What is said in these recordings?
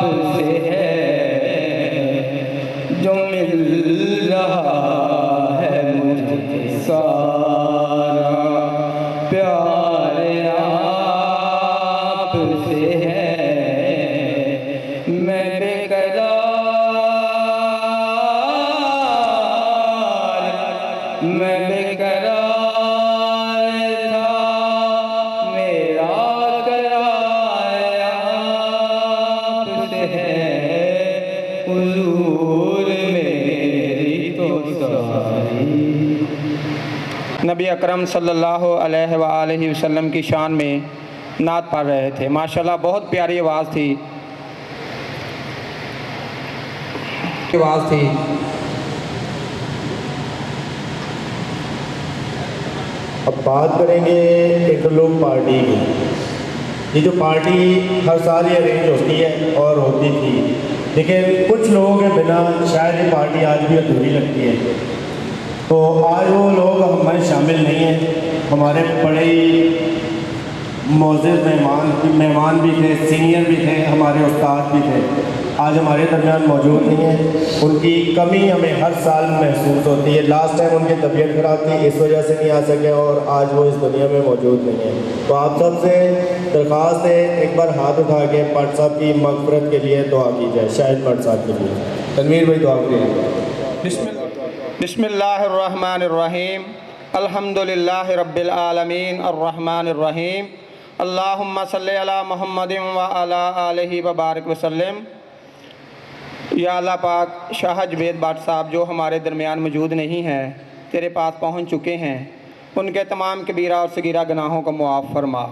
आपसे है जो मिल रहा है मुझे सारा प्यार आपसे है। मैं बेकरार था, मेरा करार आपसे है। हुजूर मेरी तो सारी। नबी अकरम सल्लल्लाहु अलैहि वआलैहि वसल्लम की शान में नात पढ़ रहे थे। माशाल्लाह बहुत प्यारी आवाज़ थी। अब बात करेंगे इंटरलूक पार्टी की। ये जो पार्टी हर साल ये अरेंज होती है और होती थी, लेकिन कुछ लोगों के बिना शायद ये पार्टी आज भी अधूरी लगती है। तो आज वो लोग हमारे शामिल नहीं हैं। हमारे बड़े ही मोअज़्ज़िज़ मेहमान भी थे, सीनियर भी थे, हमारे उस्ताद भी थे, आज हमारे दरमियान मौजूद नहीं है। उनकी कमी हमें हर साल महसूस होती है। लास्ट टाइम उनकी तबीयत ख़राब थी, इस वजह से नहीं आ सके और आज वो इस दुनिया में मौजूद नहीं है। तो आप सबसे दरख्वास्त है, एक बार हाथ उठा के पट साहब की मग़फ़िरत के लिए दुआ की जाए। शाहिद पट साहब के लिए तनवीर भाई दुआ करिए। बिस्मिल्लाहिर्रहमानिर्रहीम। अल्हम्दुलिल्लाहि रब्बिल आलमीन अर्रहमानिर्रहीम। अल्लाहुम्मा सल्लि अला मुहम्मदिन व अला आलिहि व बारिक वसल्लम। या अल्लाह पाक, शाह जुबैद बाट साहब जो हमारे दरमियान मौजूद नहीं हैं, तेरे पास पहुंच चुके हैं, उनके तमाम कबीरा और सगीरा गुनाहों को मुआफ़ फरमा।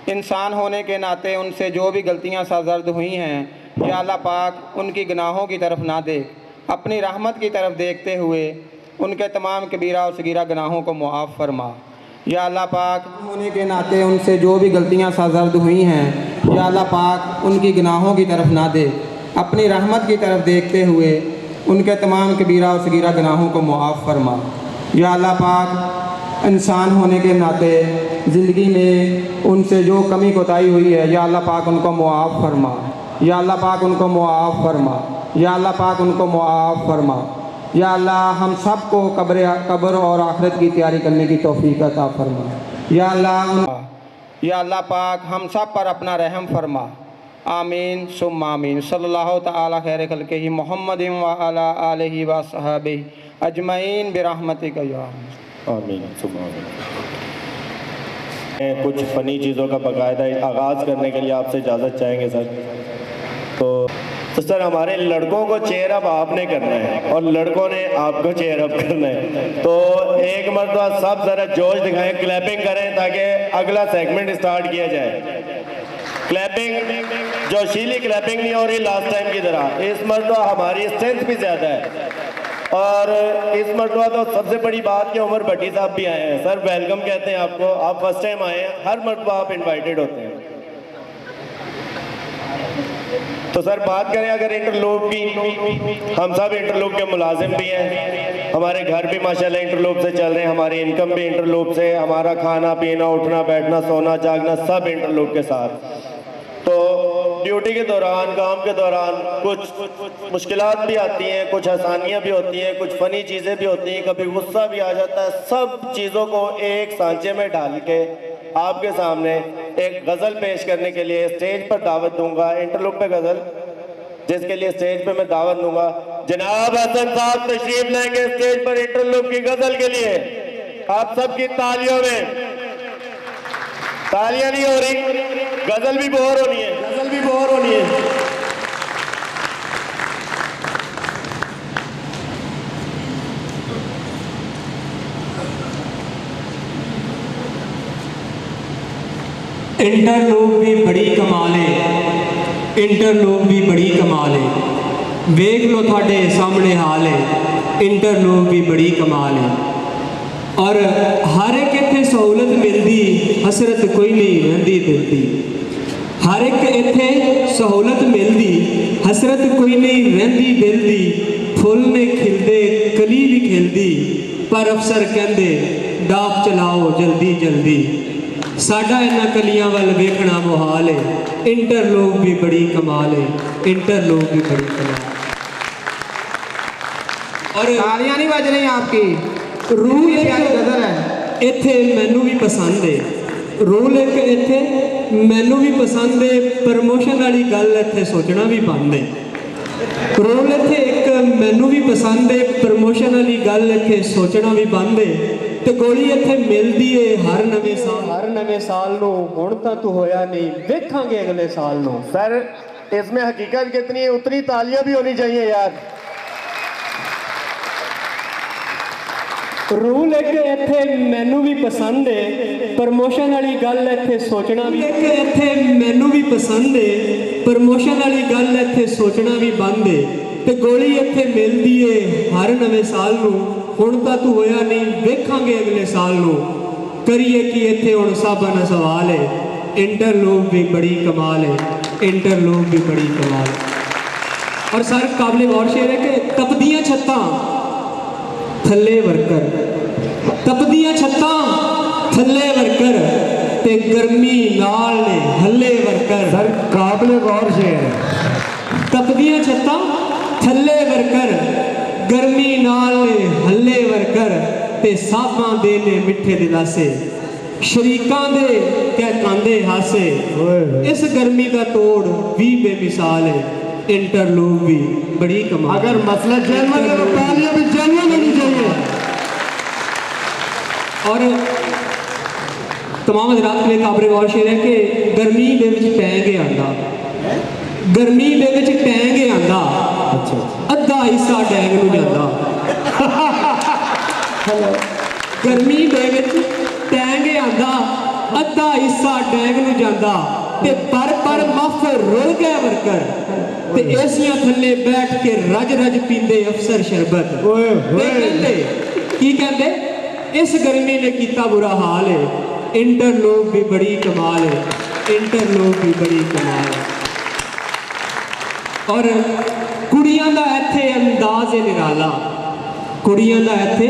इंसान होने के नाते उनसे जो भी गलतियां सरज़द हुई हैं, या अल्लाह पाक उनकी गुनाहों की तरफ ना देख, अपनी रहमत की तरफ देखते हुए उनके तमाम कबीरा और सगीरा गुनाहों को मुआफ़ फरमा। या अल्लाह पाक होने के नाते उनसे जो भी गलतियां सरज़द हुई हैं, या अल्लाह पाक उनकी गुनाहों की तरफ ना देख, अपनी रहमत की तरफ देखते हुए उनके तमाम कबीरा और सगीरा गुनाहों को मुआफ़ फरमा। या अल्लाह पाक इंसान होने के नाते ज़िंदगी में उनसे जो कमी कोताही हुई है, या अल्लाह पाक उनको मुआफ़ फरमा। या अल्लाह पाक उनको मुआफ़ फरमा। या अल्लाह पाक उनको मुआफ़ फरमा। या अल्लाह हम सब को कब्र और आखिरत की तैयारी करने की तौफीक अता फरमा। या अल्लाह पाक हम सब पर अपना रहम फरमा। आमीन सुम्मा आमीन। सल्लल्लाहु तआला खैर खल्क़िही मुहम्मदिन व अला आलिहि व अस्हाबिही अजमईन बिरहमतिका या आमीन सुम्मा आमीन। कुछ फ़नी चीज़ों का बाकायदा आगाज़ करने के लिए आपसे इजाज़त चाहेंगे सर। तो सर हमारे लड़कों को चेयर अप आपने करना है और लड़कों ने आपको चेयर अप करना है। तो एक मरतबा सब ज़रा जोश दिखाएं, क्लैपिंग करें ताकि अगला सेगमेंट स्टार्ट किया जाए। क्लैपिंग, जोशीली क्लैपिंग नहीं हो रही लास्ट टाइम की तरह। इस मरतबा हमारी स्ट्रेंथ भी ज़्यादा है और इस मरतबा तो सबसे बड़ी बात कि उमर भट्टी साहब भी आए हैं। सर वेलकम कहते हैं आपको, आप फर्स्ट टाइम आए हैं, हर मरतबा आप इन्वाइटेड होते हैं। तो सर बात करें अगर इंटरलूक की, हम सब इंटरलूक के मुलाजिम भी हैं, हमारे घर भी माशाल्लाह इंटरलूक से चल रहे हैं, हमारी इनकम भी इंटरलूक से, हमारा खाना पीना उठना बैठना सोना जागना सब इंटरलूक के साथ। तो ड्यूटी के दौरान, काम के दौरान कुछ मुश्किलात भी आती हैं, कुछ आसानियाँ भी होती हैं, कुछ फ़नी चीज़ें भी होती हैं, कभी गुस्सा भी आ जाता है। सब चीज़ों को एक सांचे में डाल के आपके सामने एक गज़ल पेश करने के लिए स्टेज पर दावत दूंगा। इंटरलूक पे गज़ल जिसके लिए स्टेज पे मैं दावत दूंगा, जनाब हसन साहब तशरीफ लेंगे स्टेज पर इंटरलूक की गज़ल के लिए। आप सबकी तालियों में, तालियां नहीं हो रही, गज़ल भी बोर होनी है, गज़ल भी बोर होनी है। इंटरलूक भी बड़ी कमाल है, इंटरलूक भी बड़ी कमाल है, वेख लो थोड़े सामने हाल है, इंटरलूक भी बड़ी कमाल है। और हर एक इत्थे सहूलत मिलती, हसरत कोई नहीं रहिंदी दिल दी। हर एक इत्थे सहूलत मिलती, हसरत कोई नहीं रहिंदी दिल दी। फुल ने खिलदे कली भी खिलदी, पर अफसर कहंदे डाक चलाओ जल्दी जल्दी। साडा इन्हां कलियां वल वेखना मुहाल है, इंटरलोक भी बड़ी कमाल है, इंटरलोक भी बड़ी कमाल। और तालियां नहीं बज रही आपकी। रूल ये प्यारी एक गजल है। इत्थे मैनू भी पसंद है, रूल एक इत्थे मैनू भी पसंद है, प्रमोशन वाली गल इत्थे सोचना भी बंद है। रूल इत्थे एक मैनू भी पसंद है, प्रमोशन वाली गल इत्थे सोचना भी बंद है। ते गोली इत्थे मिलदी है हर नवे साल नूं। हुण तां तू होया नहीं, वेखांगे अगले साल नूं। सर इसमें हकीकत कितनी है उतनी तालियां भी होनी चाहिए यार। रूल एक इत्थे मैनू भी पसंद है, प्रमोशन वाली गल इत्थे सोचना भी एक इत्थे मैनू भी पसंद है, प्रमोशन वाली गल इत्थे सोचना भी बंद है। ते गोली इत्थे मिलदी है हर नवे साल नूं। हुण तां तू होया नहीं, वेखांगे अगले साल नूं। करिए कि इत्थे हुण साबा ना सवाल है, इंटरलोक भी बड़ी कमाल है, इंटरलोक भी बड़ी कमाल है। और सर काबिल गौर शेर है कि तपदियां छत्तां थल्ले वर्कर, तपदियां छत्तां थल्ले वर्कर, ते गर्मी नाल ने हल्ले वर्कर। सर काबिल गौर शेर है। तपदियां छत्तां थल्ले वर्कर, गर्मी नाल ने हल्ले वर्कर, ते साबां दे ने मिठे दिलासे, शरीकां दे कहकांदे हासे। इस गर्मी का तोड़ भी बेमिसाल है, इंटरलोक भी बड़ी कमाल। अगर मसला जेनवन है तो तालियां भी जेनवन होनी चाहिए। और तमाम हज़रात के लिए काबिल गौर शेर है कि गर्मी दे विच टैंग आंदा, गर्मी दे विच टैंग आंदा, अद्धा हिस्सा डैंग नूं जांदा। गर्मी दे विच टैंग आंदा, अद्धा हिस्सा डैंग नूं जांदा, ते पर मफ रुल गए वर्कर, ते एसियां थल्ले बैठ के रज रज पींदे अफसर शरबत। ते कहंदे की कहंदे, इस गर्मी ने किया बुरा हाल है, इंटरलोक भी बड़ी कमाल है, इंटरलोक भी बड़ी कमाल है। और कुड़ियां दा इत्थे अंदाज है निराला, कुड़ियां दा इत्थे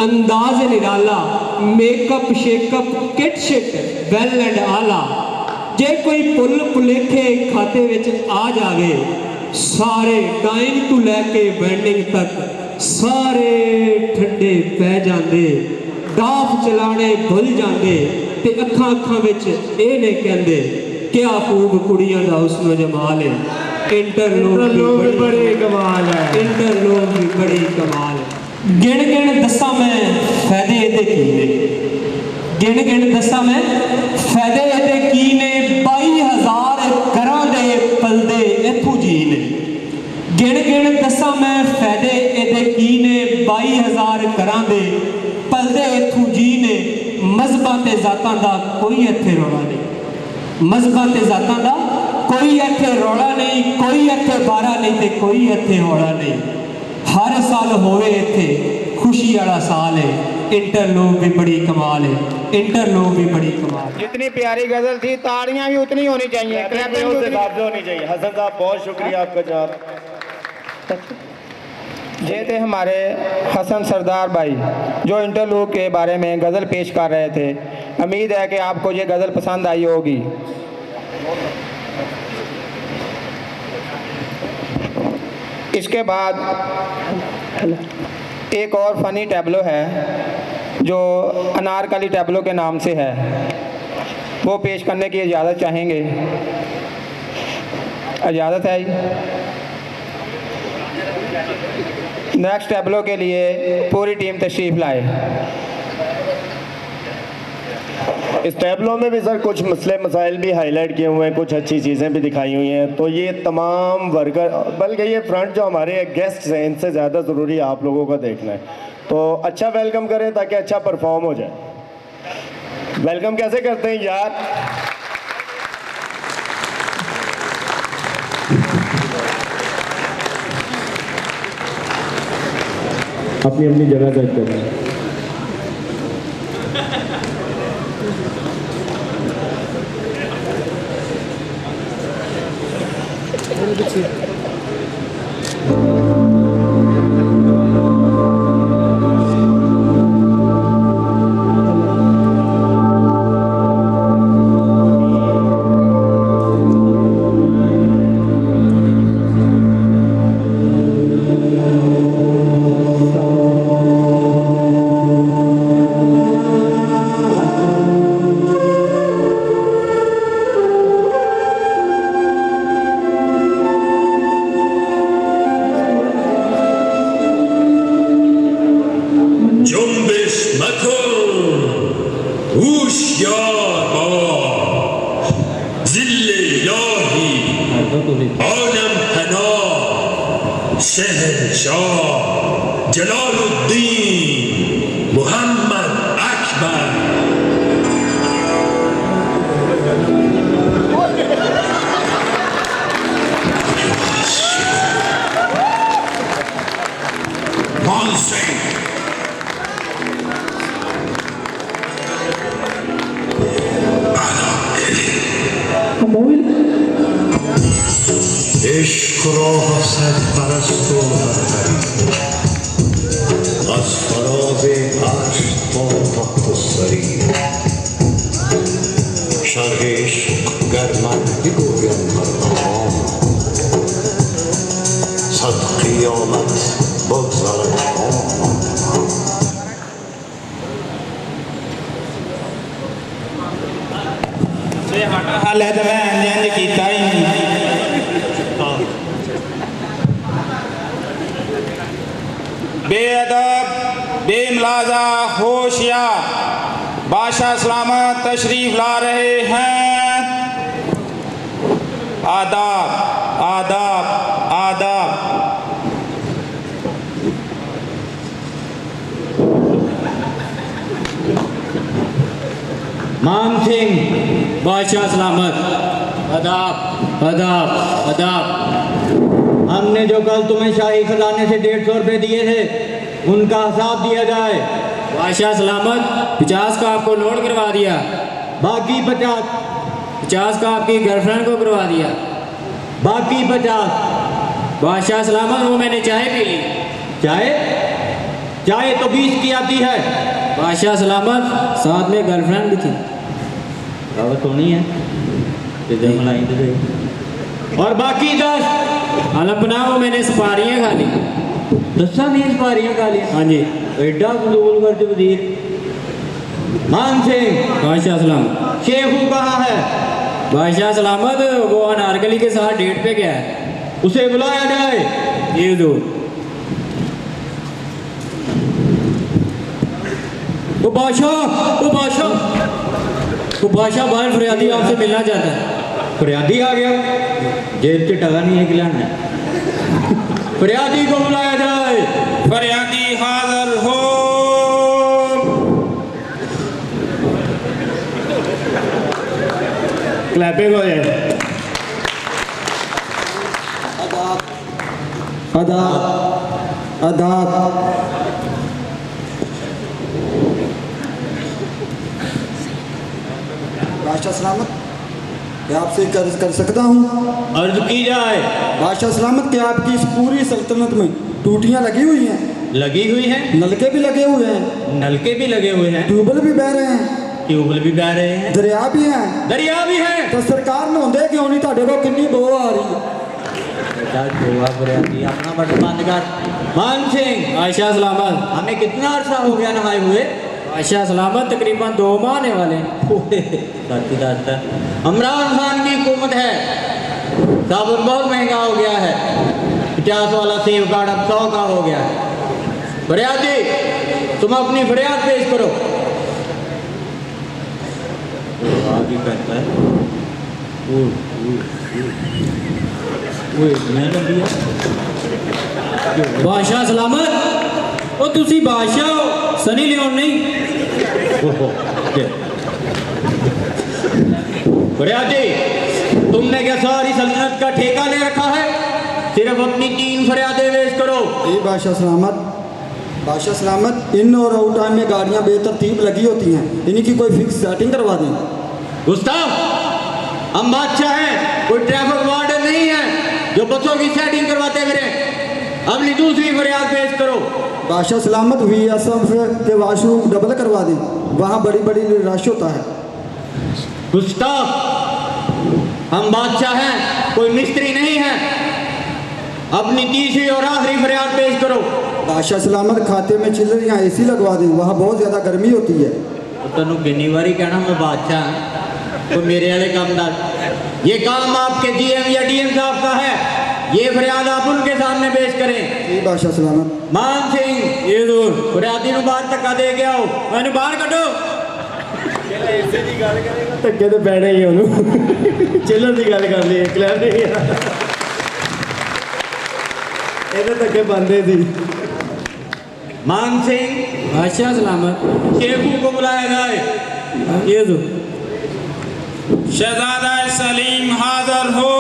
अंदाज है निराला, मेकअप शेकअप किट शिट वेल एंड आला। जे कोई पुल पुलेखे खाते विच आ जावे, सारे डाइन तू लैके वेंडिंग तक सारे ठंडे पै जाते, डाफ चलाने भुल जाते, ते अखां अखां विच एह ने कहंदे क्या खूब कुड़ियां दा हुस्न जमाल है, इंटरलोक भी बड़ी कमाल है, इंटरलोक भी बड़ी कमाल है। गिण गिण दसा मैं फायदे एहदे की ने, गिण गिण दसा मैं फायदे एहदे की ने, 22,000 घरां दे पलदे इत्थों जी ने। गिण गिण दसा मैं फायदे एहदे की ने, 22,000 घरां दे पलदे इत्थों जी ने। मजहबां ते जातां दा कोई इत्थे रौला नहीं, मजहबां ते जातां दा कोई इत्थे रौला नहीं, कोई इत्थे बारा नहीं ते कोई इत्थे हौला नहीं। हर साल होवे इत्थे खुशी वाला साल है, इंटरलोक भी बड़ी कमाल है, इंटरलोक भी बड़ी कमाल। जितनी प्यारी गजल थी, ताड़ियां भी उतनी होनी चाहिए, क्लैपिंग भी उतनी होनी चाहिए। हसन साहब बहुत शुक्रिया आपका जनाब। ये थे हमारे हसन सरदार भाई जो इंटरलोक के बारे में गज़ल पेश कर रहे थे। उम्मीद है कि आपको ये गज़ल पसंद आई होगी। इसके बाद एक और फ़नी टैबलो है जो अनारकली टैबलो के नाम से है, वो पेश करने की इजाज़त चाहेंगे। इजाज़त है। नेक्स्ट टैबलो के लिए पूरी टीम तशरीफ़ लाए। इस टैबलो में भी सर कुछ मसले मसाइल भी हाईलाइट किए हुए हैं, कुछ अच्छी चीज़ें भी दिखाई हुई हैं। तो ये तमाम वर्कर, बल्कि ये फ्रंट जो हमारे गेस्ट्स हैं, इनसे ज़्यादा ज़रूरी आप लोगों का देखना है। तो अच्छा वेलकम करें ताकि अच्छा परफॉर्म हो जाए। वेलकम कैसे करते हैं यार? अपनी अपनी जगह सेट करना है। सोनम हनो शहनशाह जलालुद्दीन मोहम्मद अकबर। मान सिंह इश्क रो हसद परस्तो az farabe aşk tatlı sarı şargeş german digoyan mardam sad kıyamet bozar ये हटा हाल है तो मैं इंज कीता ही नहीं। बेअदब बेमलाजा होशियार बादशाह सलामत तशरीफ ला रहे हैं। आदाब आदाब आदाब। मान सिंह बादशाह सलामत। अदाब अदाब अदाब। हमने जो कल तुम्हें शाही खजाने से 150 रुपये दिए थे उनका हिसाब दिया जाए। बादशाह सलामत 50 का आपको लोड करवा दिया, बाकी 50 का आपकी गर्लफ्रेंड को करवा दिया, बाकी 50। बादशाह सलामत वो मैंने चाय पी ली। चाय तो 20 की आती है। बादशाह सलामत साथ में गर्लफ्रेंड भी थी। दावत होनी है इधर मलाई दे। और बाकी 10 अलपना वो मैंने सपारियाँ खा ली। 10 नहीं सपारियाँ खा ली। हाँ जी एडा कबूल करते वजीर। मान सिंह बादशाह सलामत। शेखू कहाँ है? बादशाह सलामत वो अनारकली के साथ डेट पे गया है, उसे बुलाया जाए। ये दो वो बादशाह बाहर फरियादी आपसे मिलना चाहता है। फरियादी आ गया, जेब से टका नहीं है खिलाना। फरियादी को बुलाया जाए। फरियादी हाजिर हो। क्लैपिंग हो जाए। आदाब आदाब। बादशाह सलामत क्या आपसे कर्ज कर सकता हूँ? अर्ज की जाए। बादशाह सलामत क्या आपकी इस पूरी सल्तनत में टूटियाँ लगी हुई हैं? लगी हुई है, नलके भी लगे हुए हैं, नलके भी लगे हुए हैं, ट्यूबवेल भी बह रहे हैं, ट्यूबवेल भी बह रहे हैं, दरिया भी हैं। दरिया भी है। तो सरकार नहाते क्यों नहीं? ਤੁਹਾਡੇ को कितनी बो आ रही है? अपना बटन बंद कर। मान सिंह बादशाह सलामत हमें कितना अरसा हो गया नहाए हुए? बादशाह सलामत तकरीबन 2 माह आने वाले हैं। इमरान खान की हुकूमत है, साबुन बहुत महंगा हो गया है। 50 वाला सेव कार्ड अब 100 का हो गया है। फरियादी तुम अपनी फरियाद पेश करो। आगे करता है बादशाह सलामत ओ तुसी बादशाह हो, सनी लियोन नहीं। फरियादी तुमने क्या सारी सल्तनत का ठेका ले रखा है? सिर्फ अपनी 3 फरियादें पेश करो। जी बादशाह सलामत इन और आउट टाइम में गाड़ियाँ बेतरतीब लगी होती हैं, इन्हीं की कोई फिक्स सेटिंग करवा दें। गुस्ताव हम बादशाह हैं, कोई ट्रैफिक वार्डन नहीं है जो बसों की सेटिंग करवाते फिरे। अपनी दूसरी फरियाद पेश करो। बादशाह सलामत VSF के वाशरूम डबल करवा दें, वहाँ बड़ी बड़ी रश होता है। गुस्ताव हम बादशाह हैं, कोई मिस्त्री नहीं है। अपनी तीसरी और आखिरी फरियाद पेश करो। बादशाह सलामत खाते में चिल्लर या AC लगवा दें, वहाँ बहुत ज़्यादा गर्मी होती है। तेन किन्नी बारी कहना मैं बादशाह हूँ, तो मेरे वाले काम का ये काम आपके GM या DM साहब का है। ये फरियाद आप उनके सामने पेश करें। जी बादशाह सलामत। मान सिंह ये दूर फरियादी ਨੂੰ ਬਾਹਰ ਧੱਕਾ ਦੇ ਕੇ ਆਓ। ਮੈਨੂੰ ਬਾਹਰ ਕੱਢੋ। ਧੱਕੇ ਤੇ ਪੈਣੇ ਹੀ ਉਹਨੂੰ। ਚਿੱਲਰ ਦੀ ਗੱਲ ਕਰ ਲਈ, ਕਲੈਪ ਨਹੀਂ। ਇਹਦੇ ਧੱਕੇ ਬੰਦੇ ਸੀ। मान सिंह बादशाह सलामत। शेखू को बुलाया जाए। ये दो शहजादा सलीम हाजिर हो।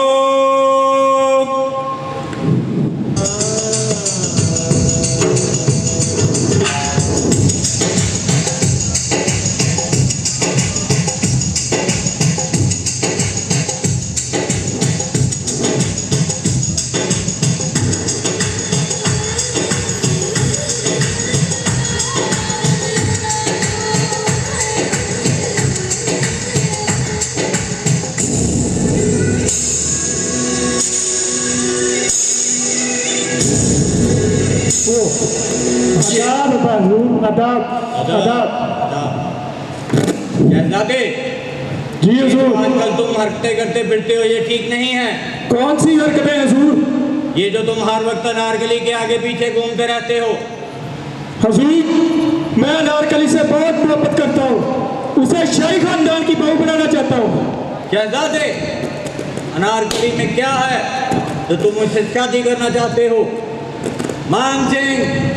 शहजादे जी हुजूर। आजकल तुम हरकतें करते फिरते हो, ये ठीक नहीं है। कौन सी हरकतें हुजूर? ये जो तुम हर वक्त अनारकली के आगे पीछे घूमते रहते हो। हुजूर, मैं अनारकली से बहुत मोहब्बत करता हूँ, उसे शाही खानदान की बहू बनाना चाहता हूँ। शहजादे, अनारकली में क्या है तो तुम मुझसे शादी करना चाहते हो? मान सिंह,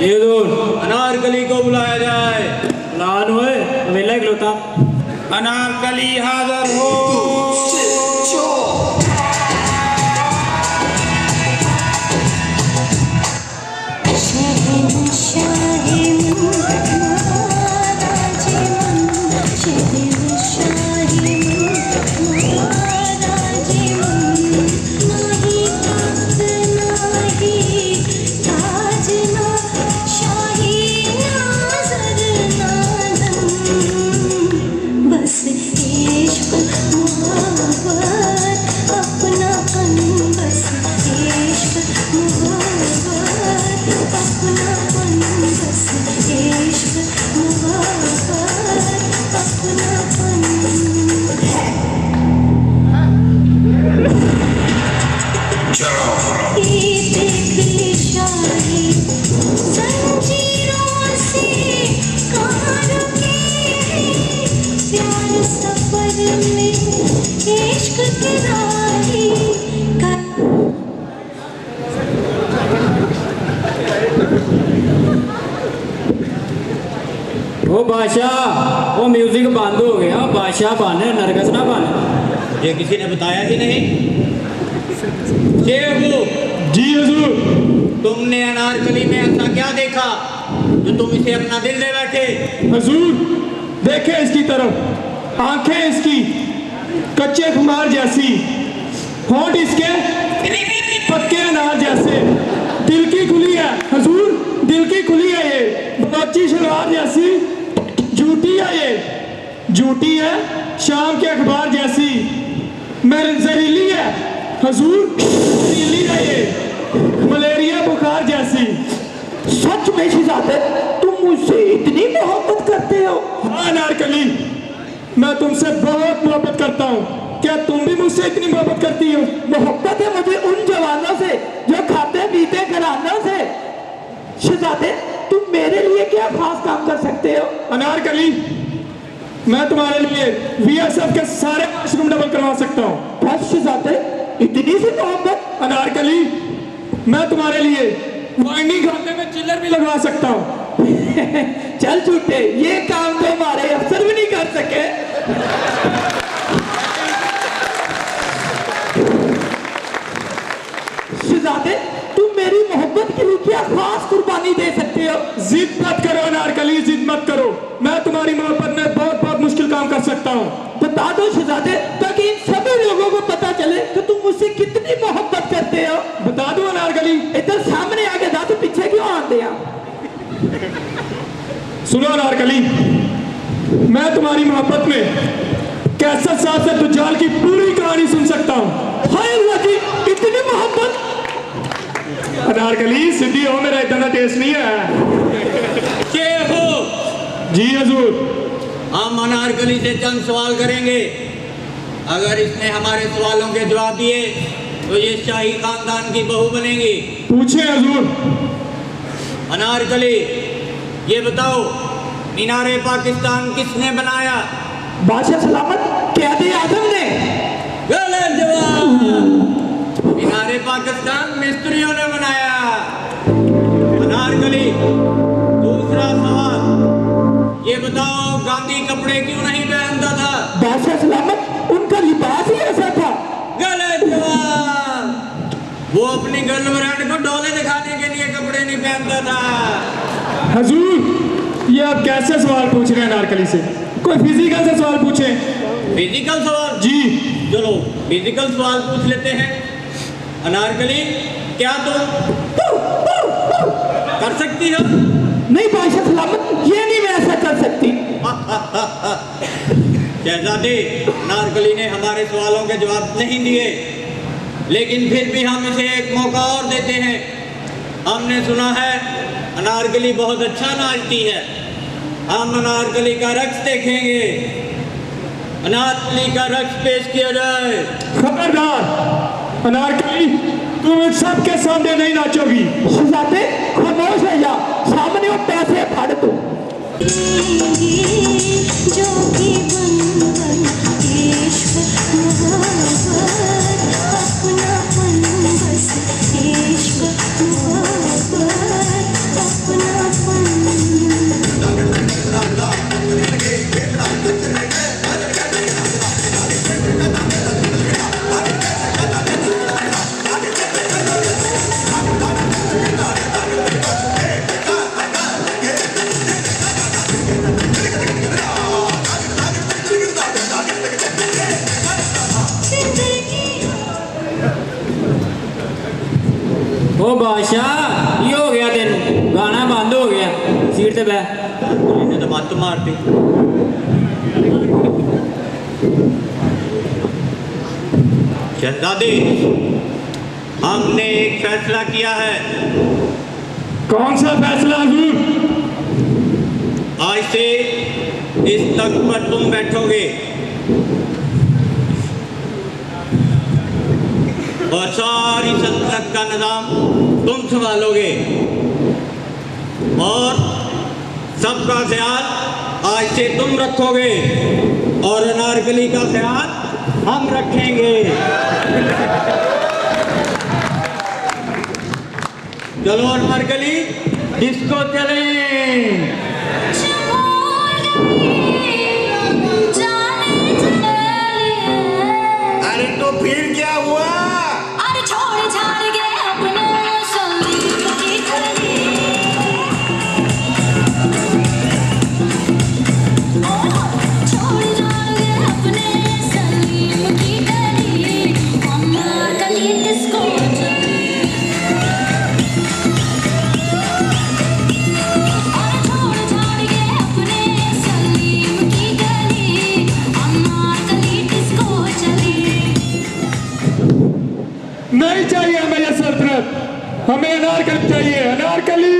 ये दो अनारकली को बुलाया जाए। लान हुए वेला खलोता। अनारकली हाजिर हो। वो बादशाह, वो म्यूजिक बंद हो गया। बादशाह बन, नरगस ना बन। ये किसी ने बताया ही नहीं। शेखू, जी हुजूर। तुमने अनारकली में ऐसा क्या देखा जो तुम इसे अपना दिल दे बैठे? हुजूर, देखे इसकी तरफ, आंखें इसकी कच्चे खुमार जैसी, होंठ इसके पक्के अनार जैसे, दिल की खुली है हुजूर, दिल की खुली है ये, बलोची शलवार जैसी, झूठी है ये, झूठी है शाम के अखबार जैसी, मेरे जहरीली है हुजूर, जहरीली है ये, मलेरिया बुखार जैसी। सच में शहजादे, तुम मुझसे इतनी मोहब्बत करते हो? हाँ अनारकली, मैं तुमसे बहुत मोहब्बत करता हूँ। क्या तुम भी मुझसे इतनी मोहब्बत करती हो? मोहब्बत है मुझे उन जवानों से जो खाते पीते घरानों से। शहजादे, तुम मेरे लिए क्या खास काम कर सकते हो? अनारकली, मैं तुम्हारे लिए VSF के सारे वॉशरूम डबल करवा सकता हूँ। बस शहजादे, इतनी सी मोहब्बत? अनारकली, मैं तुम्हारे लिए वाइनिंग खाते में चिल्लर भी लगवा सकता हूँ। चल झूठे, ये काम तो हमारे अफसर भी नहीं कर सके। शहजादे, तुम मेरी मोहब्बत के लिए क्या खास कुर्बानी दे सकते हो? जिद मत करो अनारकली, जिद मत करो। मैं तुम्हारी मोहब्बत में बहुत बहुत मुश्किल काम कर सकता हूँ। बता दो शहजादे, ताकि इन सभी लोगों को पता चले कि तुम मुझसे कितनी मोहब्बत करते हो। बता दो अनारकली। इधर सामने आके जा, तो पीछे क्यों आते हैं? सुनो अनारकली, मैं तुम्हारी मोहब्बत में कैसर साहब से दुज्जाल की पूरी कहानी सुन सकता हूँ। हाय अल्लाह जी, इतनी मोहब्बत! अनारकली सीधी हो, मेरा इतना टेस्ट नहीं है। शेखू, जी हजूर। हम अनारकली से चंद सवाल करेंगे। अगर इसने हमारे सवालों के जवाब दिए तो ये शाही खानदान की बहू बनेगी। पूछे हजूर। अनारकली, ये बताओ, मीनारे पाकिस्तान किसने बनाया? बादशाह सलामत, क़यादे आज़म ने। गलत जवाब। मीनारे पाकिस्तान मिस्त्रियों ने बनाया। अनारकली, दूसरा सवाल, ये बताओ गांधी कपड़े क्यों नहीं पहनता था? बादशाह सलामत, उनका लिबास ही ऐसा था। गलत जवाब। वो अपनी गर्लफ्रेंड को डोले दिखाने के लिए कपड़े नहीं पहनता था। हजूर, ये आप कैसे सवाल पूछ रहे हैं अनारकली से? कोई फिजिकल से सवाल पूछें। फिजिकल सवाल? जी। चलो फिजिकल सवाल पूछ लेते हैं। अनारकली, क्या तुम कर सकती हो? नहीं बादशाह सलामत, ये नहीं मैं ऐसा कर सकती। शहजादे, अनारकली ने हमारे सवालों के जवाब नहीं दिए, लेकिन फिर भी हम इसे एक मौका और देते हैं। हमने सुना है अनारकली बहुत अच्छा नाचती है। हम अनारकली का रक्स देखेंगे। अनारकली का रक्स पेश किया जाए। खबरदार अनारकली, तुम इन सबके सामने नहीं नाचोगी। शहजादे खामोश है या सामने वो पैसे फाड़ दो। जो कि बंधन इश्क मोहब्बत अपनापन, बस इश्क मोहब्बत अपनापन। ओ बादशाह, ये हो गया तेन, गाना बंद हो गया। सीट पे बैठ। इन्हें तो मत मारती। शहजादे, हमने एक फैसला किया है। कौन सा फैसला हजूर? आज से इस तख्त पर तुम बैठोगे और सारी सल्तनत का निजाम तुम संभालोगे, और सबका ख्याल आज से तुम रखोगे, और अनारकली का ख्याल हम रखेंगे। चलो अनारकली, डिस्को चलें। अरे तो फिर क्या हुआ? अरे छोड़ छाड़ गए अपने संगीत की गली। छोड़ छाड़ गए अपने संगीत की गली। अनारकली डिस्को चली। छोड़ छाड़ गए अपने संगीत की गली। अनारकली डिस्को चली। नहीं चाहिए हमें ये सल्तनत, हमें अनारकली चाहिए। Anarkali.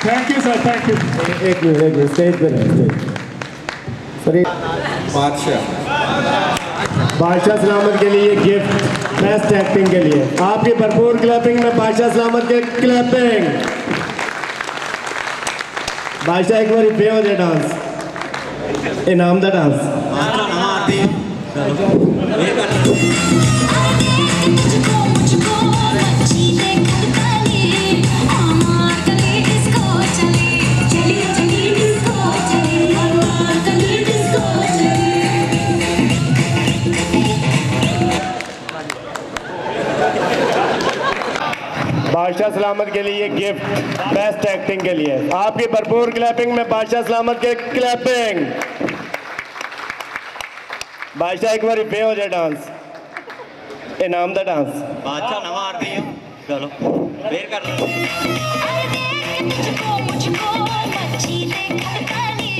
Thank you sir, thank you. एक मिनट, स्टेज पे रहे। सर बादशाह सलामत के लिए गिफ्ट बेस्ट एक्टिंग के लिए आपकी भरपूर क्लैपिंग में बादशाह सलामत के क्लैपिंग। बादशाह एक बार पे हो जाए डांस, इनाम दा डांस। मुझको मुझको मच्छी देखत काली। अनारकली डिस्को चली। चली चली डिस्को चली। अनारकली डिस्को चली। बादशाह सलामत के लिए गिफ्ट बेस्ट एक्टिंग के लिए आपकी भरपूर क्लैपिंग में बादशाह सलामत के क्लैपिंग। बादशाह एक बार पे हो जाए डांस, इनाम दा डांस। बादशाह न मार दियो। चलो फिर कर लो। मुझको मुझको मच्छी देखत काली।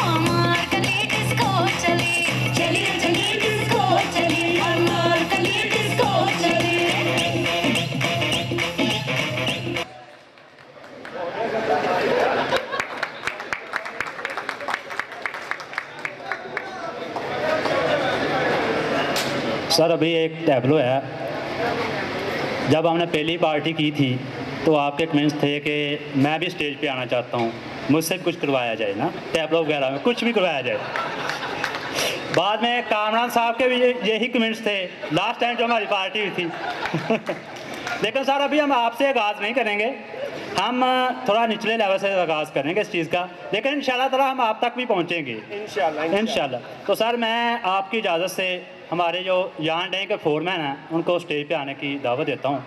अनारकली डिस्को चली। चली चली डिस्को चली। अनारकली डिस्को चली। सर अभी एक टैबलो है। जब हमने पहली पार्टी की थी तो आपके कमेंट्स थे कि मैं भी स्टेज पे आना चाहता हूँ, मुझसे कुछ करवाया जाए ना, टैबलो वगैरह में कुछ भी करवाया जाए। बाद में कामरान साहब के भी यही कमेंट्स थे लास्ट टाइम जो हमारी पार्टी हुई थी। लेकिन सर अभी हम आपसे आगाज़ नहीं करेंगे, हम थोड़ा निचले लेवल से आगाज़ करेंगे इस चीज़ का, लेकिन इंशाल्लाह ताला हम आप तक भी पहुँचेंगे इंशाल्लाह। तो सर मैं आपकी इजाज़त से हमारे जो यान डे के फोरमैन हैं उनको स्टेज पे आने की दावत देता हूँ।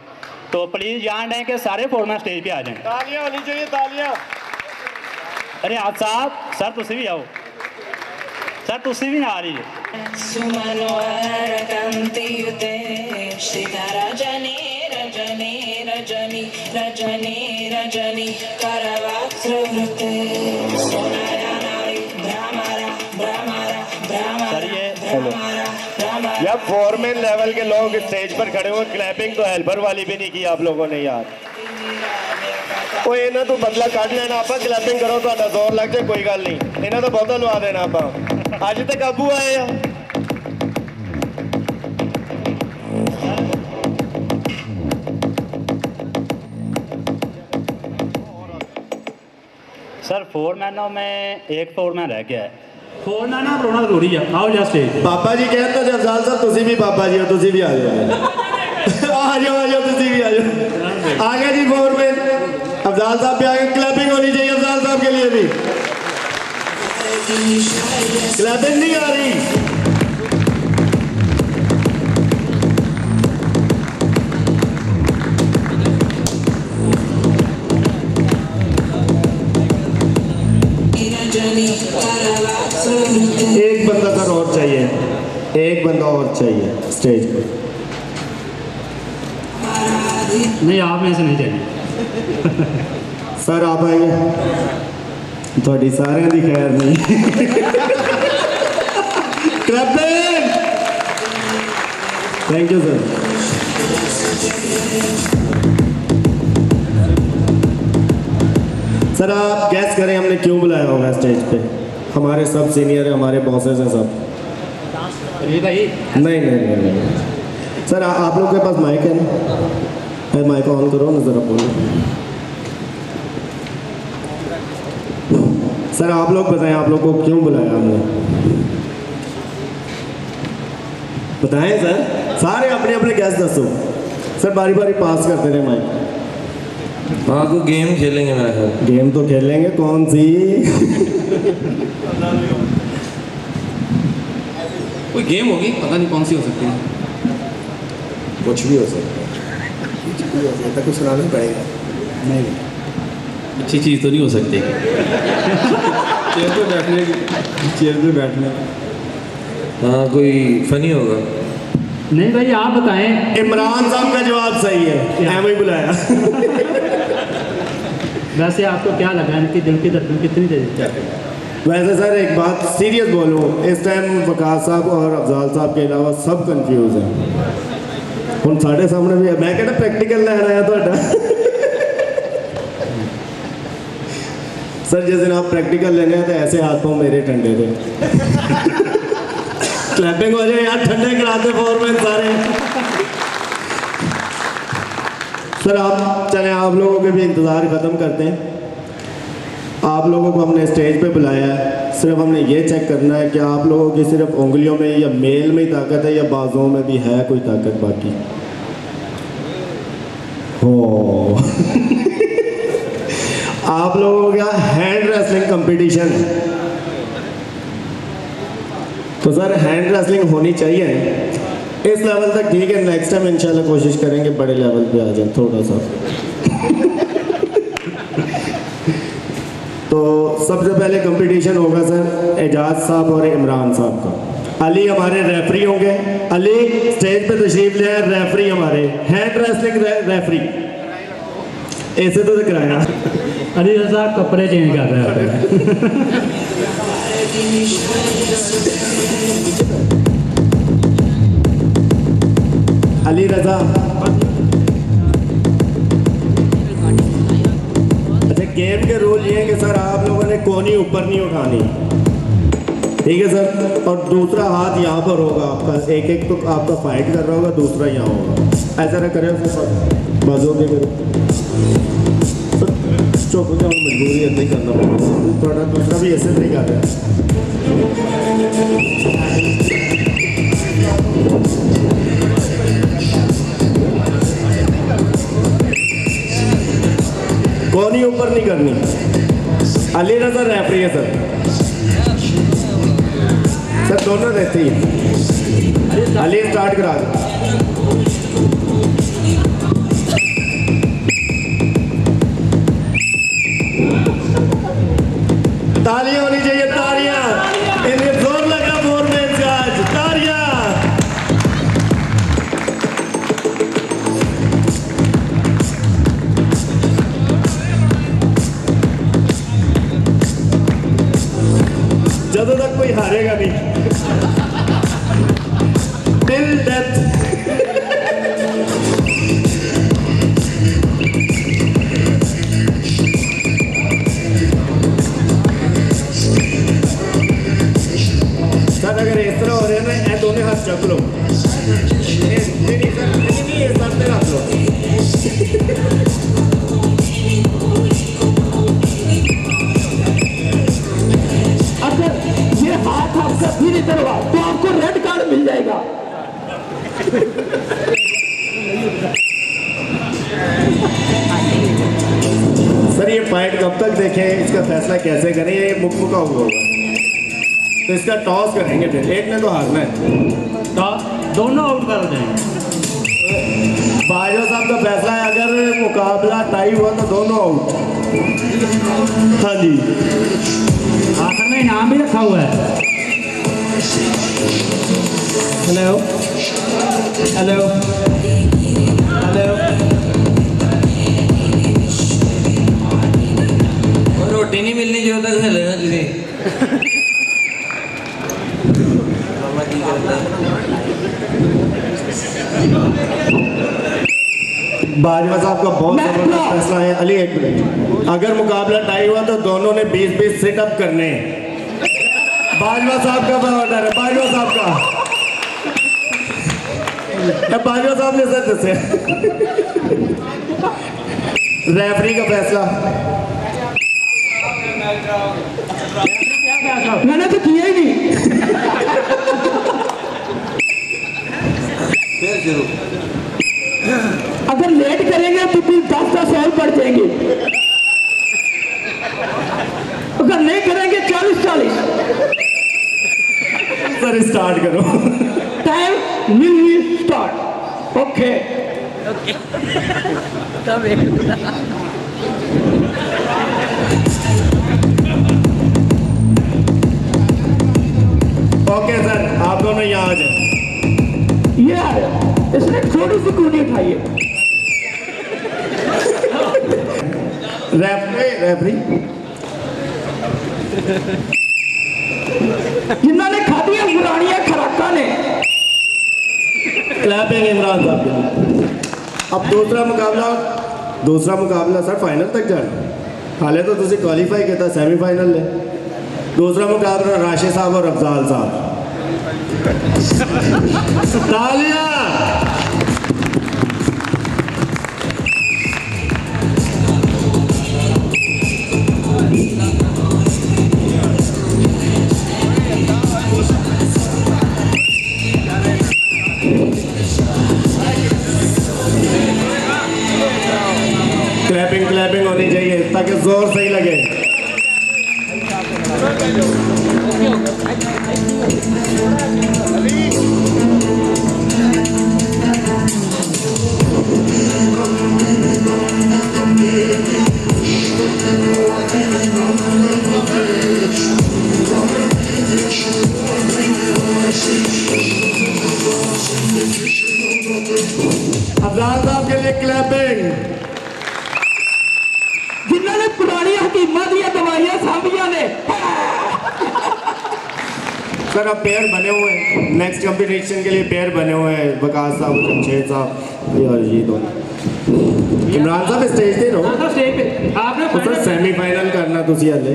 तो प्लीज़ यान डे के सारे फोरमैन स्टेज पे आ जाएं। तालियां होनी चाहिए, तालियां। अरे आप साहब, सर तुसी भी आओ, सर तुसी भी आ रही है। या फोरमैन लेवल के लोग स्टेज पर खड़े हुए, क्लैपिंग तो हेल्पर वाली भी नहीं की आप लोगों ने यार। ਉਹ ਇਹਨਾਂ ਤੋਂ ਬਦਲਾ ਕੱਢ ਲੈਣਾ ਆਪਾਂ, ਕਲੈਪਿੰਗ ਕਰੋ, ਤੁਹਾਡਾ ਜ਼ੋਰ ਲੱਗ ਜਾਏ ਕੋਈ ਗੱਲ ਨਹੀਂ, ਇਹਨਾਂ ਤੋਂ ਬਹੁਤਾ ਲਵਾ ਦੇਣਾ ਆਪਾਂ। ਅੱਜ ਤੇ ਕਾਬੂ ਆਏ ਆ। सर फोरमैनों में एक फोरमैन रह गया है, फोरमैन ना बुलाना जरूरी है। आओ जा स्टेज। बाबा जी कहते थे अफजाल साहब तुसी भी बाबा जी हो, तुसी भी आ जाओ। आ जाओ तुसी भी आ जाओ। आ गया जी फोरमैन अफजाल साहब भी आ गए। क्लैपिंग होनी चाहिए अफजाल साहब के लिए भी। क्लैपिंग नहीं आ रही। एक बंदा सर और चाहिए, एक बंदा और चाहिए स्टेज पर। नहीं आप में से नहीं चाहिए। सर आप आइए, थोड़ी सारे दी खैर नहीं। Thank you sir. सर आप गैस करें हमने क्यों बुलाया होगा स्टेज पे? हमारे सब सीनियर है, हमारे बॉसेस हैं सब। ये भाई नहीं नहीं नहीं, नहीं। सर आप लोग के पास माइक है ना? माइक ऑन करो ना ज़रा, बोलो। सर आप लोग बताएं आप लोग को क्यों बुलाया हमने? बताएं सर, सारे अपने अपने गैस दसो। सर बारी बारी पास करते रहे माइक। हाँ कोई गेम खेलेंगे मेरा ख्याल। गेम तो खेलेंगे, कौन सी? कोई गेम होगी, पता नहीं कौन सी हो सकती है। कुछ भी हो सकता है, कुछ भी हो सकता है, कुछ सुनाना पड़ेगा। नहीं अच्छी चीज़ तो नहीं हो सकती। चेयर पे बैठने की, चेयर पे बैठने। हाँ कोई फनी होगा। नहीं भाई आप बताएं। इमरान साहब का जवाब सही है, हमें ही बुलाया। वैसे आपको क्या लगा इनकी दिल की धड़कन कितनी तेज है? वैसे सर एक बात सीरियस बोलूँ, इस टाइम वकास साहब और अफजाल साहब के अलावा सब कंफ्यूज हैं। हम साढ़े सामने भी मैं कहता प्रैक्टिकल लैन आया थोड़ा। सर जिस दिन आप प्रैक्टिकल लेने हैं तो ऐसे हाथ पाँव मेरे ठंडे थे। क्लैपिंग हो जाए यार, ठंडे कराते फोरमैन सारे। सर आप चलें, आप लोगों के भी इंतज़ार ख़त्म करते हैं। आप लोगों को हमने स्टेज पे बुलाया है, सिर्फ हमने ये चेक करना है कि आप लोगों की सिर्फ उंगलियों में या मेल में ही ताकत है या बाजुओं में भी है कोई ताकत बाकी हो। आप लोगों का हैंड रेसलिंग कंपटीशन है, तो सर हैंड रेसलिंग होनी चाहिए। इस लेवल तक ठीक है, नेक्स्ट टाइम इंशाल्लाह कोशिश करेंगे बड़े लेवल पे आ जाए थोड़ा सा। तो सबसे पहले कंपटीशन होगा सर एजाज साहब और इमरान साहब का। अली हमारे रेफरी होंगे। अली स्टेज पे तशरीफ ले आए, रेफरी हमारे हैंड रेसलिंग रेफरी। ऐसे तो कराया अली साहब कपड़े चेंज कर रहे हैं। अली रजा, अच्छा गेम के रूल ये है कि सर आप लोगों ने कोनी ऊपर नहीं उठानी, ठीक है सर। और दूसरा हाथ यहाँ पर होगा आपका, एक एक तो आपका फाइट कर रहा होगा, दूसरा यहाँ होगा। ऐसा ना करें सर, बाजू के करो चुप हो जाओ, मजबूरी ऐसे ही करना पड़ेगा। थोड़ा दूसरा भी ऐसे नहीं कर रहा है। गोनी ऊपर नहीं करनी। अली रजा रेफरी है सर। सर दोनों रहते ही। अली स्टार्ट करा दो। तालियां होनी चाहिए, तालियां। इन्हें जोर लगा मोरमेंट का आज, तालियां। जब तक कोई हारेगा नहीं, टिल डेथ। सर अगर इस तरह हो रहे हैं ना, ये दोनों हाथ चक लो। नहीं सर, नहीं सर पे रख लो। अगर ये हाथ आपका फिर इधर हुआ तो आपको रेड कार्ड मिल जाएगा। सर ये फाइट कब तक देखें, इसका फैसला कैसे करें? ये मुक्का हुआ होगा तो इसका टॉस करेंगे, फिर एक ने तो हारना है। दोनों आउट कर दें। बाजवा साहब का फैसला है, अगर मुकाबला टाई हुआ तो दोनों आउट। हाँ जी, आखिर में इनाम भी रखा हुआ है। हेलो हेलो हेलो, रोटी नहीं मिलनी जो तक खेलेगा तुझे। बाजवा साहब का बहुत जबरदस्त फैसला है। अली एक मिनट, अगर मुकाबला टाई हुआ तो दोनों ने 20-20 सिटअप करने हैं। बाजवा साहब का ऑर्डर है, बाजवा साहब का। बाजवा साहब ने सर दसे। रेफरी का फैसला। मैंने तो किया ही नहीं। फिर शुरू। अगर लेट करेंगे तो फिर 10 सॉल्व पड़ जाएंगे, अगर नहीं करेंगे 40-40। सर स्टार्ट करो। Time will be start. Okay okay sir, आप दोनों यहाँ आ जाए। ये आया, इसने थोड़ी सी कूदी उठाई है। रेफरी जिन्होंने खादी है पुरानियां खराका ने। क्लैपिंग इमरान साहब के लिए। अब दूसरा मुकाबला सर फाइनल तक जाना। हाले तो तुझे क्वालीफाई किया था, सेमीफाइनल ले। दूसरा मुकाबला राशिद साहब और अफजाल साहब। तालियां। क्लैपिंग होनी चाहिए ताकि जोर सही लगे। अफजाल साहब के लिए क्लैपिंग। जिन्होंने पुरानी हकीमत या दवाइयां सामिया ने। सर अब पेयर बने हुए हैं, नेक्स्ट कंपटीशन के लिए पेयर बने हुए हैं। वकास साहब, जमशेद साहब और ये दोनों। इमरान साहब स्टेज पे रहो। स्टेज पे आपने सर सेमीफाइनल करना तुसी हले।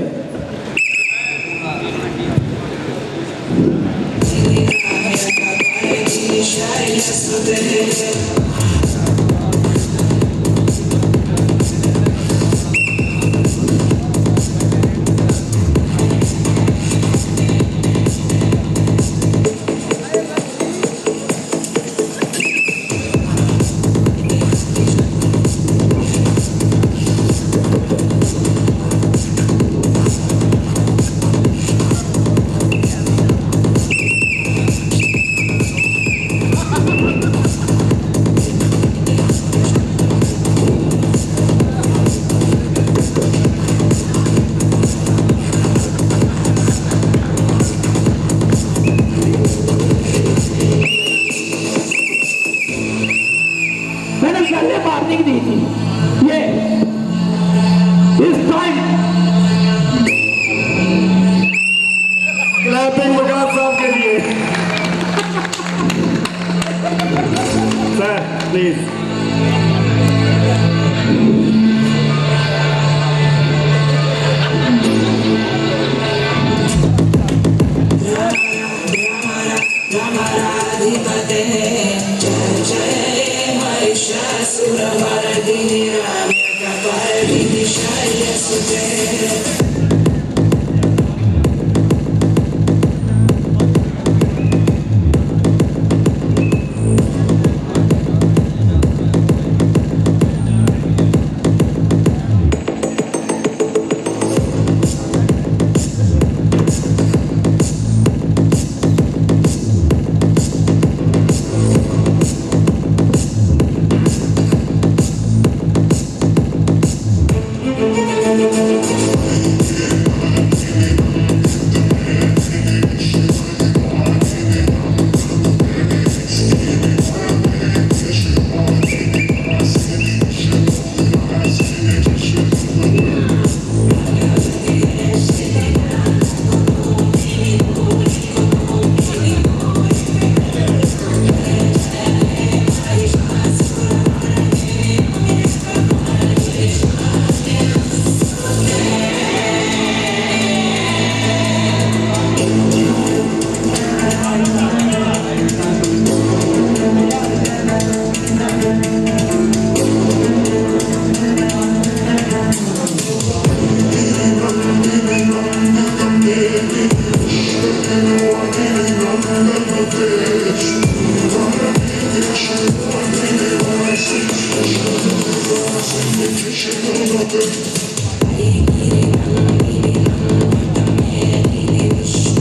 प्लीज।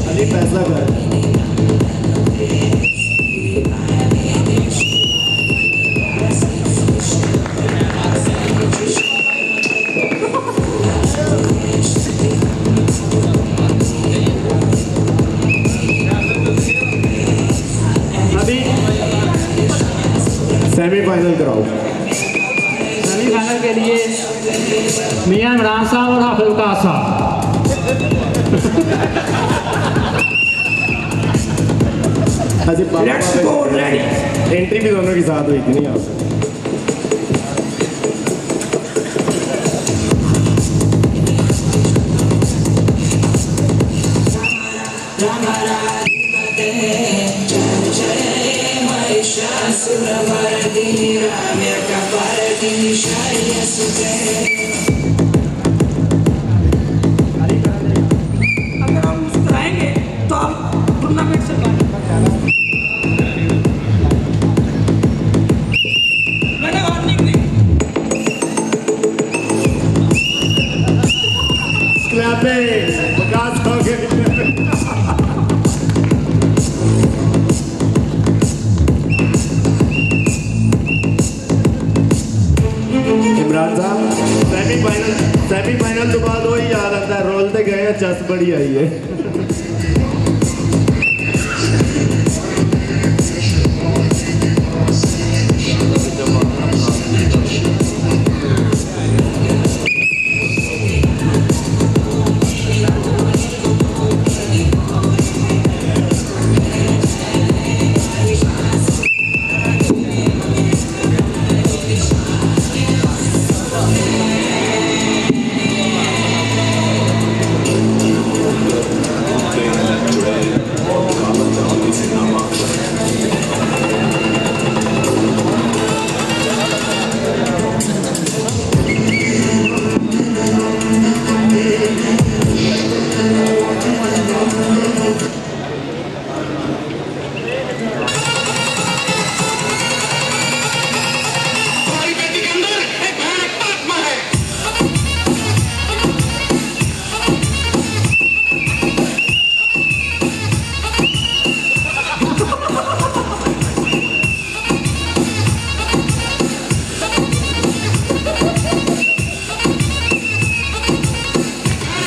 अली फैसला कर। अभी सेमीफाइनल कराओ। सेमीफाइनल के लिए मियां इमरान साहब और हाफिज वकास साहब। एंट्री भी दोनों के साथ हुई थी नहीं आप। अगर हम मुस्कुराएंगे तो आप टूर्नामेंट से मैंने वार्निंग दी। विकास हो गए। इमरान साहब सेमीफाइनल तो बाद वही याद आता है, रोलते गए चस बड़ी आई है।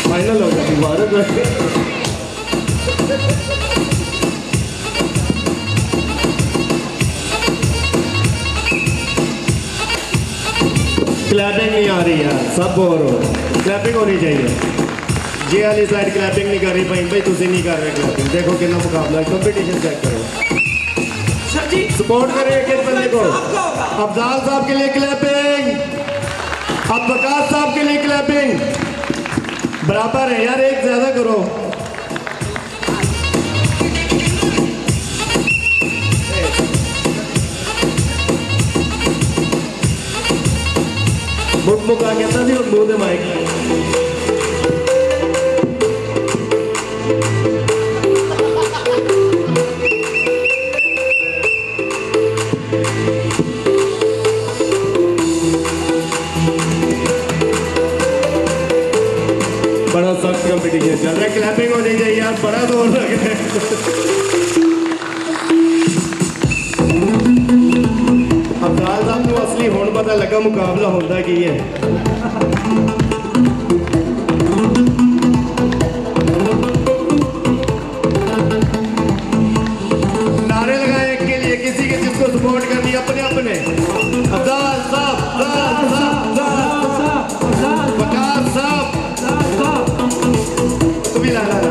फाइनल हो गया भारत में। क्लैपिंग नहीं आ रही यार, सब बोर हो। क्लैपिंग होनी चाहिए। ये वाली साइड क्लैपिंग नहीं कर रही भाई, तुम नहीं कर रहे क्लैपिंग। देखो कितना मुकाबला, कंपटीशन चेक करो। सर जी सपोर्ट करें एक एक बंदे को। अफजाल साहब के लिए क्लैपिंग, अब्बास साहब के लिए क्लैपिंग। बराबर है यार, एक ज्यादा करो। मुख मुका कहता सी मुंह दे माइक बड़ा सख्त कंपटीशन चल रहा है। क्लैपिंग होनी चाहिए यार, बड़ा जोर लग रहा है। अफजाल साहब को असली हुण पता लगा मुकाबला होता की है। नारे लगाए एक के लिए, किसी के जिसको सपोर्ट करनी अपने अपने। अफजाल साहब, वकास साहब, तुम भी ला ला ला।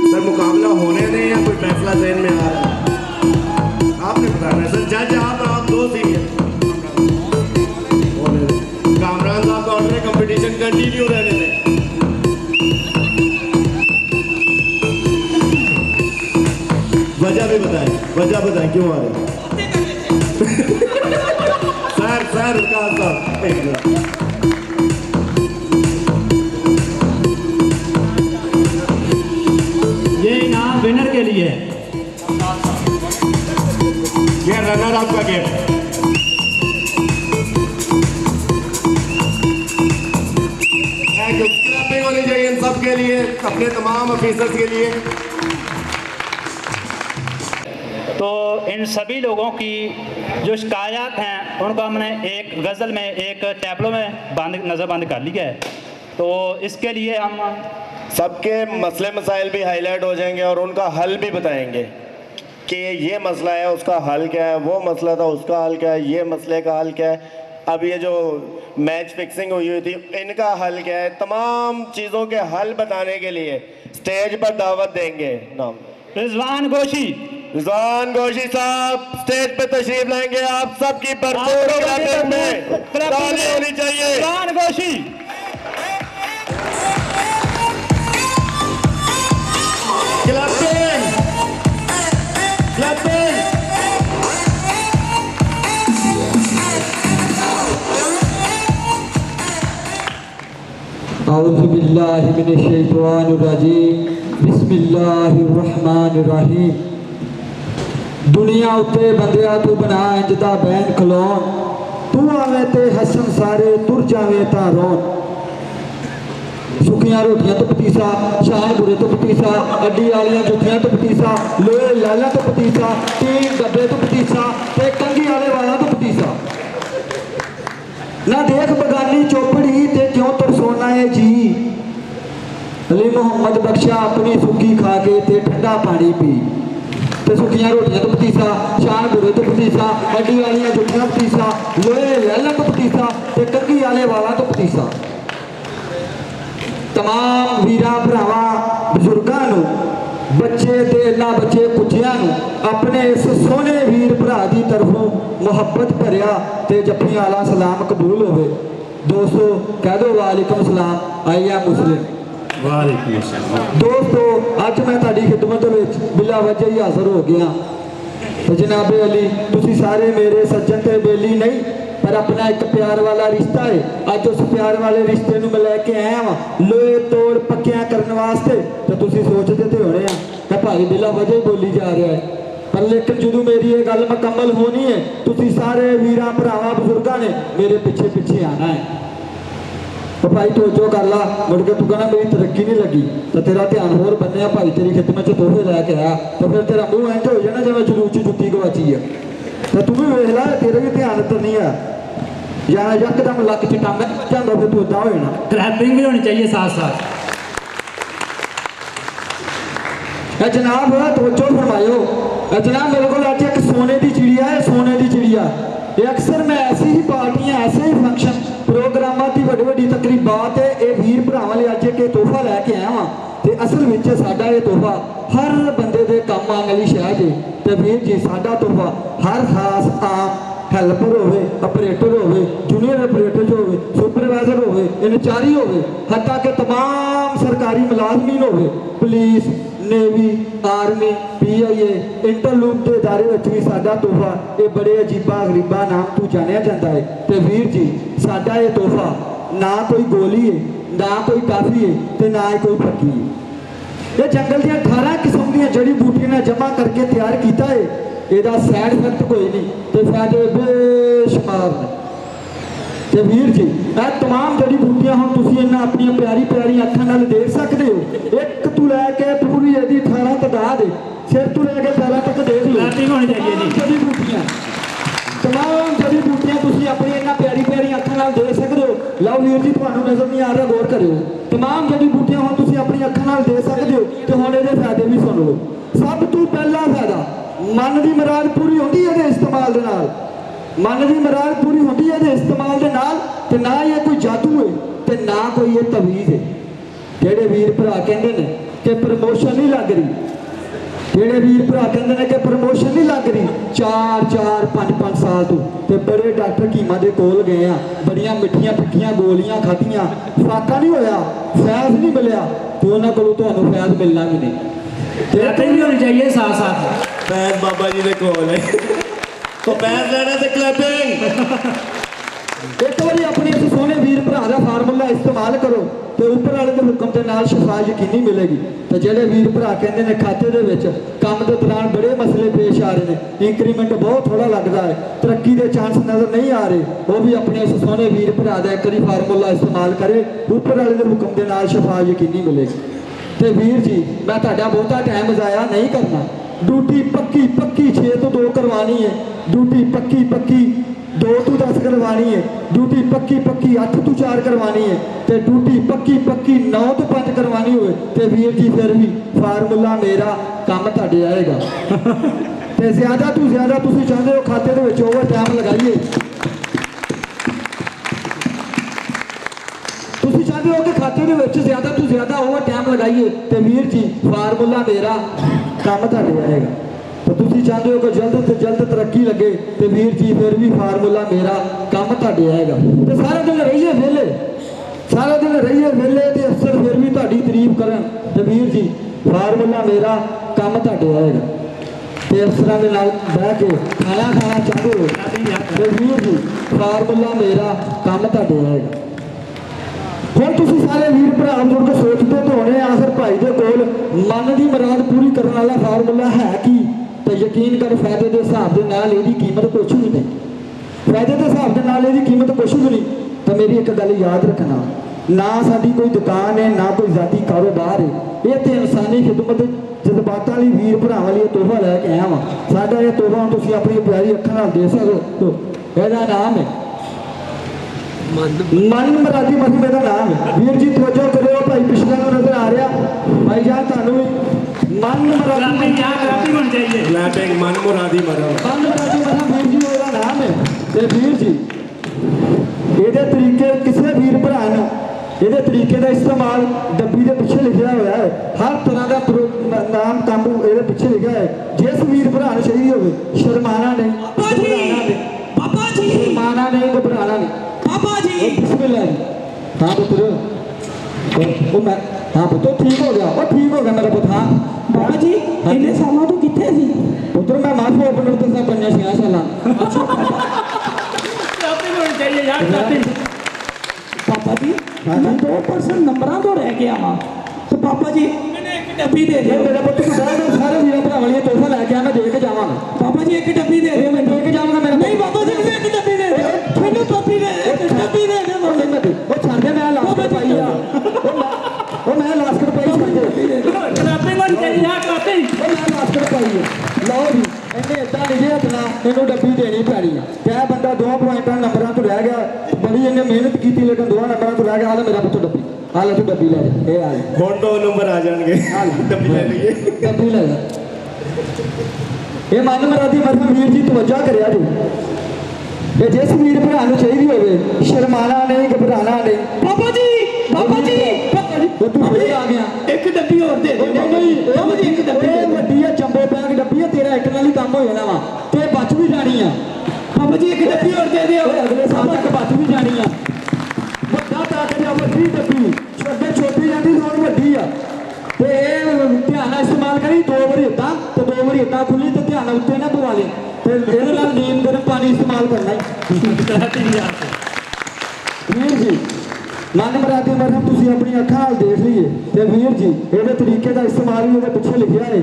सर मुकाबला होने दें या कोई फैसला ज़हन में आ रहा है? आपने बताना है सर। जज आप दो सीखे। कामरान साहब का ऑर्डर है, कंपटीशन कंटिन्यू रहने दें। वजह भी बताएं, वजह बताएं क्यों आ रहे हैं। सर विकास साहब एक मिनट। ये इनाम विनर के लिए ये रनर अप का गेट। क्लैपिंग होनी चाहिए इन सब के लिए, अपने तमाम ऑफिसर्स के लिए। तो इन सभी लोगों की जो शिकायत हैं उनको हमने एक गज़ल में, एक टैबलो में नज़रबंद कर लिया है। तो इसके लिए हम सबके मसले मसाइल भी हाईलाइट हो जाएंगे और उनका हल भी बताएंगे कि ये मसला है उसका हल क्या है, वो मसला था उसका हल क्या है, ये मसले का हल क्या है, अब ये जो मैच फिक्सिंग हुई थी इनका हल क्या है। तमाम चीज़ों के हल बताने के लिए स्टेज पर दावत देंगे। नाम रिजवान गोशी साहब स्टेज पे तशरीफ लाएंगे। आप सबकी भरपूर क्लैपिंग में ताली होनी चाहिए। Rizwan गोशी clapping clapping. औज़ु बिल्लाहि मिनश शैतानिर रजीम, बिस्मिल्लाहिर रहमानिर रहीम। दुनिया उत्ते बंदिया तू बना इंजदा बैन खलोन, तू आवे ते हसन सारे तुर जावे ता रोन। सुखियां रोटियां तो पतीसा, शान बुरे तो पतीसा, अड्डी वालियां जुतियां तो पतीसा, लोहे लाला तो पतीसा, तीन डब्बे तो पतीसा, ते कंगी वाले वाला तो पतीसा। ना देख बगानी चौपड़ी ते क्यों तरसोना है जी। अली मोहम्मद बख्शा अपनी सुखी खा के ते ठंडा पानी पी। ते सुखियां रोटियां तो पतीसा, शान बुरे तो पतीसा, अड्डी वालियां जुतियां पतीसा, लोहे लाला तो पतीसा, ते कंगी वाले वाला तो पतीसा। तमाम वीरा भरावा बजुर्गों नू, बच्चे ते ना बच्चे कुचियां नू अपने इस सोने वीर भरा की तरफों मुहब्बत भरिया ते जफ्फियां वाला सलाम कबूल होवे। दोस्तों कह दो वालेकुम सलाम। आई एम मुस्लिम। दोस्तों अज मैं तुहाडी खिदमत विच बिला वजह ही हाज़र हो गया। तो जनाबे अली तुसी सारे मेरे सज्जन ते बेली नहीं, पर अपना एक प्यार वाला रिश्ता है। अज उस प्यार वाले रिश्ते नूं मैं लैके आया वा लोहे तोड़ पक्कियां करने वास्ते। तो तुसी सोचते तो होने मैं भाई बिला वजह ही बोली जा रहा है, पर लेकिन जो मेरी ये गल मुकम्मल होनी है तुसी सारे वीरां भरावां बजुर्गों ने मेरे पिछे पिछे आना है। तो भाई तवज्जो कर ला, मुड़ के तू कहना मेरी तरक्की नहीं लगी तो तेरा ध्यान होर बन्ने भाई तेरी खिदमत च तोहफे लैके आया, तो फिर तेरा मूँह इंज हो जाना जिवें जलूस च जुत्ती गवाची है। तो तू भी वेख ला तेरे भी ध्यान तो नहीं है या यकदम लक च टांगा जांदा फिर तू इदां हो जाना। क्लैपिंग भी होनी चाहिए साथ साथ। जनाब तवज्जो फरमायो। जनाब मेरे को अज एक सोने की चिड़िया है, सोने की चिड़िया। ये अक्सर मैं ऐसी ही पार्टियां, ऐसे ही फंक्शन प्रोग्रामां की वड्डी वड्डी तकरीबात है ये वीर भरावां लई अज एक तोहफा लैके आया वां ते असल विच साडा ये तोहफा हर बंदे दे काम आने वाली शै जे। ते वीर जी साडा तोहफा हर खास आम हैल्पर होवे, ऑपरेटर होवे, जूनियर ऑपरेटर जो होवे, सुपरवाइजर होवे, इंचार्ज होवे, हत्ता कि तमाम सरकारी मुलाजमीन होवे, police, navy, army, PIA, Interloop के इदारे विच भी साडा तोहफा ये बड़े अजीबा गरीबा नाम तू जानिया जाता है। तो वीर जी साडा ये तोहफा ना कोई गोली है, ना कोई काफी है, तो ना ही कोई पक्की है। ये जंगल दी 18 किस्म दी जड़ी बूटियां ने जमा करके तैयार किया है। ਇਹਦਾ ਸਾਈਡ ਇਫੈਕਟ ਕੋਈ ਨਹੀਂ ਤੇ ਫਾਇਦੇ ਬੇਸ਼ੁਮਾਰ ਨੇ। ਤੇ ਵੀਰ ਜੀ ਇਹ तमाम ਜੜੀ ਬੂਟੀਆਂ ਹੁਣ ਤੁਸੀਂ ਇਹਨਾਂ ਆਪਣੀਆਂ ਪਿਆਰੀ ਪਿਆਰੀ ਅੱਖਾਂ ਨਾਲ ਦੇਖ ਸਕਦੇ ਹੋ। ਇੱਕ ਤੋਂ ਲੈ ਕੇ ਪੂਰੀ ਇਹਦੀ 18 ਤਦਾਦ ਸਿਰ ਤੋਂ ਲੈ ਕੇ ਪੈਰਾਂ ਤੱਕ ਦੇਖ ਲਓ। ਲਾਟਿੰਗ ਹੋਣੀ ਚਾਹੀਦੀ ਜੀ। ਜੜੀ ਬੂਟੀਆਂ तमाम जड़ी बूटियां ਤੁਸੀਂ ਆਪਣੀ ਇਹਨਾਂ ਪਿਆਰੀ ਪਿਆਰੀ ਅੱਖਾਂ ਨਾਲ ਦੇਖ ਸਕਦੇ ਹੋ। ਲਓ ਵੀਰ ਜੀ ਤੁਹਾਨੂੰ ਨਜ਼ਰ ਨਹੀਂ ਆ ਰਿਹਾ, ਗੌਰ ਕਰਿਓ। तमाम जड़ी बूटियां ਹੁਣ ਤੁਸੀਂ ਆਪਣੀ ਅੱਖਾਂ ਨਾਲ ਦੇਖ ਸਕਦੇ ਹੋ ਤੇ ਹੁਣ ਇਹਦੇ ਫਾਇਦੇ ਵੀ ਸੁਣ ਲਓ। ਸਭ ਤੋਂ ਪਹਿਲਾ ਫਾਇਦਾ मन की मुराद पूरी होती है इस्तेमाल दे नाल। मन की मुराद पूरी होती है इस्तेमाल दे नाल ते ना ये कोई जादू है ते ना कोई ये तवीज़ है। जेड़े वीर भरा कहते हैं कि प्रमोशन नहीं लग रही, जेड़े वीर भरा कहते हैं कि प्रमोशन नहीं लग रही 4-4 5-5 साल तो ते बड़े डॉक्टर कीमा दे कोल गए हैं, बड़ियां मिठियां फिक्कियां गोलियां खाधियां, फाका नहीं होया, फैज़ नहीं मिलया, तो उन्होंने को तुहानू फैज़ मिलना भी नहीं। क्लैपिंग भी होनी चाहिए साथ साथ। फैज़ बाबा जी ने कोल है तो फैज़ लेना ते क्लैपिंग। एक बार अपने इस सोने वीर भरा का फार्मूला इस्तेमाल करो तो ऊपर वाले के हुक्म के नाल शफा यकीनी मिलेगी। तो जेडे वीर भरा कहते हैं खाते दे विच काम के दौरान बड़े मसले पेश आ रहे हैं, इंक्रीमेंट बहुत थोड़ा लगता है, तरक्की के चांस नज़र नहीं आ रहे, वो भी अपने इस सोने वीर भरा का एक बार फार्मूला इस्तेमाल करे, ऊपर वाले के हुक्म के नाल शफा यकीनी मिलेगी। तो वीर जी मैं तुहाडा बहुता टाइम ज़ाया नहीं करना। ड्यूटी पक्की पक्की 6 तो 2 करवानी है, ड्यूटी पक्की पक्की 2 तो 10 करवानी है, ड्यूटी पक्की पक्की 8 तो 4 करवानी है, तो ड्यूटी पक्की पक्की 9 तो 5 करवानी होए तो वीर जी फिर भी फार्मूला मेरा काम तुहाडे आएगा। तो ज़्यादा तो ज़्यादा तुसीं चाहते हो खाते दे विच ओवर टाइम लगाइए, तुसीं चाहते हो कि खाते दे विच ज़्यादा तो ज़्यादा ओवर टाइम लगाइए तो वीर जी फार्मूला मेरा काम तुहाडे आएगा। तो तुसीं चाहते हो कि जल्द से जल्द तरक्की लगे तो वीर जी फिर भी फार्मूला मेरा काम तुहाडे आएगा। तो सारा दिन रहिए वेले, सारा दिन रहिए वेले तो अफसर फिर भी तुहाडी तारीफ करन तो वीर जी फार्मूला मेरा काम तुहाडे आएगा। तो अफसरां दे नाल बह के खाना खाना चाहते हो तो वीर जी फार्मूला मेरा काम तुहाडे आएगा। ਹੁਣ ਤੁਸੀਂ ਸਾਰੇ ਵੀਰ ਭਰਾ ਮੁੜ ਕੇ ਸੋਚਦੇ तो होने आखिर भाई के कोल मन की मुराद पूरी करने वाला फार्मूला है कि तो यकीन कर फायदे के हिसाब के नाल इसकी कीमत कुछ भी नहीं, फायदे के हिसाब के नाल इसकी कीमत कुछ भी नहीं। तो मेरी एक गल याद रखना, ना साडी कोई दुकान है ना कोई जाती कारोबार है, ये तो इंसानी खिदमत जज्बातां वाली वीर भरावां लई तोहफा लैके आया वां। साडा ये तोहफा हुण तुसीं अपनी प्यारी अखां नाल दे सकदे हो। ਇਹਦਾ नाम है मन मुरादी मजहब का नाम है। वीर जी तवज्जो करो, भाई पिछले नजर आ रहा भाई जान थानू भी मन मुरादी होनी चाहिए, क्लैपिंग मन मुरादी मजहब, मन मुरादी मजहब वीर जी का नाम है। ते वीर जी ये तरीके किसी वीर भरा ने ये तरीके का इस्तेमाल डब्बी के पिछे लिखा हुआ है, हर तरह का नाम काम ये पिछे लिखा है। जिस वीर भरा ने चाहिए हो शर्माना नहीं, शर्माना नहीं, घबराना नहीं। पापा जी बिस्मिल्लाह जी। हाँ पुत्र वो मैं हाँ पुत्र ठीक हो गया, वो ठीक हो गया मेरा पुत्र। हाँ बाबा जी इन्ने सालों तो कितने सी पुत्र मैं माफी ओपन करता था 5-6 साल। चाहिए यार पापा जी मैं 2% नंबरों तो रह गया हाँ तो पापा जी डब्बी दे दे मेरा पुत्र सारे वीर भरा वाली तोहफा लैके आ मैं दे के जावांगा। पापा जी एक डब्बी दे दे मैं दे के जाऊंगा मेरा नहीं पापा जी एक डब्बी दे दे मैंने डब्बी दे डब्बी दे दे वो छड़ दे मैं लास्कर पाई आ वो मैं लास्कर पाई छड़ दे क्लैपिंग होनी चाहिए यार क्लैपिंग वो मैं लास्कर पाई है। लो जी इन्हें इतना लिखे हथना इन्हों डब्बी देनी पैनी है। क्या बंदा 2 पॉइंट नंबरों तो रह गया, बड़ी इन्हें मेहनत की लेकिन 2 नंबरों तो रह गया, हाल मेरा पुत्र डब्बी आ लो तू डब्बी ले जा ए आ ਹੁਣ 2 ਨੰਬਰ ਆ ਜਾਣਗੇ ਡੱਬੀ ਲੈ ਲਈਏ डब्बी ले जा ਇਹ ਮਨ ਮਰਾਦੀ ਮਰਹਮ ਵੀਰ ਜੀ ਤਵੱਜਾ ਕਰਿਆ ਜੀ ਇਹ ਜਿਸ ਵੀਰ ਭਰਾ ਨੂੰ ਚਾਹੀਦੀ ਹੋਵੇ ਸ਼ਰਮਾਣਾ ਨਹੀਂ ਘਬਰਾਣਾ ਨਹੀਂ ਬਾਬਾ ਜੀ ਤੂੰ ਫੇਰ ਆ ਗਿਆ ਇੱਕ ਡੱਬੀ ਹੋਰ ਦੇ ਦਿਓ ਨਹੀਂ ਬਾਬਾ ਜੀ ਇੱਕ ਡੱਬੀ ਇਹ ਵੱਡੀ ਆ ਜੰਬੋ ਬੈਗ ਡੱਬੀ ਆ ਤੇਰਾ ਇੱਕ ਨਾਲ ਹੀ ਕੰਮ ਹੋ ਜਾਣਾ ਵਾ ਤੇ ਬਚ ਵੀ ਜਾਣੀ ਆ ਬਾਬਾ ਜੀ ਇੱਕ ਡੱਬੀ ਹੋਰ ਦੇ ਦਿਓ ਅਗਲੇ ਸਾਲ ਤੱਕ ਬਚ ਵੀ ਜਾਣੀ ਆ ਵੱਡਾ ਤਾਕਤ ਆ ਵੱਡੀ ਡੱਬੀ ਛੋਟੇ ਛੋਟੀ ਜਾਂਦੀ ਹੁਣ ਵੱਡੀ ਆ ਤੇ ਇਹ ਧਿਆਨ ਨਾਲ ਇਸਤੇਮਾਲ ਕਰੀ 2 ਵਾਰੀ ਏਦਾਂ ਤੇ 2 ਵਾਰੀ ਏਦਾਂ ਖੁੱਲੀ ਤੇ ਧਿਆਨ ਨਾਲ ਉੱਤੇ ਨਾ ਪਵਾ ਲੈ ਤੇ ਇਹਦੇ ਨਾਲ ਨੀਮ ਗਰਮ ਪਾਣੀ ਇਸਤੇਮਾਲ ਕਰਨਾ ਹੈ ਵੀਰ ਜੀ ਮਨ ਮਰਾਦੀ ਮਰਹਮ ਤੁਸੀਂ ਆਪਣੀ ਅੱਖਾਂ ਨਾਲ ਦੇਖ ਲਈਏ ਤੇ ਵੀਰ ਜੀ ਇਹਦੇ ਤਰੀਕੇ ਦਾ ਇਸਤੇਮਾਲ ਵੀ ਉਹਦੇ ਪਿੱਛੇ ਲਿਖਿਆ ਹੈ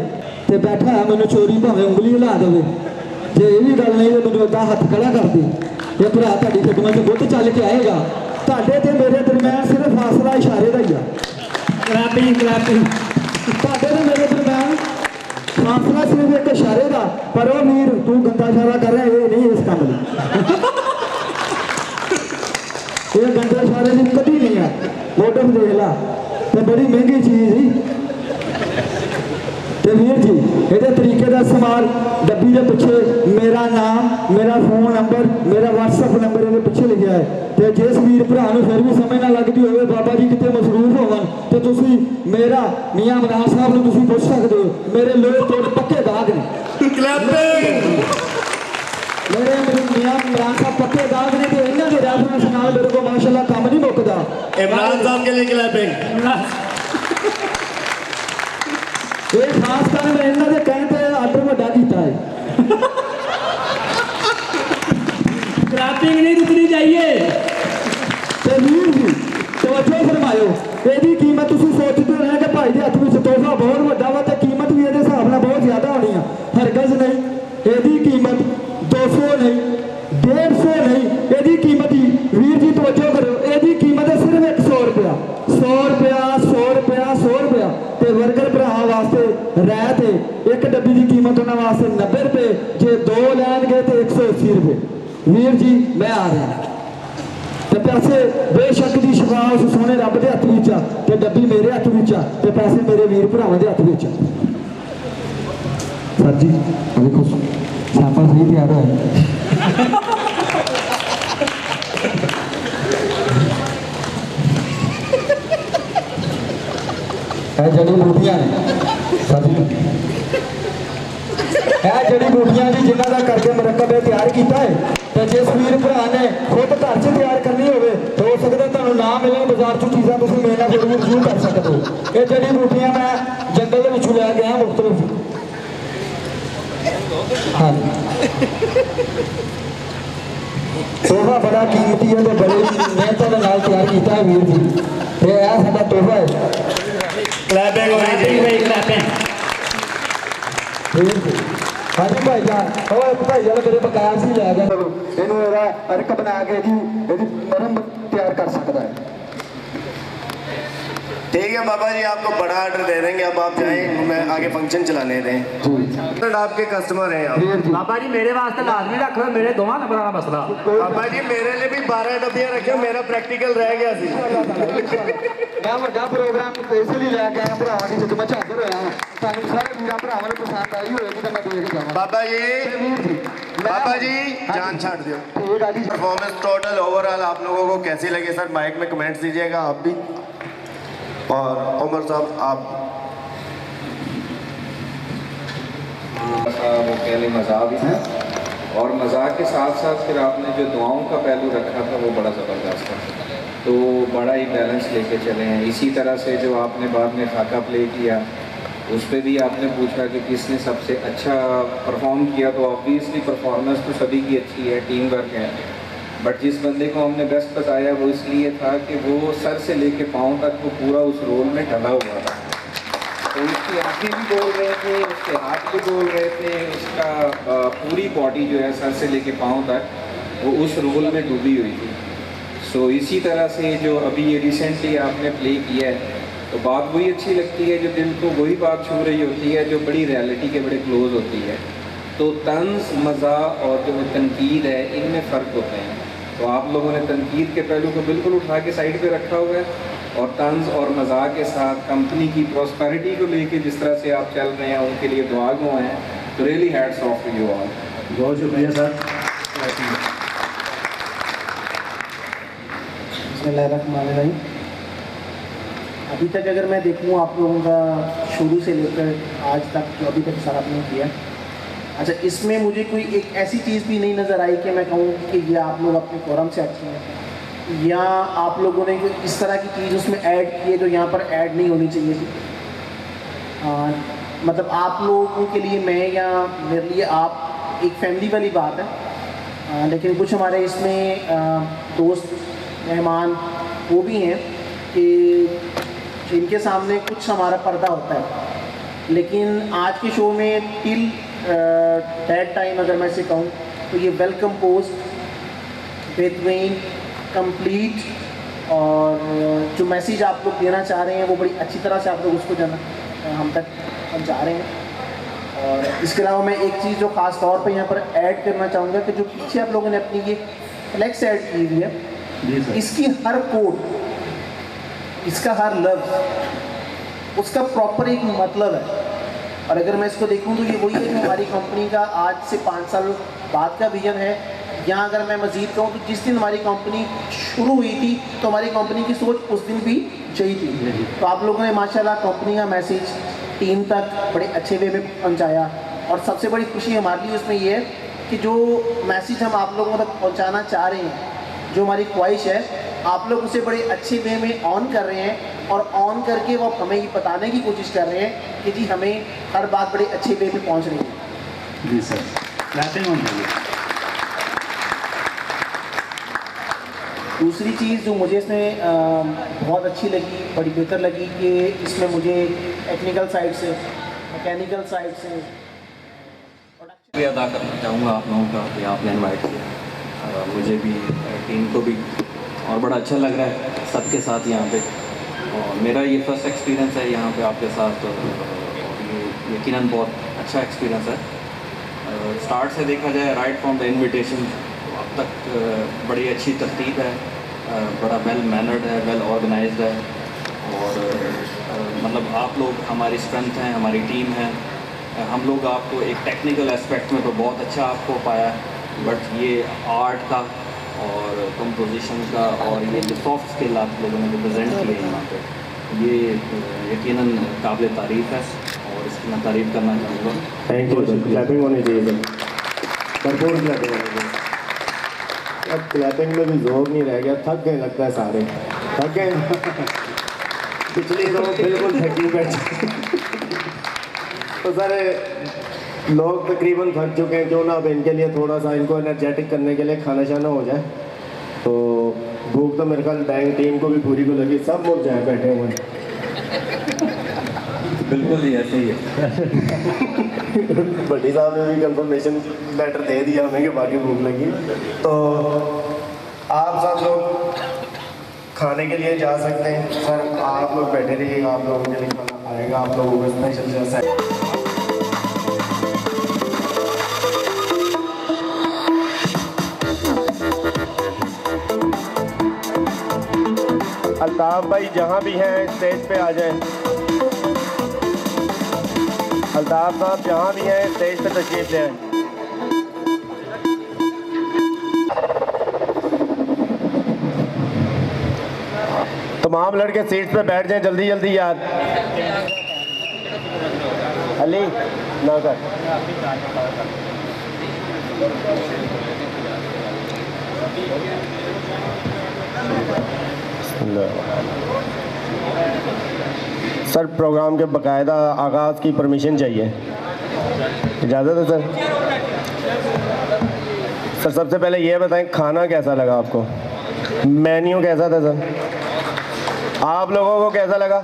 ਤੇ ਬੈਠਾ ਹੈ ਮੈਨੂੰ ਚੋਰੀ ਭਾਵੇਂ ਉਂਗਲੀ ਹਿਲਾ ਦੇਵੇ ਜੇ ਇਹ ਵੀ ਗੱਲ ਨਹੀਂ ਤੇ ਮੈਨੂੰ ਏਦਾਂ ਹੱਥ ਖੜਾ ਕਰ ਦੇ ਇਹ ਭਰਾ ਤੁਹਾਡੀ ਖਿਦਮਤ 'ਚ ਬੁੱਧ ਚੱਲ ਕੇ ਆਏਗਾ ਤੁਹਾਡੇ ਤੇ ਮੇਰੇ ਦਰਮਿਆਨ ਸਿਰਫ ਫਾਸਲਾ ਇਸ਼ਾਰੇ ਦਾ ਹੀ ਆ ਕਲੈਪਿੰਗ ਤੁਹਾਡੇ ਤੇ ਮੇਰੇ ਦਰਮਿਆਨ ਫਾਸਲਾ ਸਿਰਫ ਇੱਕ ਇਸ਼ਾਰੇ ਦਾ ਪਰ ਉਹ ਵੀਰ ਤੂੰ ਗੰਦਾ ਇਸ਼ਾਰਾ ਕਰ ਰਿਹਾ ਇਹ ਨਹੀਂ ਇਸ ਕੰਮ ਲਈ ਇਹ ਗੰਦੇ ਇਸ਼ਾਰੇ ਦੀ ਕਦੀ ਨਹੀਂ ਆ ਮੋਟਰ ਦੇਖ ਲਾ ਤੇ ਬੜੀ ਮਹਿੰਗੀ ਚੀਜ਼ ਸੀ ਤੇ ਵੀਰ ਜੀ ਇਹਦੇ ਤਰੀਕੇ ਦਾ ਇਸਤੇਮਾਲ ਡੱਬੀ ਦੇ ਪਿੱਛੇ ਮੇਰਾ ਨਾਮ ਮੇਰਾ ਫੋਨ ਨੰਬਰ ਮੇਰਾ WhatsApp ਨੰਬਰ ਇਹਦੇ ਪਿੱਛੇ ਲਿਖਿਆ ਹੈ ਤੇ ਜਿਸ ਵੀਰ ਭਰਾ ਨੂੰ ਫਿਰ ਵੀ ਸਮਝ ਨਾ ਲੱਗਦੀ ਹੋਵੇ ਬਾਬਾ ਜੀ ਕਿਤੇ ਮਸਰੂਫ ਹੋਵਣ ਤੇ ਤੁਸੀਂ ਮੇਰਾ ਮੀਆਂ ਇਮਰਾਨ ਸਾਹਿਬ ਨੂੰ ਤੁਸੀਂ ਪੁੱਛ ਸਕਦੇ ਹੋ ਮੇਰੇ ਲੋਕ ਤੋੜ ਪੱਕੇ ਦਾਗ ਨੇ ਕਲੈਪਿੰਗ ਮੇਰੇ ਮੀਆਂ ਇਮਰਾਨ ਸਾਹਿਬ ਪੱਕੇ ਦਾਗ ਨੇ ਤੇ ਇਹਨਾਂ ਦੇ ਰੈਫਰੈਂਸ ਨਾਲ ਮੇਰੇ ਕੋਲ ਮਾਸ਼ਾਅੱਲਾ ਕੰਮ ਨਹੀਂ ਮੁੱਕਦਾ इमरान साहब के लिए क्लैपिंग ਇਹ ਖਾਸ ਕਰ ਮੈਂ ਇਹਨਾਂ ਦੇ ਕਹਿਣ ਤੇ ਆਰਡਰ ਵੱਡਾ ਕੀਤਾ ਹੈ ਕਲੈਪਿੰਗ ਨਹੀਂ ਰੁਕਣੀ ਚਾਹੀਏ ਤੇ ਵੀਰ ਜੀ ਤਵੱਜੋ ਫਰਮਾਇਓ ਇਹਦੀ ਕੀਮਤ ਤੁਸੀਂ ਸੋਚਦੇ ਹੋ ਕਿ ਭਾਈ ਦੇ ਹੱਥ ਵਿੱਚ ਤੋਹਫਾ ਬਹੁਤ ਵੱਡਾ ਵਾ ਤੇ ਕੀਮਤ ਵੀ ਇਹਦੇ ਹਿਸਾਬ ਨਾਲ ਬਹੁਤ ਜ਼ਿਆਦਾ ਹੋਣੀ ਆ ਹਰਗਜ਼ ਨਹੀਂ ਇਹਦੀ ਕੀਮਤ 200 ਨਹੀਂ 150 ਨਹੀਂ ਇਹਦੀ ਕੀਮਤ ਹੀ ਵੀਰ ਜੀ ਤਵੱਜੋ ਕਰੋ ਇਹਦੀ ਕੀਮਤ ਹੈ ਸਿਰਫ 100 ਰੁਪਇਆ 100 ਰੁਪਇਆ 100 ਰੁਪਇਆ 100 ਰੁਪਇਆ ਤੇ ਵਰਗਰ ਭਰਾਵਾਂ ਵਾਸਤੇ ਰਹਿਤ ਹੈ ਇੱਕ ਡੱਬੀ ਦੀ ਕੀਮਤ ਉਹਨਾਂ ਵਾਸਤੇ 90 ਰੁਪਏ ਜੇ 2 ਲੈਣਗੇ ਤੇ 180 ਰੁਪਏ ਵੀਰ ਜੀ ਮੈਂ ਆ ਰਿਹਾ ਤੇ ਪੈਸੇ ਬੇਸ਼ੱਕ ਦੀ ਸ਼ਿਫਾ ਉਸ ਸੋਹਣੇ ਰੱਬ ਦੇ ਹੱਥ ਵਿੱਚ ਆ ਤੇ ਡੱਬੀ ਮੇਰੇ ਹੱਥ ਵਿੱਚ ਆ ਤੇ ਪੈਸੇ ਮੇਰੇ ਵੀਰ ਭਰਾਵਾਂ ਦੇ ਹੱਥ ਵਿੱਚ ਆ ਸਰ ਜੀ ਦੇਖੋ ਸੈਂਪਲ ਸਹੀ ਤਿਆਰ ਹੋਇਆ ਇਹ ਜੜੀ ਬੂਟੀਆਂ ਨੇ ਸਰ ਜੀ ਇਹ ਜੜੀ ਬੂਟੀਆਂ ਜੀ ਜਿਨ੍ਹਾਂ ਦਾ ਕਰਕੇ ਮੁਰੱਕਬ ਇਹ ਤਿਆਰ ਕੀਤਾ ਹੈ ਤੇ ਜਿਸ ਵੀਰ ਭਰਾ ਨੇ ਖੁਦ ਘਰ 'ਚ ਤਿਆਰ ਕਰਨੀ ਹੋਵੇ ਤੇ ਹੋ ਸਕਦਾ ਤੁਹਾਨੂੰ ਨਾ ਮਿਲਣ ਬਾਜ਼ਾਰ 'ਚੋਂ ਚੀਜ਼ਾਂ ਤੁਸੀਂ ਮੇਰੇ ਨਾਲ ਜ਼ਰੂਰ ਸ਼ੁਰੂ ਕਰ ਸਕਦੇ ਹੋ ਇਹ ਜੜੀ ਬੂਟੀਆਂ ਮੈਂ ਜੰਗਲ ਦੇ ਵਿੱਚੋਂ ਲੈ ਕੇ ਆਇਆ ਮੁਖਤਲਿਫ ਹਾਂ ਤੋਹਫਾ ਬੜਾ ਕੀਮਤੀ ਹੈ ਤੇ ਬੜੀ ਮਿਹਨਤ ਦੇ ਨਾਲ ਤਿਆਰ ਕੀਤਾ ਹੈ ਵੀਰ ਜੀ ਤੇ ਇਹ ਸਾਡਾ ਤੋਹਫਾ ਹੈ क्लैपिंग हो रही है ਹਾਂਜੀ ਭਾਈ ਜਾਨ ਉਹ ਇੱਕ ਭਾਈ ਵਾਲਾ ਮੇਰੇ ਬਕਾਇਆ ਸੀ ਲੈ ਗਿਆ ਇਹਨੂੰ ਇਹਦਾ ਅਰਕ ਬਣਾ ਕੇ ਜੀ ਇਹਦੀ ਮਰਮ ਤਿਆਰ ਕਰ ਸਕਦਾ ਹੈ ठीक है बाबा जी आपको बड़ा ऑर्डर दे देंगे अब आप जाएं मैं आगे फंक्शन चलाने दें आपके कस्टमर हैं आप बाबा जी मेरे वास्ते लाजमी रख लो मेरे दोवां नंबर का मसला बाबा जी मेरे लिए भी 12 डब्बियां रखे मेरा प्रैक्टिकल रह गया सी ਮੈਂ ਵੱਡਾ ਪ੍ਰੋਗਰਾਮ ਇਸ ਲਈ ਲੈ ਕੇ ਆਇਆ ਭਰਾਵਾਂ ਦੀ ਖਿਦਮਤ 'ਚ ਹਾਜ਼ਰ ਹੋਇਆ ਹਾਂ ਤੁਹਾਨੂੰ ਸਾਰੇ ਵੀਰਾਂ ਭਰਾਵਾਂ ਨੂੰ ਪਸੰਦ ਆਈ ਹੋਏਗੀ ਤਾਂ ਮੈਂ ਦੇਖ ਜਾਵਾਂ बाबा जी जान छाड़ दियो परफॉर्मेंस टोटल ओवरऑल आप लोगों को कैसी लगी सर माइक में कमेंट्स दीजिएगा आप भी और उमर साहब आप वो कह लें मज़ाक है और मज़ाक के साथ साथ फिर आपने जो दुआओं का पहलू रखा था वो बड़ा ज़बरदस्त था तो बड़ा ही बैलेंस लेके चले हैं इसी तरह से जो आपने बाद में खाका प्ले किया उस पर भी आपने पूछा कि किसने सबसे अच्छा परफॉर्म किया तो ऑब्वियसली परफॉर्मेंस तो सभी की अच्छी है टीम वर्क है बट जिस बंदे को हमने बेस्ट बताया वो इसलिए था कि वो सर से लेके पाँव तक वो पूरा उस रोल में ढला हुआ था तो उसकी आँखें भी बोल रहे थे उसके हाथ भी बोल रहे थे उसका पूरी बॉडी जो है सर से लेके पाँव तक वो उस रोल में डूबी हुई थी सो इसी तरह से जो अभी ये रिसेंटली आपने प्ले किया है तो बात वही अच्छी लगती है जो दिल को वही बात छू रही होती है जो बड़ी रियलिटी के बड़े क्लोज होती है तो तंज मज़ा और जो तनकीद है इनमें फ़र्क होते हैं तो आप लोगों ने तनकीद के पहलू को बिल्कुल उठा के साइड पे रखा हुआ है और तंज और मज़ाक के साथ कंपनी की प्रॉस्पेरिटी को लेके जिस तरह से आप चल रहे हैं, उनके लिए दुआ गो हैं। तो really hats off to you all. बहुत शुक्रिया सर। बिस्मिल्लाहिर्रहमानिर्रहीम। अभी तक अगर मैं देखूँ आप लोगों का शुरू से लेकर आज तक जो अभी तक सारा आपने किया, अच्छा इसमें मुझे कोई एक ऐसी चीज़ भी नहीं नज़र आई कि मैं कहूँ कि ये आप लोग अपने फोरम से अच्छे हैं, या आप लोगों ने कोई इस तरह की चीज़ उसमें ऐड की है जो यहाँ पर ऐड नहीं होनी चाहिए थी। मतलब आप लोगों के लिए मैं या मेरे लिए आप एक फैमिली वाली बात है, लेकिन कुछ हमारे इसमें दोस्त मेहमान वो भी हैं कि जिनके सामने कुछ हमारा पर्दा होता है। लेकिन आज के शो में टिल दैट टाइम अगर मैं इसे कहूँ तो ये वेल कंपोज्ड, बेहतरीन, कंप्लीट, और जो मैसेज आप लोग देना चाह रहे हैं वो बड़ी अच्छी तरह से आप लोग उसको हम तक पहुँचा रहे हैं। और इसके अलावा मैं एक चीज़ जो ख़ास तौर पे यहाँ पर ऐड करना चाहूँगा कि जो पीछे आप लोगों ने अपनी ये फ्लेक्स ऐड की हुई है, इसकी हर कोड, इसका हर लफ्ज़, उसका प्रॉपर एक मतलब है। और अगर मैं इसको देखूं तो ये वही है जो हमारी कंपनी का आज से 5 साल बाद का विजन है। यहाँ अगर मैं मज़ीद कहूँ तो जिस दिन हमारी कंपनी शुरू हुई थी तो हमारी कंपनी की सोच उस दिन भी यही थी। तो आप लोगों ने माशाल्लाह कंपनी का मैसेज टीम तक बड़े अच्छे वे में पहुँचाया, और सबसे बड़ी खुशी हमारे लिए उसमें ये है कि जो मैसेज हम आप लोगों तक पहुँचाना चाह रहे हैं, जो हमारी ख्वाहिश है, आप लोग उसे बड़े अच्छे वे में ऑन कर रहे हैं, और ऑन करके वो हमें ये बताने की कोशिश कर रहे हैं कि जी हमें हर बात बड़े अच्छे वे में पहुंच रही है। जी सर, क्लैपिंग होनी चाहिए। दूसरी चीज़ जो मुझे इसमें बहुत अच्छी लगी, बड़ी बेहतर लगी, कि इसमें मुझे टेक्निकल साइड से, मैकेनिकल साइड से शुक्रिया अदा करना चाहूँगा आप लोगों का कि आपने इनवाइट किया, मुझे भी, टीम को भी, और बड़ा अच्छा लग रहा है सबके साथ यहाँ पे। और मेरा ये फर्स्ट एक्सपीरियंस है यहाँ पे आपके साथ, ये यकीनन बहुत अच्छा एक्सपीरियंस है। स्टार्ट से देखा जाए, राइट फ्रॉम द इनविटेशन अब तक बड़ी अच्छी तरतीब है, बड़ा वेल मैनर्ड है, वेल ऑर्गेनाइज्ड है, और मतलब आप लोग हमारी स्ट्रेंथ हैं, हमारी टीम है। हम लोग आपको एक टेक्निकल एस्पेक्ट में तो बहुत अच्छा आपको पाया, बट ये आर्ट का और कंपोजिशन का और ये जो सॉफ्ट स्किल आप लोगों ने जो प्रेजेंट किए यहाँ पे, ये यकीनन काबिल तारीफ़ है, और इसकी मैं तारीफ़ करना चाहूँगा। Thank you. क्लैपिंग होनी चाहिए सर, भरपूर क्लैपिंग होनी चाहिए। अब क्लैपिंग में भी जोर नहीं रह गया, थक गए लगता है सारे, थक गए। पिछली तो बिल्कुल थकी बैठे। तो सारे लोग तकरीबन थक चुके हैं, क्यों ना अब इनके लिए थोड़ा सा, इनको एनर्जेटिक करने के लिए खाना शाना हो जाए। तो भूख तो मेरे ख्याल बैंक टीम को भी पूरी को लगी, सब लोग जाए बैठे हुए हैं। बिल्कुल ही ऐसे ही है। भट्टी साहब ने भी कंफर्मेशन लेटर दे दिया हमें कि बाकी भूख लगी। तो आप सब लोग खाने के लिए जा सकते हैं। सर आप लोग बैठे रहिएगा, आप लोगों के लिए खाना आएगा, आप लोगों को स्पेशल जैसा है। अल्ताफ भाई जहाँ भी हैं स्टेज पे आ जाएं। अल्ताफ साहब जहाँ भी हैं स्टेज पे तशरीफ ले आएं। तमाम लड़के सीट पे बैठ जाएं जल्दी जल्दी यार। अली ना कर। सर प्रोग्राम के बाकायदा आगाज़ की परमिशन चाहिए, इजाज़त है सर? सर सबसे पहले ये बताएं खाना कैसा लगा आपको, मेन्यू कैसा था सर, आप लोगों को कैसा लगा?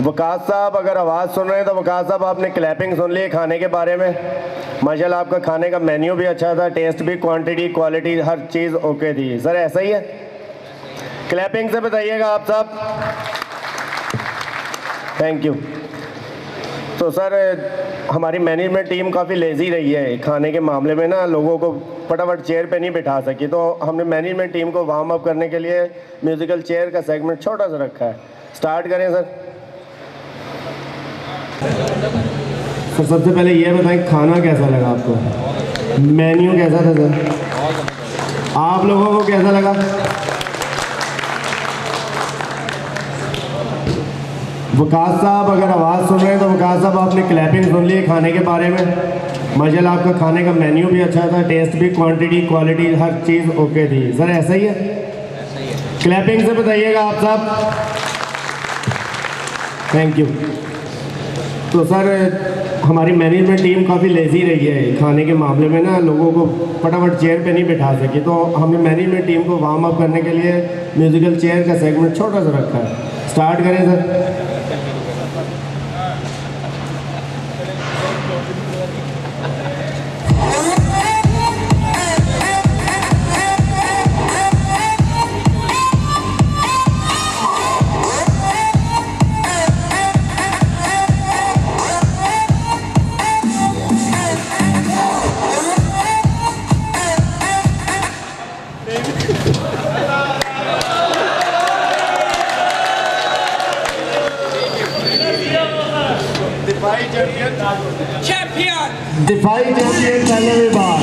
वकास साहब अगर आवाज़ सुन रहे हैं तो वकास साहब आपने क्लैपिंग सुन ली खाने के बारे में। माशाल्लाह आपका खाने का मेन्यू भी अच्छा था, टेस्ट भी, क्वांटिटी, क्वालिटी, हर चीज़ ओके थी। सर ऐसा ही है? क्लैपिंग से बताइएगा आप सब। Thank you. तो सर हमारी मैनेजमेंट टीम काफ़ी लेज़ी रही है खाने के मामले में ना, लोगों को फटाफट चेयर पे नहीं बिठा सकी, तो हमने मैनेजमेंट टीम को वार्म अप करने के लिए म्यूज़िकल चेयर का सेगमेंट छोटा सा रखा है। स्टार्ट करें सर। तो सबसे पहले ये बताएं खाना कैसा लगा आपको, मेन्यू कैसा था सर, आप लोगों को कैसा लगा? वकास साहब अगर आवाज़ सुन रहे हैं तो वकास साहब आपने क्लैपिंग सुन ली खाने के बारे में। माशाल्लाह आपका खाने का मेन्यू भी अच्छा था, टेस्ट भी, क्वांटिटी, क्वालिटी, हर चीज़ ओके थी। सर ऐसा ही है? क्लैपिंग से बताइएगा आप साहब। Thank you. तो सर हमारी मैनेजमेंट टीम काफ़ी लेज़ी रही है खाने के मामले में ना, लोगों को फटाफट चेयर पे नहीं बिठा सकी, तो हमने मैनेजमेंट टीम को वार्म अप करने के लिए म्यूज़िकल चेयर का सेगमेंट छोटा सा रखा है। स्टार्ट करें सर। डिफाई चैंपियन पहले बार।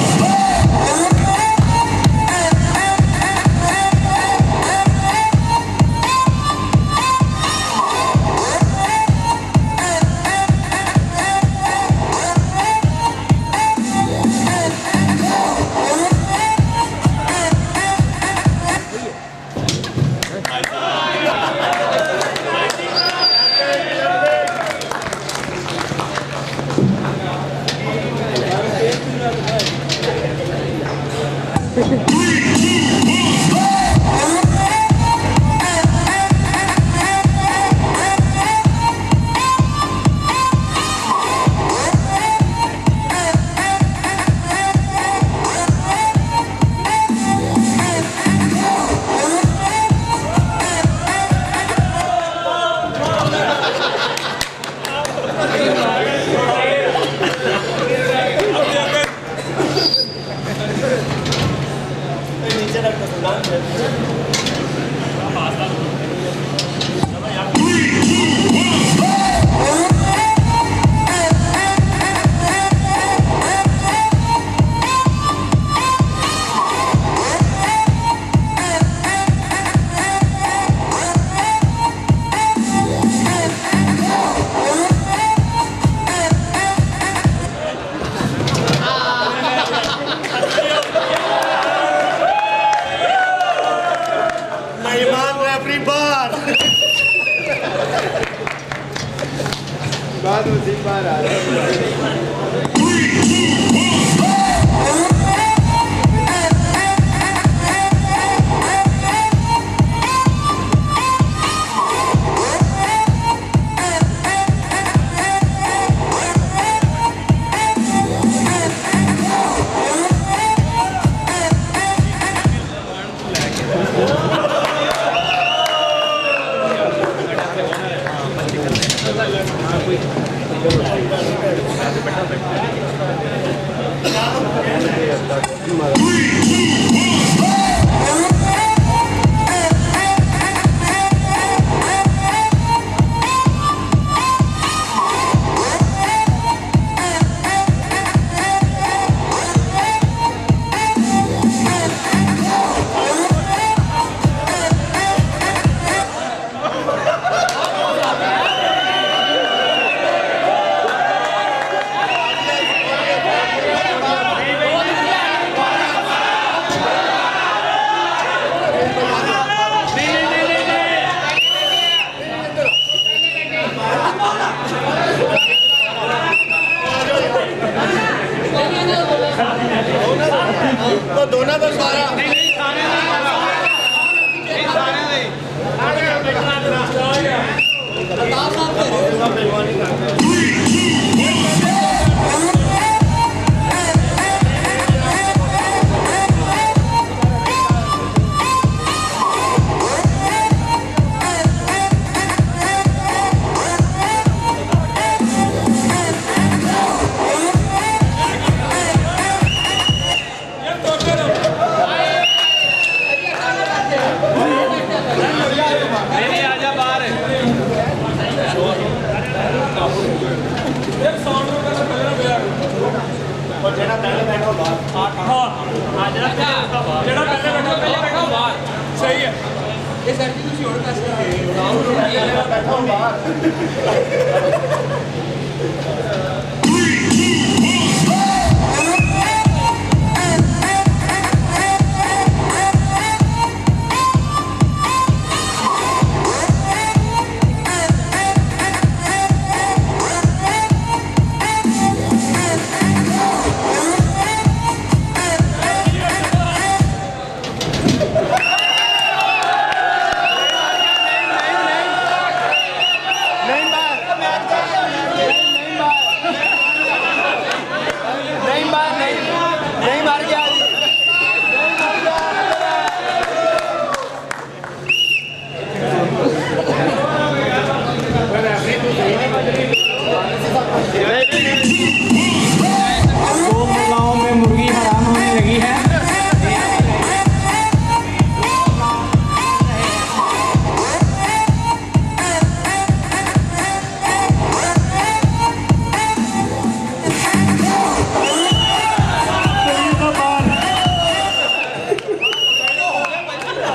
बाद उसी बार आ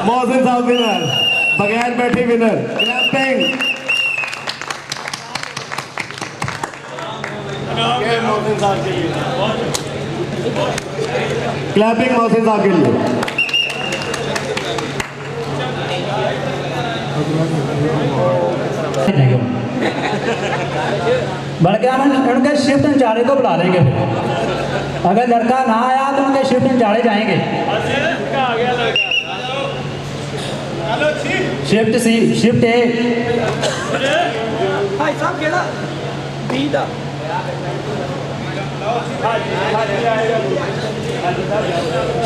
मोहसिन साहब विनर, बगैर बैठे विनर। क्लैपिंग मोहसिन साहब के लिए, क्लैपिंग मोहसिन साहब के लिए। बल्कि हम उनके शिफ्ट इंचार्ज को बुला लेंगे फिर। अगर लड़का ना आया तो उनके शिफ्ट इंचार्ज जाएंगे। शिफ्ट सी, शिफ्ट ए, भाई साहब केड़ा बी दा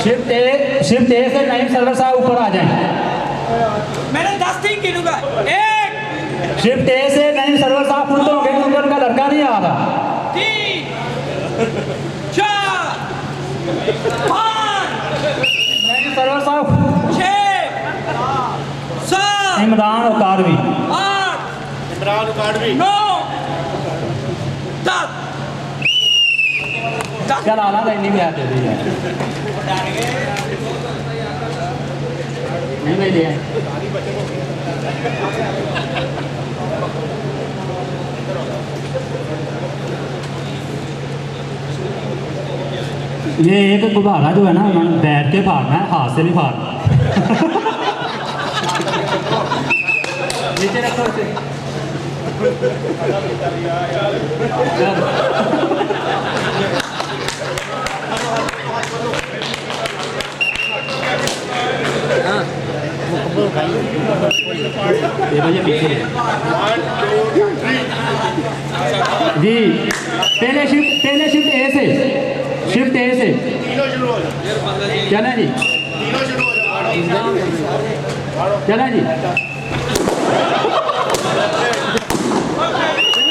शिफ्ट ए से नाइम सर्वर साहब ऊपर आ जाएं। मैंने 10 दिन गिनूंगा। 1 शिफ्ट ए से नाइम सर्वर साहब खुद होंगे क्योंकि उनका लड़का नहीं आ रहा। 3 4 5 नाइम सर्वर साहब 6 7 इमरान उकारवी 8 इमरान उकारवी 9 10 चल आना था नहीं गया थे नहीं लिया। ये एक गुब्बारा जो है ना उन्होंने बैठ के फाड़ना है, हाथ से नहीं फाड़ना। नीचे रखो इसे। ये भैया पीछे जी। पहले शिफ्ट ए से, शिफ्ट ए से चला जी, चला जी।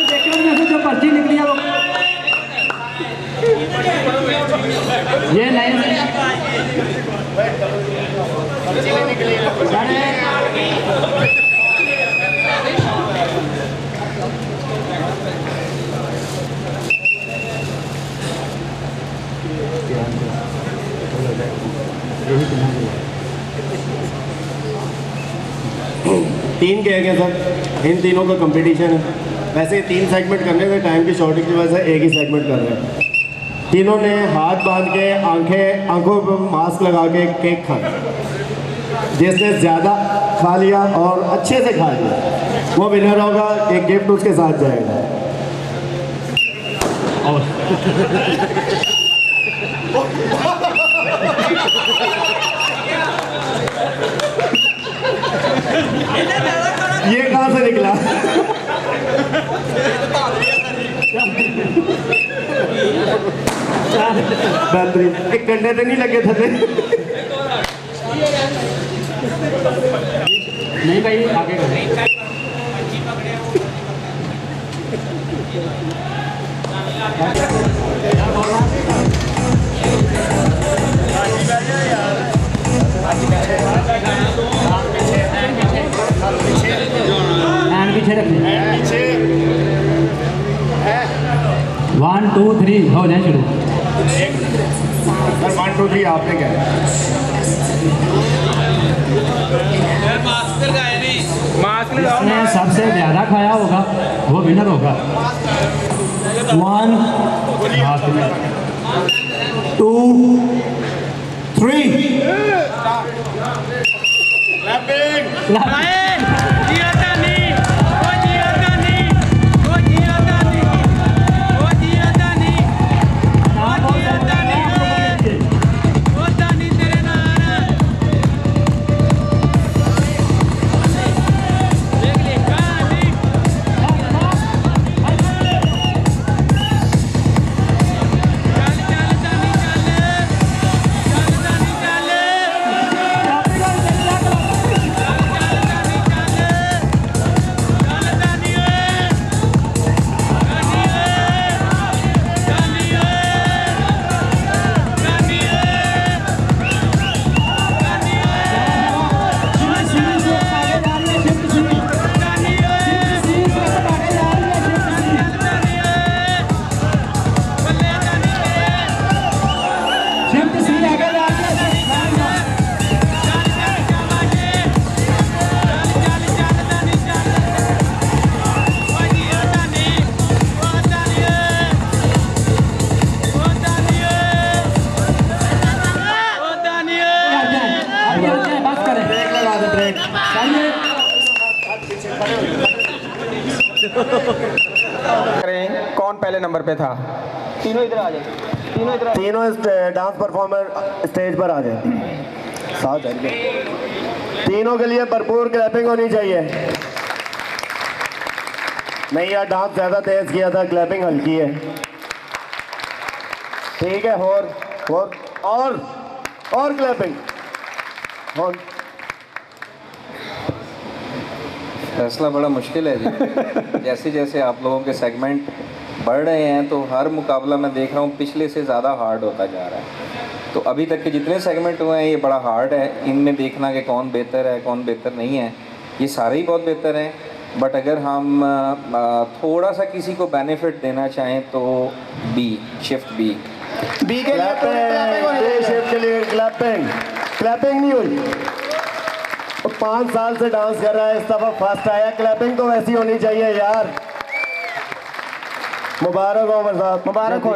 देखो में से जो पर्ची निकली है वो ये नहीं तीन कह गए सर, इन तीनों का कंपटीशन है। वैसे 3 सेगमेंट करने थे, टाइम की शॉर्टेज की वजह से एक ही सेगमेंट कर रहे हैं। तीनों ने हाथ बांध के आंखों पर मास्क लगा के केक खाया। जिसने ज़्यादा खा लिया और अच्छे से खा लिया वो विनर होगा, एक गिफ्ट उसके साथ जाएगा। और ये कहाँ से निकला? बेहतरीन, एक घंटे तो नहीं लगे थे नहीं भाई आगे करो। पीछे रखिए। 1 2 3 हो जाए शुरू। सर 1 2 3 आपने क्या जिसने सबसे ज़्यादा खाया होगा वो विनर होगा। 1 2 3 करें कौन पहले नंबर पे था? तीनों इधर आ जाए, तीनों डांस परफॉर्मर स्टेज पर आ जाए। साथ जाइए, तीनों के लिए भरपूर क्लैपिंग होनी चाहिए। नहीं यार, डांस ज़्यादा तेज किया था, क्लैपिंग हल्की है। ठीक है, और क्लैपिंग और। फैसला बड़ा मुश्किल है जी। जैसे जैसे आप लोगों के सेगमेंट बढ़ रहे हैं तो हर मुकाबला मैं देख रहा हूँ पिछले से ज़्यादा हार्ड होता जा रहा है। तो अभी तक के जितने सेगमेंट हुए हैं ये बड़ा हार्ड है। इनमें देखना कि कौन बेहतर है कौन बेहतर नहीं है, ये सारे ही बहुत बेहतर हैं। बट अगर हम थोड़ा सा किसी को बेनिफिट देना चाहें तो शिफ्ट बी के लिए शिफ्ट के लिए क्लैपिंग नहीं हुई। 5 साल से डांस कर रहा है, इस दफा फर्स्ट आया। क्लैपिंग तो वैसी होनी चाहिए यार। मुबारक हो उमर साहब, मुबारक हो।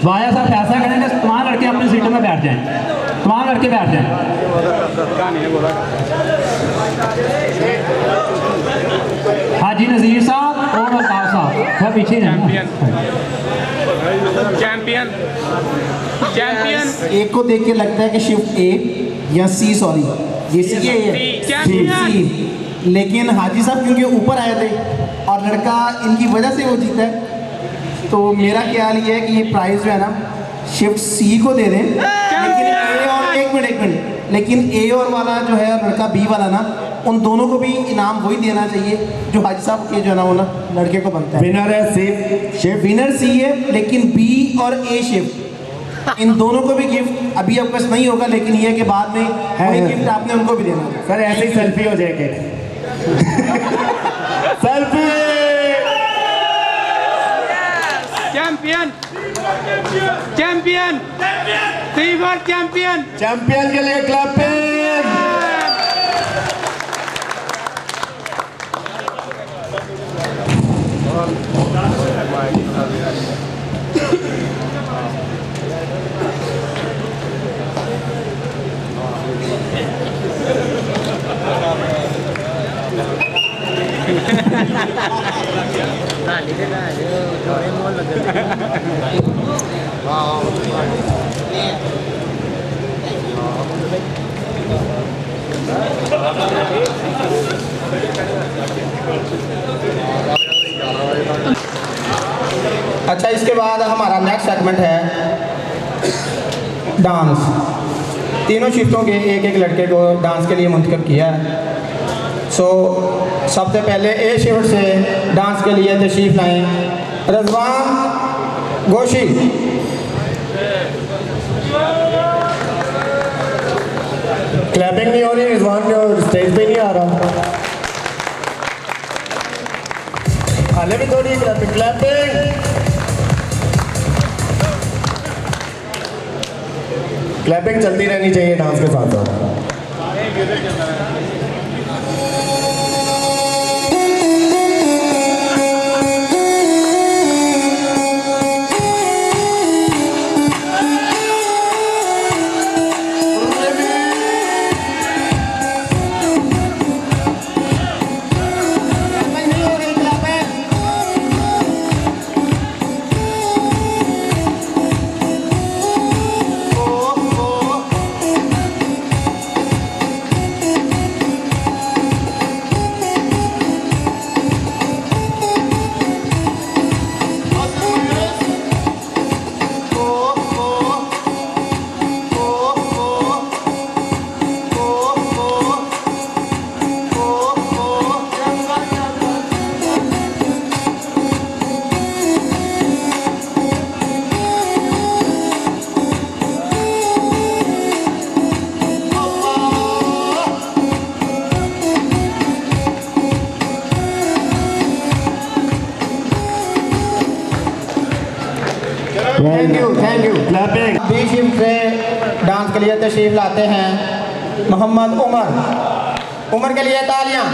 वाया साहब ऐसा करेंगे, तमाम लड़के अपनी सीटों में बैठ जाएं, तमाम लड़के बैठ जाएं। हाजी नज़ीर साहब और अल्ताफ साहब वह पीछे चैंपियन एक को देख के लगता है कि शिफ्ट ए या सी, सॉरी ये सी है, सी। लेकिन हाजी साहब क्योंकि ऊपर आए थे और लड़का इनकी वजह से वो जीता है, तो मेरा ख्याल ये है कि ये प्राइज़ जो है ना शिफ्ट सी को दे दें। लेकिन ए और एक मिनट लेकिन ए और वाला जो है लड़का बी वाला ना, उन दोनों को भी इनाम वही देना चाहिए जो हाजी साहब के जो है ना वो ना लड़के को बनता है। विनर है शिफ्ट, विनर सी है, लेकिन बी और ए शिफ्ट इन दोनों को भी गिफ्ट अभी आपके पास नहीं होगा, लेकिन ये कि बाद में वही गिफ्ट आपने उनको भी देना है। सर ऐसे ही सेल्फी हो जाएगी। Selfie. Champion champion champion champion के लिए क्लैपिंग। अच्छा, इसके बाद हमारा नेक्स्ट सेगमेंट है डांस। तीनों शिफ्टों के एक एक लड़के को डांस के लिए मुंतखब किया है। सबसे पहले ए शिफ्ट से डांस के लिए तशरीफ़ लाएं रज़वान गोशी। क्लैपिंग नहीं हो रही, रिजवान स्टेज पे नहीं आ रहा। हाले भी थोड़ी क्लैपिंग चलती रहनी चाहिए डांस के साथ साथ। Thank you clapping. B shift से डांस के लिए तशरीफ लाते हैं मोहम्मद उमर के लिए तालियां।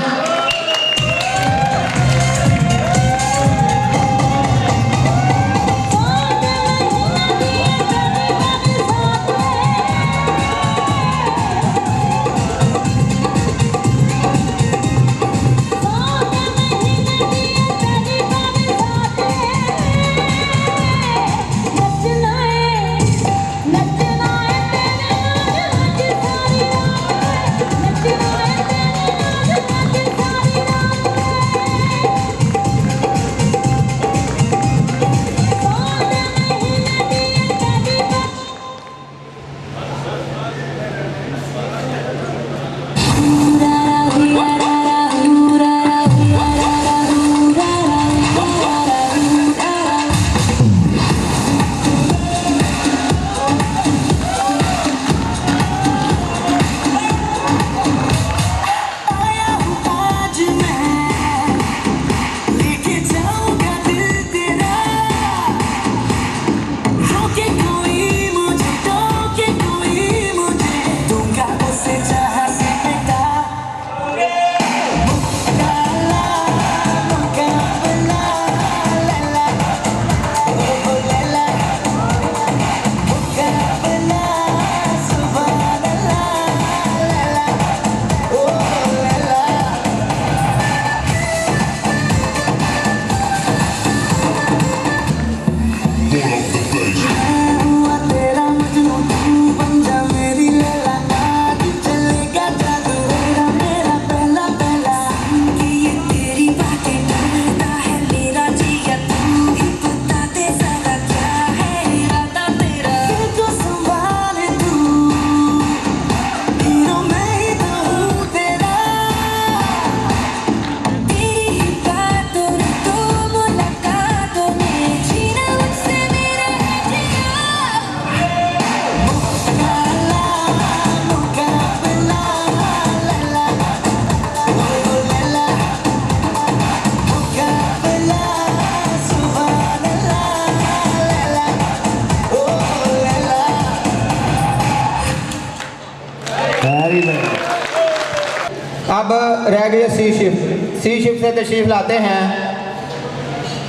अब रह गई सी शिफ्ट से तशरीफ लाते हैं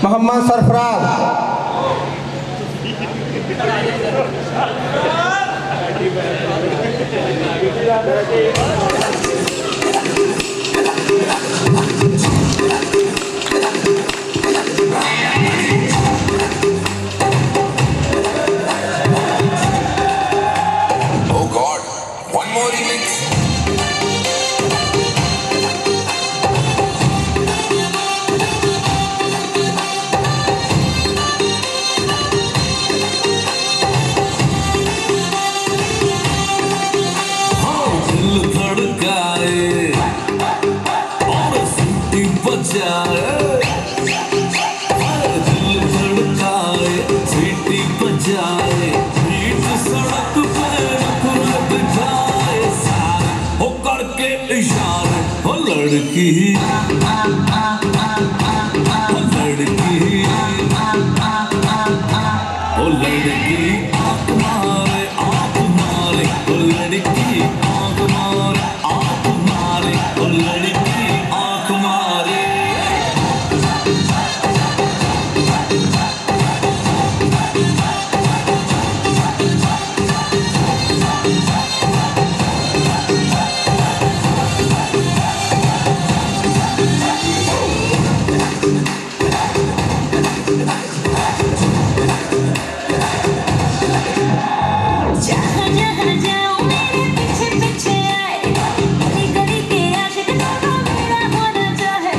Mohammad Sarfaraz. Oh God, one more remix. लड़की लड़की आँख मारे ओ लड़की आँख मारे ओ लड़की आँख मारे। जहाँ जहाँ जाऊँ मेरे पीछे पीछे आए, गली गली के आशिक दोनों मेरा होना चाहे।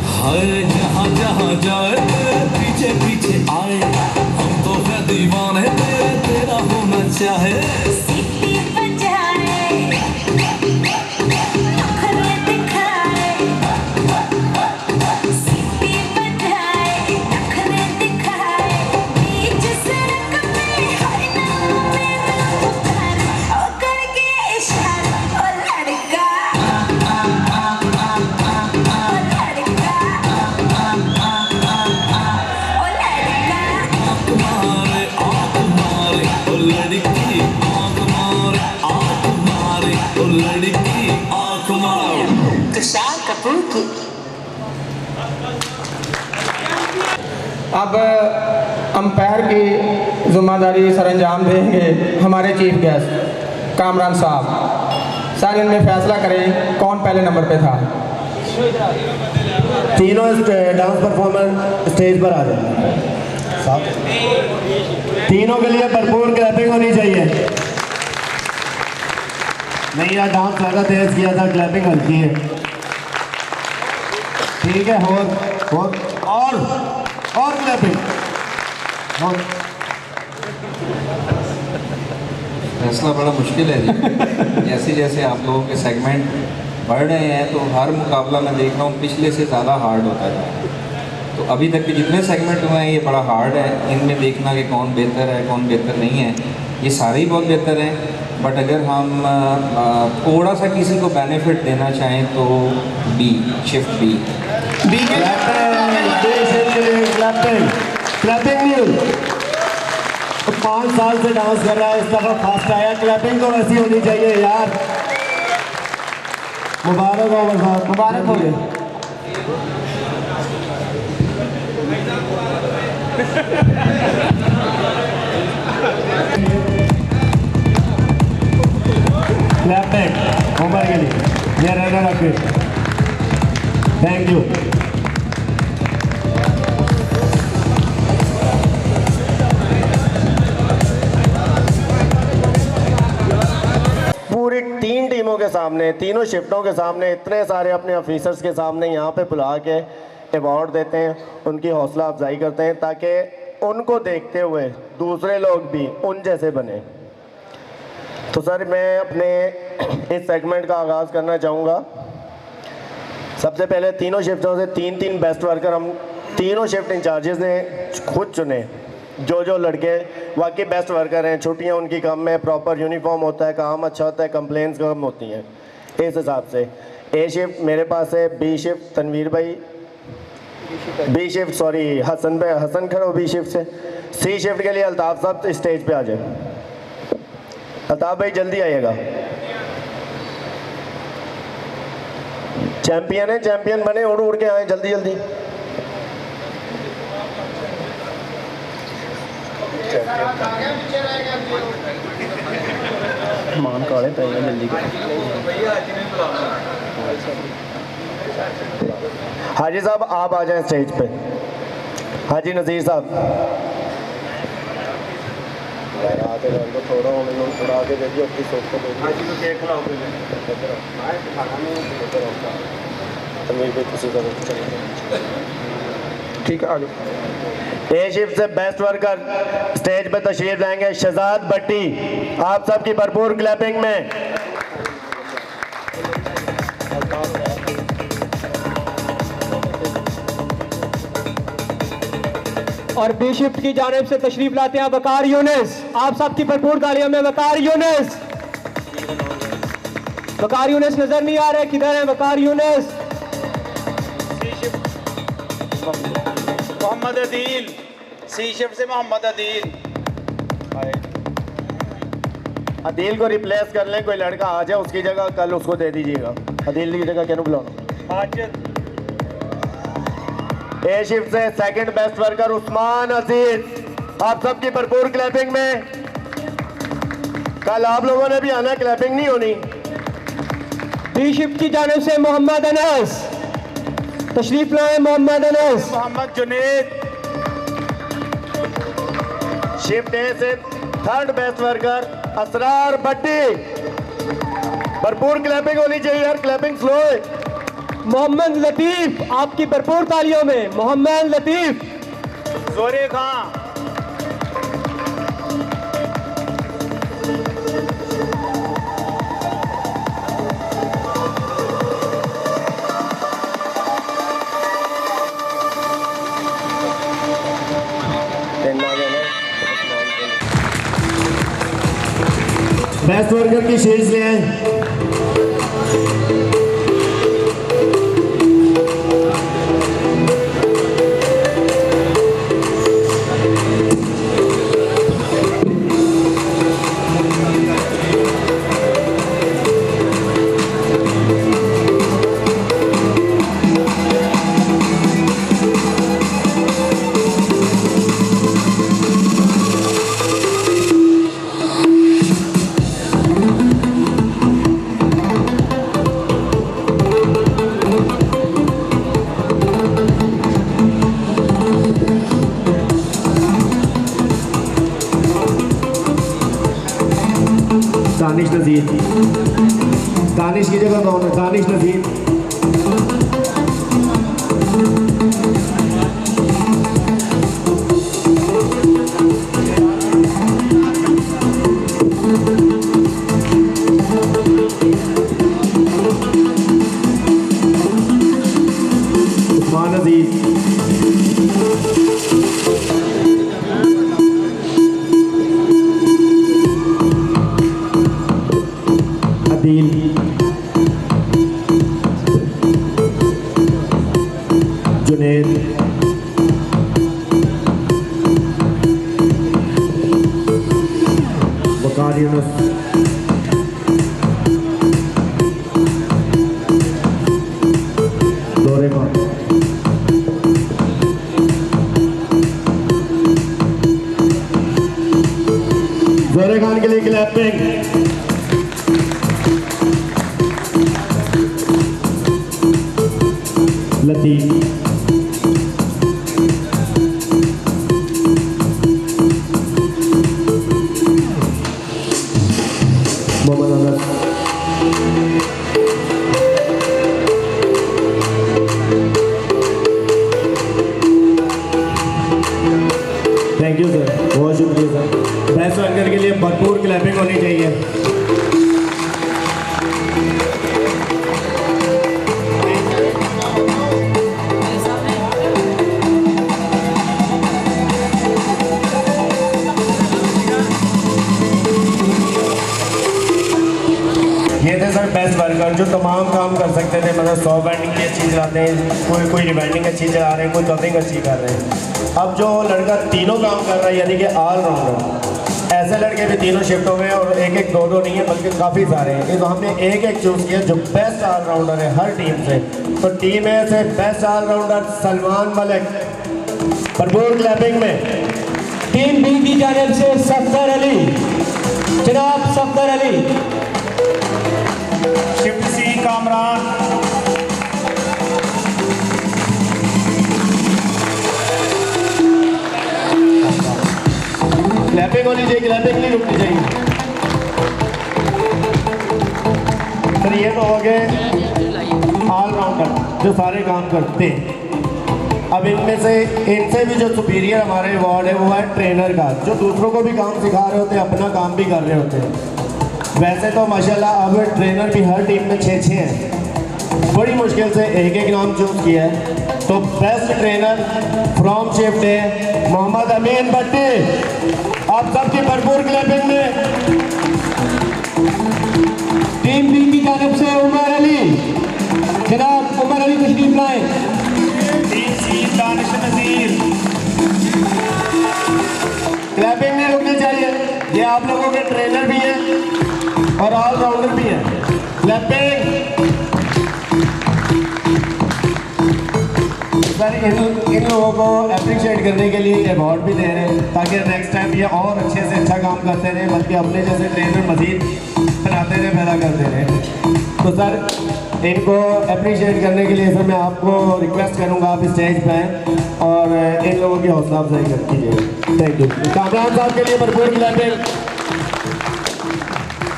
हाय जहाँ जहाँ जाए तेरे पीछे पीछे आए, हम तो है दीवाने तेरे तेरा होना चाहे। सीटी बजाए, नखरे दिखाए, सीटी बजाए, नखरे दिखाए, बीच सड़क पे हर नाम मेरा पुकारे, ओ करके इशारा, ओ लड़का, ओ लड़की आँख मारे ओ लड़की आँख मारे। तुषार कपूर की अब अंपायर की जिम्मेदारी सरअंजाम देंगे हमारे चीफ गेस्ट कामरान साहब। सर इनमें फैसला करें कौन पहले नंबर पे था। तीनों डांस परफॉर्मर स्टेज पर आ जाए। तीनों के लिए भरपूर क्लैपिंग होनी चाहिए। नहीं यार, डांस ज़्यादा तेज किया था, क्लैपिंग हल्की है। ठीक है, और क्लैपिंग और। फैसला बड़ा मुश्किल है जी। जैसे जैसे आप लोगों के सेगमेंट बढ़ रहे हैं तो हर मुकाबला मैं देख रहा हूँ पिछले से ज़्यादा हार्ड होता है। तो अभी तक के जितने सेगमेंट हुए हैं ये बड़ा हार्ड है। इनमें देखना कि कौन बेहतर है कौन बेहतर नहीं है, ये सारे ही बहुत बेहतर हैं। बट अगर हम थोड़ा सा किसी को बेनिफिट देना चाहें तो बी, शिफ्ट बी। क्लैपिंग नहीं, तो 5 साल से डांस कर रहा है, इस दफा फास्ट आया। क्लैपिंग तो वैसी होनी चाहिए यार। मुबारक हो, मुबारक हो गए। क्लैपिंग उमर के लिए, ये रनर अप। Thank you. पूरी 3 टीमों के सामने, तीनों शिफ्टों के सामने, इतने सारे अपने ऑफिसर्स के सामने यहाँ पे बुला के अवार्ड देते हैं, उनकी हौसला अफजाई करते हैं ताकि उनको देखते हुए दूसरे लोग भी उन जैसे बने। तो सर मैं अपने इस सेगमेंट का आगाज़ करना चाहूँगा। सबसे पहले तीनों शिफ्टों से 3-3 बेस्ट वर्कर हम तीनों शिफ्ट इंचार्जेस ने खुद चुने। जो लड़के वाकई बेस्ट वर्कर हैं, छुट्टियां उनकी कम है, प्रॉपर यूनिफॉर्म होता है, काम अच्छा होता है, कंप्लेंट्स कम होती हैं। इस हिसाब से ए शिफ्ट मेरे पास है, बी शिफ्ट तनवीर भाई, बी शिफ्ट सॉरी हसन खड़ो बी शिफ्ट से। सी शिफ्ट के लिए अल्ताफ़ साहब स्टेज पे आ जाए। अल्ताफ़ भाई जल्दी आइएगा। चैंपियन है, चैंपियन बने, उड़ के आए जल्दी जल्दी। मान काले पे जल्दी कर। हाजी साहब आप आ जाएं स्टेज पे। हाजी नज़ीर साहब थोड़ा उड़ा के देखिए अपनी सोच को ठीक है, आ जाओ। ए शिफ्ट से बेस्ट वर्कर स्टेज पे तशरीफ लाएंगे शहजाद भट्टी। आप सबकी भरपूर क्लैपिंग में। और बी शिफ्ट की जानिब से तशरीफ लाते हैं वकार यूनिस। आप सबकी भरपूर तालियों में वकार यूनिस। वकार यूनिस नजर नहीं आ रहे, किधर है वकार यूनिस? मोहम्मद अदील, सी शिफ्ट से मोहम्मद अदील। अदील को रिप्लेस कर लें, कोई लड़का आ जाए उसकी जगह, कल उसको दे दीजिएगा। अदील की जगह क्या बुलाना। माजिद। ए शिफ्ट से सेकंड बेस्ट वर्कर उस्मान अजीज, आप सबकी भरपूर क्लैपिंग में। कल आप लोगों ने भी आना, क्लैपिंग नहीं होनी। बी शिफ्ट की जानिब से मोहम्मद अनस तशरीफ लाए। मोहम्मद अनस। मोहम्मद जुनेद। शिफ्ट ए से थर्ड बेस्ट वर्कर असरार भट्टी, भरपूर क्लैपिंग होनी चाहिए यार, क्लैपिंग स्लो है। मोहम्मद लतीफ, आपकी भरपूर तालियों में मोहम्मद लतीफ। जोरे खां। बेस्ट वर्कर की शील्ड्स ले आए। दानिश नज़ीर, दानिश की जगह कौन है? दानिश नज़ीर। उस्मान अजीज। अदील। जुनेद। वकार यूनुस। दौरे खान। दौरे खान के लिए clapping. Latif. Mohammad Anas. Thank you sir, बहुत शुक्रिया सर। बेस्ट वर्कर के लिए भरपूर क्लैपिंग होनी चाहिए। ये थे सर बेस्ट वर्कर जो तमाम काम कर सकते थे, मतलब 100 बैंडिंग की अच्छी चलाते हैं, कोई रिबाइंडिंग अच्छी चला रहे हैं, कोई कविंग अच्छी कर रहे हैं। अब जो लड़का तीनों काम कर रहा है यानी कि ऑलराउंडर, ऐसे लड़के भी तीनों शिफ्टों में, और एक एक दो दो नहीं है बल्कि काफ़ी सारे हैं। तो हमने एक एक चूज़ किया जो बेस्ट ऑलराउंडर है हर टीम से। तो टीम ए से बेस्ट ऑलराउंडर सलमान मलिक, भरपूर क्लैपिंग में। टीम बी की जानिब से सफदर अली, जनाब Safdar Ali. Shift C Kamran. Clapping होनी चाहिए, क्लैपिंग नहीं रुकनी चाहिए। सर ये तो हो गए ऑलराउंडर जो सारे काम करते हैं। अब इनमें से इनसे भी जो सुपीरियर हमारे वार्ड है वो है ट्रेनर का, जो दूसरों को भी काम सिखा रहे होते हैं, अपना काम भी कर रहे होते हैं। वैसे तो माशाल्लाह अब ट्रेनर भी हर टीम में 6-6 हैं। बड़ी मुश्किल से एक एक नाम चूज़ किया है। तो बेस्ट ट्रेनर फ्रॉम शिफ्ट है मोहम्मद अमीन भट्टी, आप सबकी भरपूर क्लैपिंग में। टीम बी की जानिब से उमर अली, जनाब उमर अली तशरीफ लाए। टीम सी दानिश नज़ीर। रुकने चाहिए। ये आप लोगों के ट्रेनर भी हैं और ऑलराउंडर भी हैं। क्लैपिंग। सर इन लोगों को अप्रिशिएट करने के लिए अवार्ड भी दे रहे हैं ताकि नेक्स्ट टाइम ये और अच्छे से अच्छा काम करते रहे, बल्कि अपने जैसे ट्रेनर मजीद बनाते रहे, पैदा करते रहे। तो सर इनको अप्रिशिएट करने के लिए सर मैं आपको रिक्वेस्ट करूंगा आप स्टेज पे आएं और इन लोगों की हौसला अफजाई कर कीजिए। Thank you. कामरान साहब के लिए भरपूर clapping.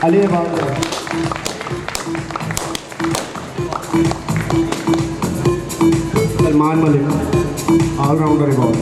Ali Salman Malik all rounder award.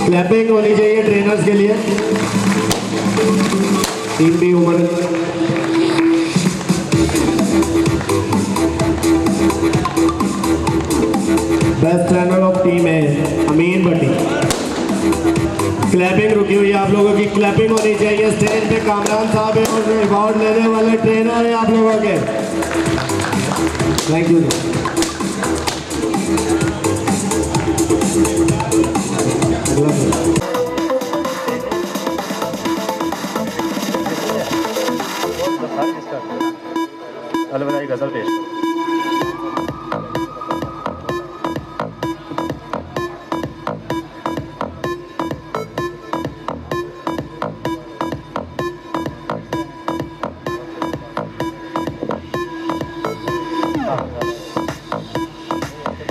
Clapping होनी चाहिए ट्रेनर्स के लिए। टीम भी उम्र बेस्ट ट्रेनर ऑफ टीम है अमीन भट्टी। क्लैपिंग रुकी हुई है आप लोगों की, क्लैपिंग होनी चाहिए। स्टेज पे कामरान साहब है और अवार्ड लेने वाले ट्रेनर हैं आप लोगों के। Thank you. अलविदाई गजल पेश।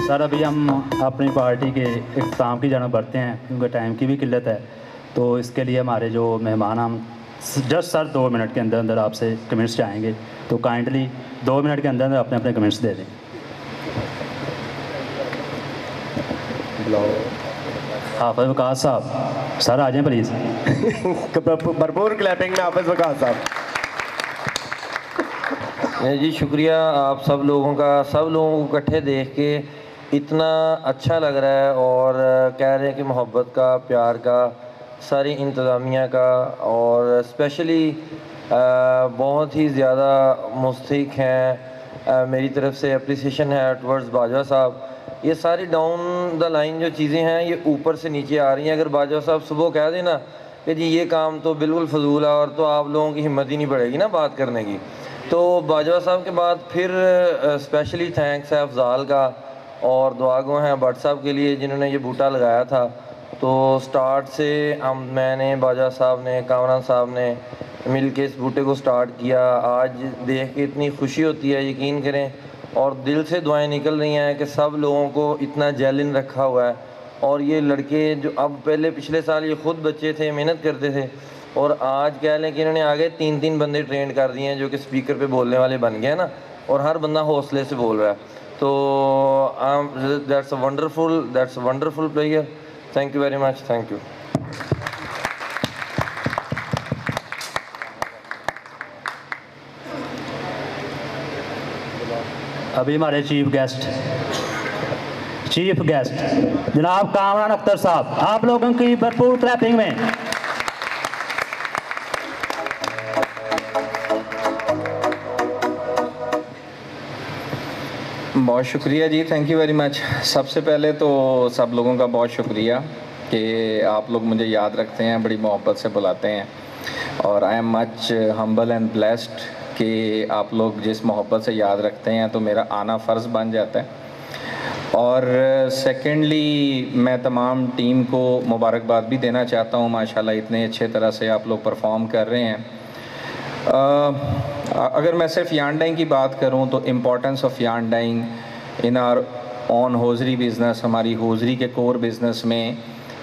सर अभी हम अपनी पार्टी के इख्तिताम की जानब बढ़ते हैं क्योंकि टाइम की भी किल्लत है, तो इसके लिए हमारे जो मेहमान हम जस्ट सर 2 मिनट के अंदर अंदर आपसे कमेंट्स चाहेंगे, तो काइंडली 2 मिनट के अंदर अंदर अपने अपने कमेंट्स दे दें। हाफिज़ वकास साहब सर आ जाएं प्लीज़। भरपूर क्लैपिंग में हाफिज़ वकास साहब। जी शुक्रिया आप सब लोगों का। सब लोगों को इकट्ठे देख के इतना अच्छा लग रहा है और कह रहे हैं कि मोहब्बत का, प्यार का, सारी इंतज़ामिया का और स्पेशली बहुत ही ज़्यादा मुस्तहिक हैं। मेरी तरफ से अप्रिसिएशन है टवर्ड्स बाजवा साहब। ये सारी डाउन द लाइन जो चीज़ें हैं ये ऊपर से नीचे आ रही हैं। अगर बाजवा साहब सुबह कह देना कि जी ये काम तो बिल्कुल फजूल है और तो आप लोगों की हिम्मत ही नहीं बढ़ेगी ना बात करने की। तो बाजवा साहब के बाद फिर स्पेशली थैंक्स है अफजाल का और दुआ गो हैं भट्ट साहब के लिए जिन्होंने ये बूटा लगाया था। तो स्टार्ट से मैंने बाजवा साहब ने, कामरान साहब ने मिल के इस बूटे को स्टार्ट किया। आज देख के इतनी खुशी होती है, यकीन करें, और दिल से दुआएं निकल रही हैं कि सब लोगों को इतना जेलिन रखा हुआ है। और ये लड़के जो अब पहले पिछले साल ये ख़ुद बच्चे थे, मेहनत करते थे, और आज कह लें कि इन्होंने आगे 3-3 बंदे ट्रेंड कर दिए हैं जो कि स्पीकर पे बोलने वाले बन गए हैं ना, और हर बंदा हौसले से बोल रहा है। तो that's a wonderful player. Thank you very much. Thank you. अभी हमारे चीफ गेस्ट जनाब कामरान अख्तर साहब, आप लोगों की भरपूर क्लैपिंग में। बहुत शुक्रिया जी, थैंक यू वेरी मच। सबसे पहले तो सब लोगों का बहुत शुक्रिया कि आप लोग मुझे याद रखते हैं, बड़ी मोहब्बत से बुलाते हैं, और I am much humble and blessed कि आप लोग जिस मोहब्बत से याद रखते हैं तो मेरा आना फ़र्ज़ बन जाता है। और सेकेंडली मैं तमाम टीम को मुबारकबाद भी देना चाहता हूँ। माशाल्लाह इतने अच्छे तरह से आप लोग परफॉर्म कर रहे हैं। अगर मैं सिर्फ यार्न डाइंग की बात करूं तो importance of yarn dyeing in our on hosiery business, हमारी होजरी के कोर बिज़नेस में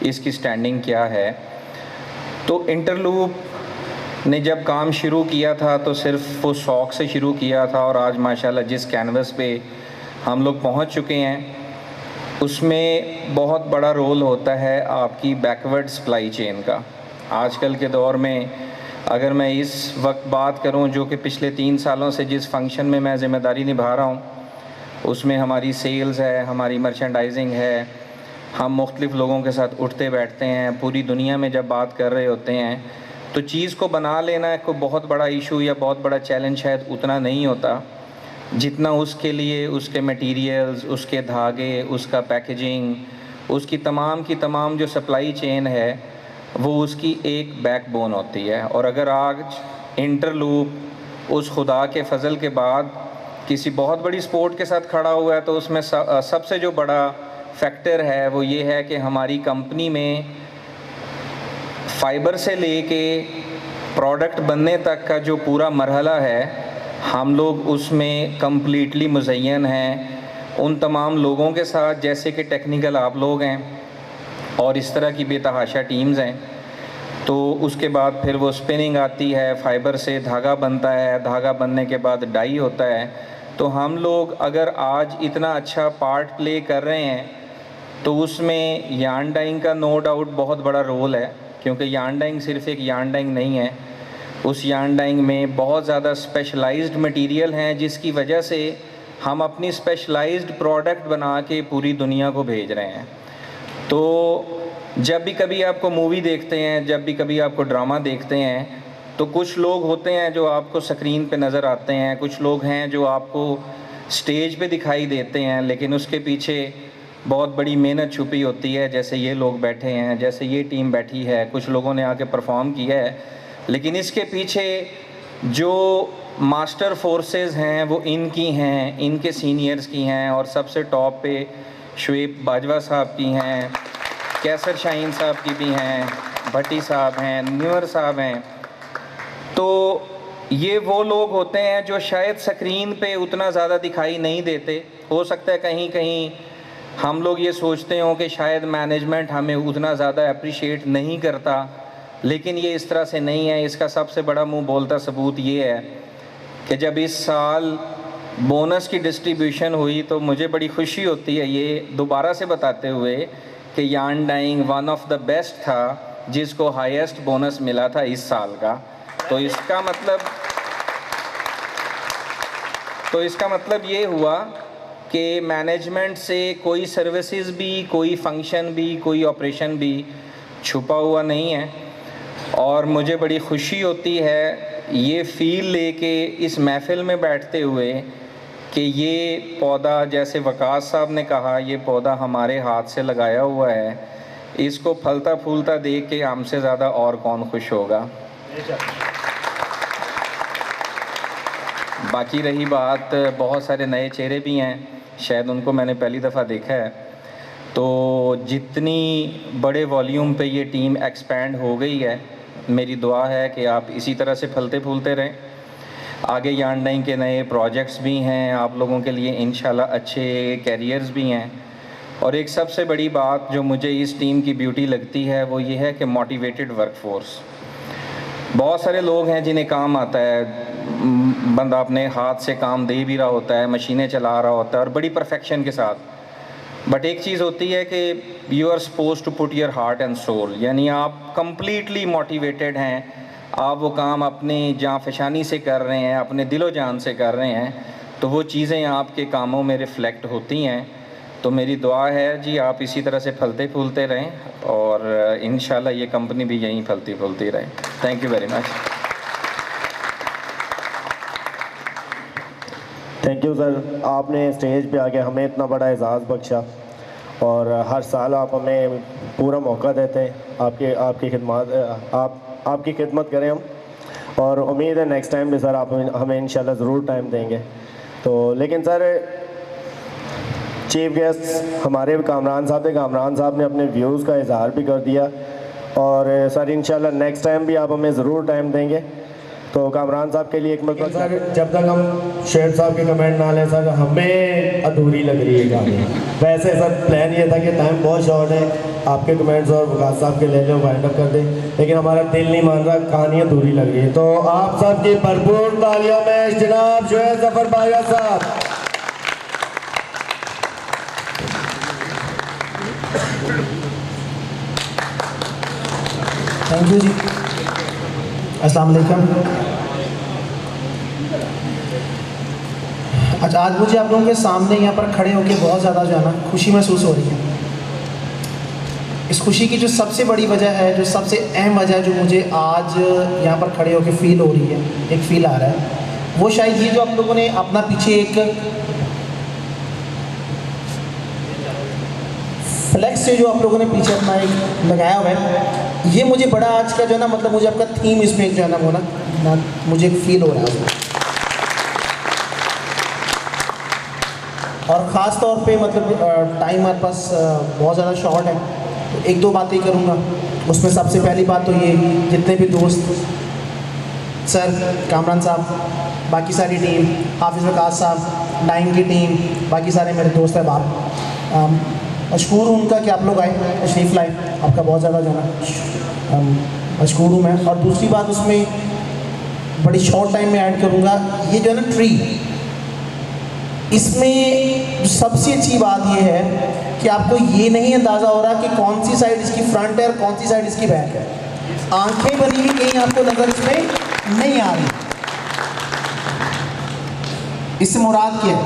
इसकी स्टैंडिंग क्या है। तो इंटरलूप ने जब काम शुरू किया था तो सिर्फ वो शौक़ से शुरू किया था, और आज माशाल्लाह जिस कैनवस पे हम लोग पहुंच चुके हैं उसमें बहुत बड़ा रोल होता है आपकी बैकवर्ड सप्लाई चेन का। आजकल के दौर में अगर मैं इस वक्त बात करूं, जो कि पिछले 3 सालों से जिस फंक्शन में मैं ज़िम्मेदारी निभा रहा हूं, उसमें हमारी सेल्स है, हमारी मर्चेंडाइजिंग है, हम मुख्तलिफ़ लोगों के साथ उठते बैठते हैं, पूरी दुनिया में जब बात कर रहे होते हैं तो चीज़ को बना लेना कोई बहुत बड़ा इशू या बहुत बड़ा चैलेंज शायद उतना नहीं होता जितना उसके लिए उसके मटेरियल्स, उसके धागे, उसका पैकेजिंग, उसकी तमाम की तमाम जो सप्लाई चेन है वो उसकी एक बैकबोन होती है। और अगर आज इंटरलूप उस खुदा के फ़ज़ल के बाद किसी बहुत बड़ी स्पोर्ट के साथ खड़ा हुआ है तो उसमें सबसे जो बड़ा फैक्टर है वो ये है कि हमारी कंपनी में फ़ाइबर से लेके प्रोडक्ट बनने तक का जो पूरा मरहला है हम लोग उसमें कम्प्लीटली मुज़य्यन हैं उन तमाम लोगों के साथ, जैसे कि टेक्निकल आप लोग हैं और इस तरह की बेतहाशा टीम्स हैं। तो उसके बाद फिर वो स्पिनिंग आती है, फ़ाइबर से धागा बनता है, धागा बनने के बाद डाई होता है। तो हम लोग अगर आज इतना अच्छा पार्ट प्ले कर रहे हैं तो उसमें यार्न डाइंग का नो डाउट बहुत बड़ा रोल है, क्योंकि यार्न डाइंग सिर्फ़ एक यार्न डाइंग नहीं है, उस यार्न डाइंग में बहुत ज़्यादा स्पेशलाइज्ड मटेरियल हैं जिसकी वजह से हम अपनी स्पेशलाइज्ड प्रोडक्ट बना के पूरी दुनिया को भेज रहे हैं। तो जब भी कभी आपको मूवी देखते हैं, जब भी कभी आपको ड्रामा देखते हैं, तो कुछ लोग होते हैं जो आपको स्क्रीन पे नज़र आते हैं, कुछ लोग हैं जो आपको स्टेज पे दिखाई देते हैं, लेकिन उसके पीछे बहुत बड़ी मेहनत छुपी होती है। जैसे ये लोग बैठे हैं, जैसे ये टीम बैठी है, कुछ लोगों ने आके परफॉर्म किया है, लेकिन इसके पीछे जो मास्टर फोर्सेस हैं वो इनकी हैं, इनके सीनियर्स की हैं, और सबसे टॉप पे शुएब बाजवा साहब की हैं, कैसर शाहीन साहब की भी हैं, भट्टी साहब हैं, न्यूअर साहब हैं। तो ये वो लोग होते हैं जो शायद स्क्रीन पे उतना ज़्यादा दिखाई नहीं देते। हो सकता है कहीं कहीं हम लोग ये सोचते हों कि शायद मैनेजमेंट हमें उतना ज़्यादा अप्रिशिएट नहीं करता, लेकिन ये इस तरह से नहीं है। इसका सबसे बड़ा मुंह बोलता सबूत ये है कि जब इस साल बोनस की डिस्ट्रीब्यूशन हुई तो मुझे बड़ी खुशी होती है ये दोबारा से बताते हुए कि yarn dyeing one of the best था जिसको हाईएस्ट बोनस मिला था इस साल का। तो इसका मतलब ये हुआ कि मैनेजमेंट से कोई सर्विसेज भी, कोई फंक्शन भी, कोई ऑपरेशन भी छुपा हुआ नहीं है। और मुझे बड़ी खुशी होती है ये फ़ील लेके इस महफ़िल में बैठते हुए कि ये पौधा, जैसे वकास साहब ने कहा, ये पौधा हमारे हाथ से लगाया हुआ है, इसको फलता फूलता देख के हमसे ज़्यादा और कौन खुश होगा। बाकी रही बात, बहुत सारे नए चेहरे भी हैं, शायद उनको मैंने पहली दफ़ा देखा है। तो जितनी बड़े वॉल्यूम पे ये टीम एक्सपैंड हो गई है, मेरी दुआ है कि आप इसी तरह से फलते फूलते रहें। आगे यार्न डाइंग के नए प्रोजेक्ट्स भी हैं आप लोगों के लिए, इंशाल्लाह अच्छे कैरियर्स भी हैं। और एक सबसे बड़ी बात जो मुझे इस टीम की ब्यूटी लगती है वो ये है कि मोटिवेटेड वर्कफोर्स। बहुत सारे लोग हैं जिन्हें काम आता है, बंदा अपने हाथ से काम दे भी रहा होता है, मशीनें चला रहा होता है और बड़ी परफेक्शन के साथ, बट एक चीज़ होती है कि you are suppose to put your heart and soul, यानी आप कंप्लीटली मोटिवेटेड हैं, आप वो काम अपनी जान फशानी से कर रहे हैं, अपने दिलो जान से कर रहे हैं, तो वो चीज़ें आपके कामों में रिफ़्लेक्ट होती हैं। तो मेरी दुआ है जी आप इसी तरह से फलते फूलते रहें और इंशाल्लाह ये कंपनी भी यहीं फलती फूलती रहे। Thank you very much. Thank you sir, आपने स्टेज पे आके हमें इतना बड़ा एजाज़ बख्शा और हर साल आप हमें पूरा मौका देते हैं। आपकी खिदमत करें हम, और उम्मीद है नेक्स्ट टाइम भी सर आप हमें इंशाल्लाह ज़रूर टाइम देंगे। तो लेकिन सर चीफ गेस्ट हमारे कामरान साहब थे, कामरान साहब ने अपने व्यूज़ का इजहार भी कर दिया, और सर इंशाल्लाह नेक्स्ट टाइम भी आप हमें ज़रूर टाइम देंगे। तो कामरान साहब के लिए एक मरतबा सर, जब तक हम शेर साहब के कमेंट ना लें सर, हमें अधूरी लग रही है कहानी। वैसे सर प्लान ये था कि टाइम बहुत शॉर्ट है, आपके कमेंट्स और वकास साहब के ले लो, वाइंड अप कर दें, लेकिन हमारा दिल नहीं मान रहा, कहानी अधूरी लग रही है। तो आप सबकी भरपूर तालियों में जनाब शुएब जफर बागा साहब। थैंक यू जी। अस्सलाम वालेकुम। अच्छा, आज मुझे आप लोगों के सामने यहाँ पर खड़े होकर बहुत ज़्यादा जो है ना खुशी महसूस हो रही है। इस खुशी की जो सबसे बड़ी वजह है, जो सबसे अहम वजह है, जो मुझे आज यहाँ पर खड़े होकर फील हो रही है, एक फील आ रहा है, वो शायद ये जो आप लोगों ने अपना पीछे एक फ्लेक्स से जो आप लोगों ने पीछे अपना एक लगाया हुआ है, ये मुझे बड़ा आज का जो है ना, मतलब मुझे आपका थीम इसमें एक जो है ना वो ना मुझे एक फील हो रहा है। और ख़ास तौर पे मतलब टाइम हमारे पास बहुत ज़्यादा शॉर्ट है, तो एक दो बातें करूँगा। उसमें सबसे पहली बात तो ये, जितने भी दोस्त, सर कामरान साहब, बाकी सारी टीम, हाफिज़ वकास साहब, नाइम की टीम, बाकी सारे मेरे दोस्त हैं बाप, मशहूर हूँ उनका कि आप लोग आए, तशरीफ़ लाए, आपका बहुत ज़्यादा जो है मशहूर हूँ मैं। और दूसरी बात उसमें बड़ी शॉर्ट टाइम में ऐड करूँगा, ये जो है ना ट्री, इसमें सबसे अच्छी बात ये है कि आपको ये नहीं अंदाज़ा हो रहा कि कौन सी साइड इसकी फ्रंट है और कौन सी साइड इसकी बैक है। आंखें बनी हुई कहीं आपको नज़र इसमें नहीं आ रही। इससे मुराद क्या है?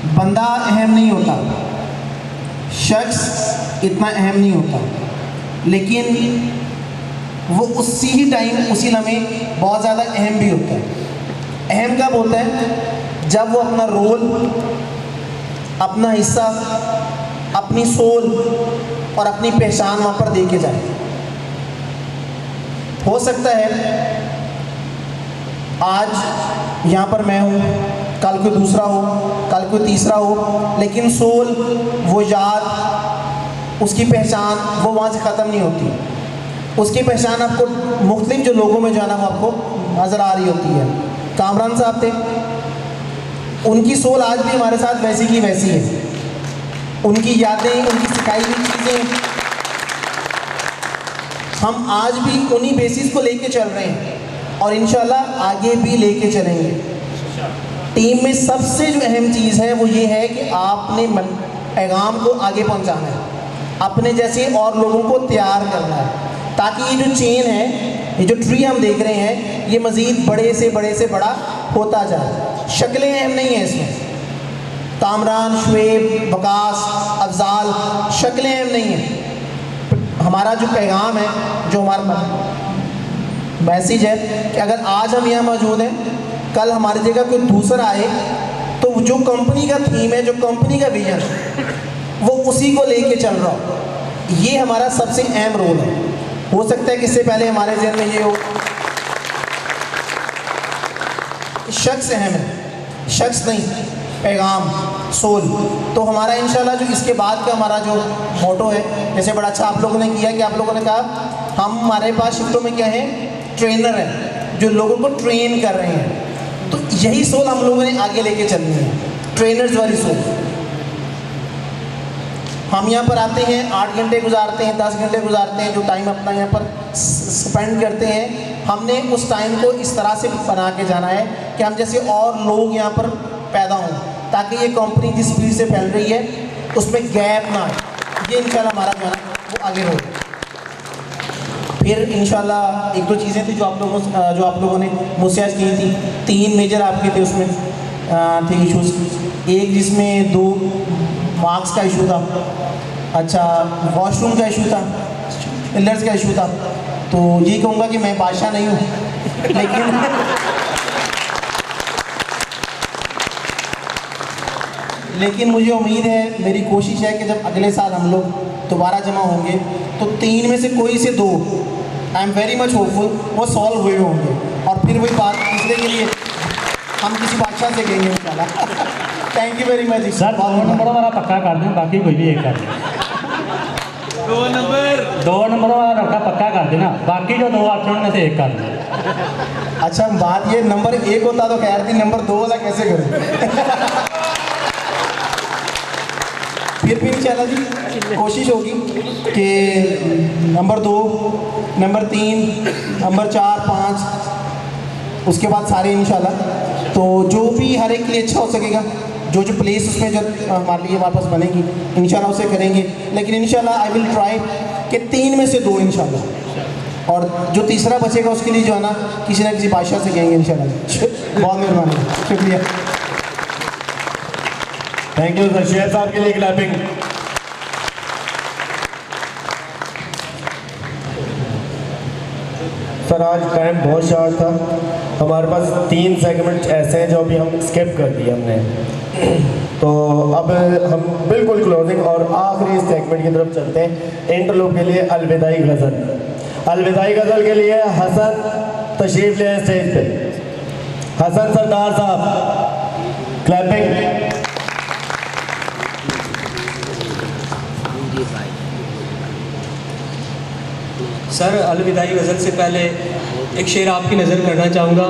बंदा अहम नहीं होता, शख्स इतना अहम नहीं होता, लेकिन वो उसी ही टाइम, उसी लम्हे बहुत ज़्यादा अहम भी होता है। अहम कब होता है? जब वो अपना रोल, अपना हिस्सा, अपनी सोल और अपनी पहचान वहाँ पर दे के जाए। हो सकता है आज यहाँ पर मैं हूँ, कल कोई दूसरा हो, कल कोई तीसरा हो, लेकिन सोल, वो याद, उसकी पहचान वो वहाँ से ख़त्म नहीं होती। उसकी पहचान आपको मुख्तलिफ जो लोगों में जो है ना वो आपको नज़र आ रही होती है। कामरान साहब थे, उनकी सोल आज भी हमारे साथ वैसी की वैसी है। उनकी यादें, उनकी सिखाई हुई चीज़ें हम आज भी उन्हीं बेसिस को लेके चल रहे हैं और इंशाल्लाह आगे भी लेके चलेंगे। टीम में सबसे जो अहम चीज़ है वो ये है कि आपने पैगाम को आगे पहुंचाना है, अपने जैसे और लोगों को तैयार करना है, ताकि ये जो चेन है, ये जो ट्री हम देख रहे हैं, ये मज़ीद बड़े से बड़ा होता जाए। शक्लें अहम नहीं हैं इसमें, कामरान, शुएब, वकास, अफजाल, शक्लें अहम नहीं हैं। हमारा जो पैगाम है, जो हमारा मैसेज है कि अगर आज हम यहाँ मौजूद हैं, कल हमारी जगह कोई दूसरा आए तो जो कंपनी का थीम है, जो कंपनी का विजन है, वो उसी को लेके चल रहा हो। ये हमारा सबसे अहम रोल है। हो सकता है कि इससे पहले हमारे ज़हन में ये हो, शख्स अहम है, शख्स नहीं, पैगाम, सोल। तो हमारा इंशाल्लाह जो इसके बाद का हमारा जो मोटो है, जैसे बड़ा अच्छा आप लोगों ने किया कि आप लोगों ने कहा हम, हमारे पास शिफ्टों में क्या है, ट्रेनर हैं जो लोगों को ट्रेन कर रहे हैं। तो यही सोल हम लोगों ने आगे लेके चलनी है, ट्रेनर्स वाली सोल। हम यहाँ पर आते हैं, 8 घंटे गुजारते हैं, 10 घंटे गुजारते हैं, जो टाइम अपना यहाँ पर स्पेंड करते हैं, हमने उस टाइम को इस तरह से बना के जाना है कि हम जैसे और लोग यहाँ पर पैदा हों, ताकि ये कंपनी जिस स्पीड से फैल रही है उसमें गैप ना आए। ये इंशाल्लाह हमारा जो है ना वो आगे हो। फिर इंशाल्लाह एक दो चीज़ें थी जो आप लोगों ने मुझसे आज की थी। 3 मेजर आपके थे, उसमें थे इशूज़। एक जिसमें 2 मार्क्स का इशू था, अच्छा वॉशरूम का इशू था, पिलर्स का इशू था। तो ये कहूँगा कि मैं बादशाह नहीं हूँ, लेकिन मुझे उम्मीद है, मेरी कोशिश है कि जब अगले साल हम लोग दोबारा जमा होंगे तो 3 में से कोई से 2, I am very much hopeful, वो सॉल्व हुए होंगे। और फिर वही बात तीसरे के लिए हम किसी बादशाह से कहेंगे इंशाल्लाह। Thank you very much sir. 2 number वाला पक्का कर दें, बाकी कोई भी एक कर दें। 2 नंबर वाला लड़का पक्का कर देना, बाकी जो 2 ऑप्शन में से एक कर दें। अच्छा, बात ये नंबर 1 होता तो खैर थी, नंबर 2 वाला कैसे करूँ? फिर भी इंशाल्लाह जी कोशिश होगी कि नंबर 2, नंबर 3, नंबर 4, 5, उसके बाद सारे इंशाल्लाह। तो जो भी हर एक के लिए अच्छा हो सकेगा जो जो प्लेस उसमें जो हमारे लिए हमारे पास बनेगी इंशाल्लाह उसे करेंगे, लेकिन इंशाल्लाह आई विल ट्राई कि 3 में से 2 इंशाल्लाह, और जो तीसरा बचेगा उसके लिए जो है ना किसी ना किसी बादशाह से कहेंगे इंशाल्लाह। बहुत मेहरबानी, शुक्रिया। Thank you sir. शेर साहब के लिए क्लैपिंग। सर आज टाइम बहुत शॉर्ट था, हमारे पास 3 सेगमेंट ऐसे हैं जो अभी हम स्किप कर दिए हमने, तो अब हम बिल्कुल क्लोजिंग और आखिरी सेगमेंट की तरफ चलते हैं। इंटरलूप के लिए अलविदाई गज़ल। अलविदाई गज़ल के लिए हसन तशरीफ़ ले स्टेज पे। हसन सरदार साहब, क्लैपिंग। सर अलविदाई गज़ल से पहले एक शेर आपकी नज़र करना चाहूँगा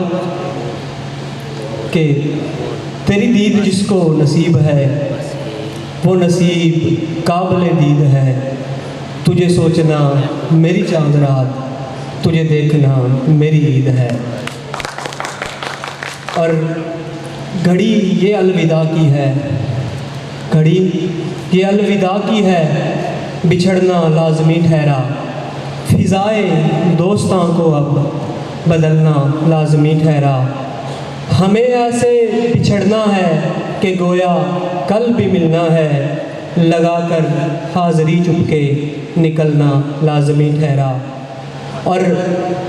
कि तेरी दीद जिसको नसीब है वो नसीब काबिल दीद है, तुझे सोचना मेरी चांद रात, तुझे देखना मेरी ईद है। और घड़ी ये अलविदा की है, घड़ी ये अलविदा की है, बिछड़ना लाजमी ठहरा, फ़िज़ाए दोस्तां को अब बदलना लाजमी ठहरा। हमें ऐसे बिछड़ना है कि गोया कल भी मिलना है, लगा कर हाज़री चुपके निकलना लाजमी ठहरा। और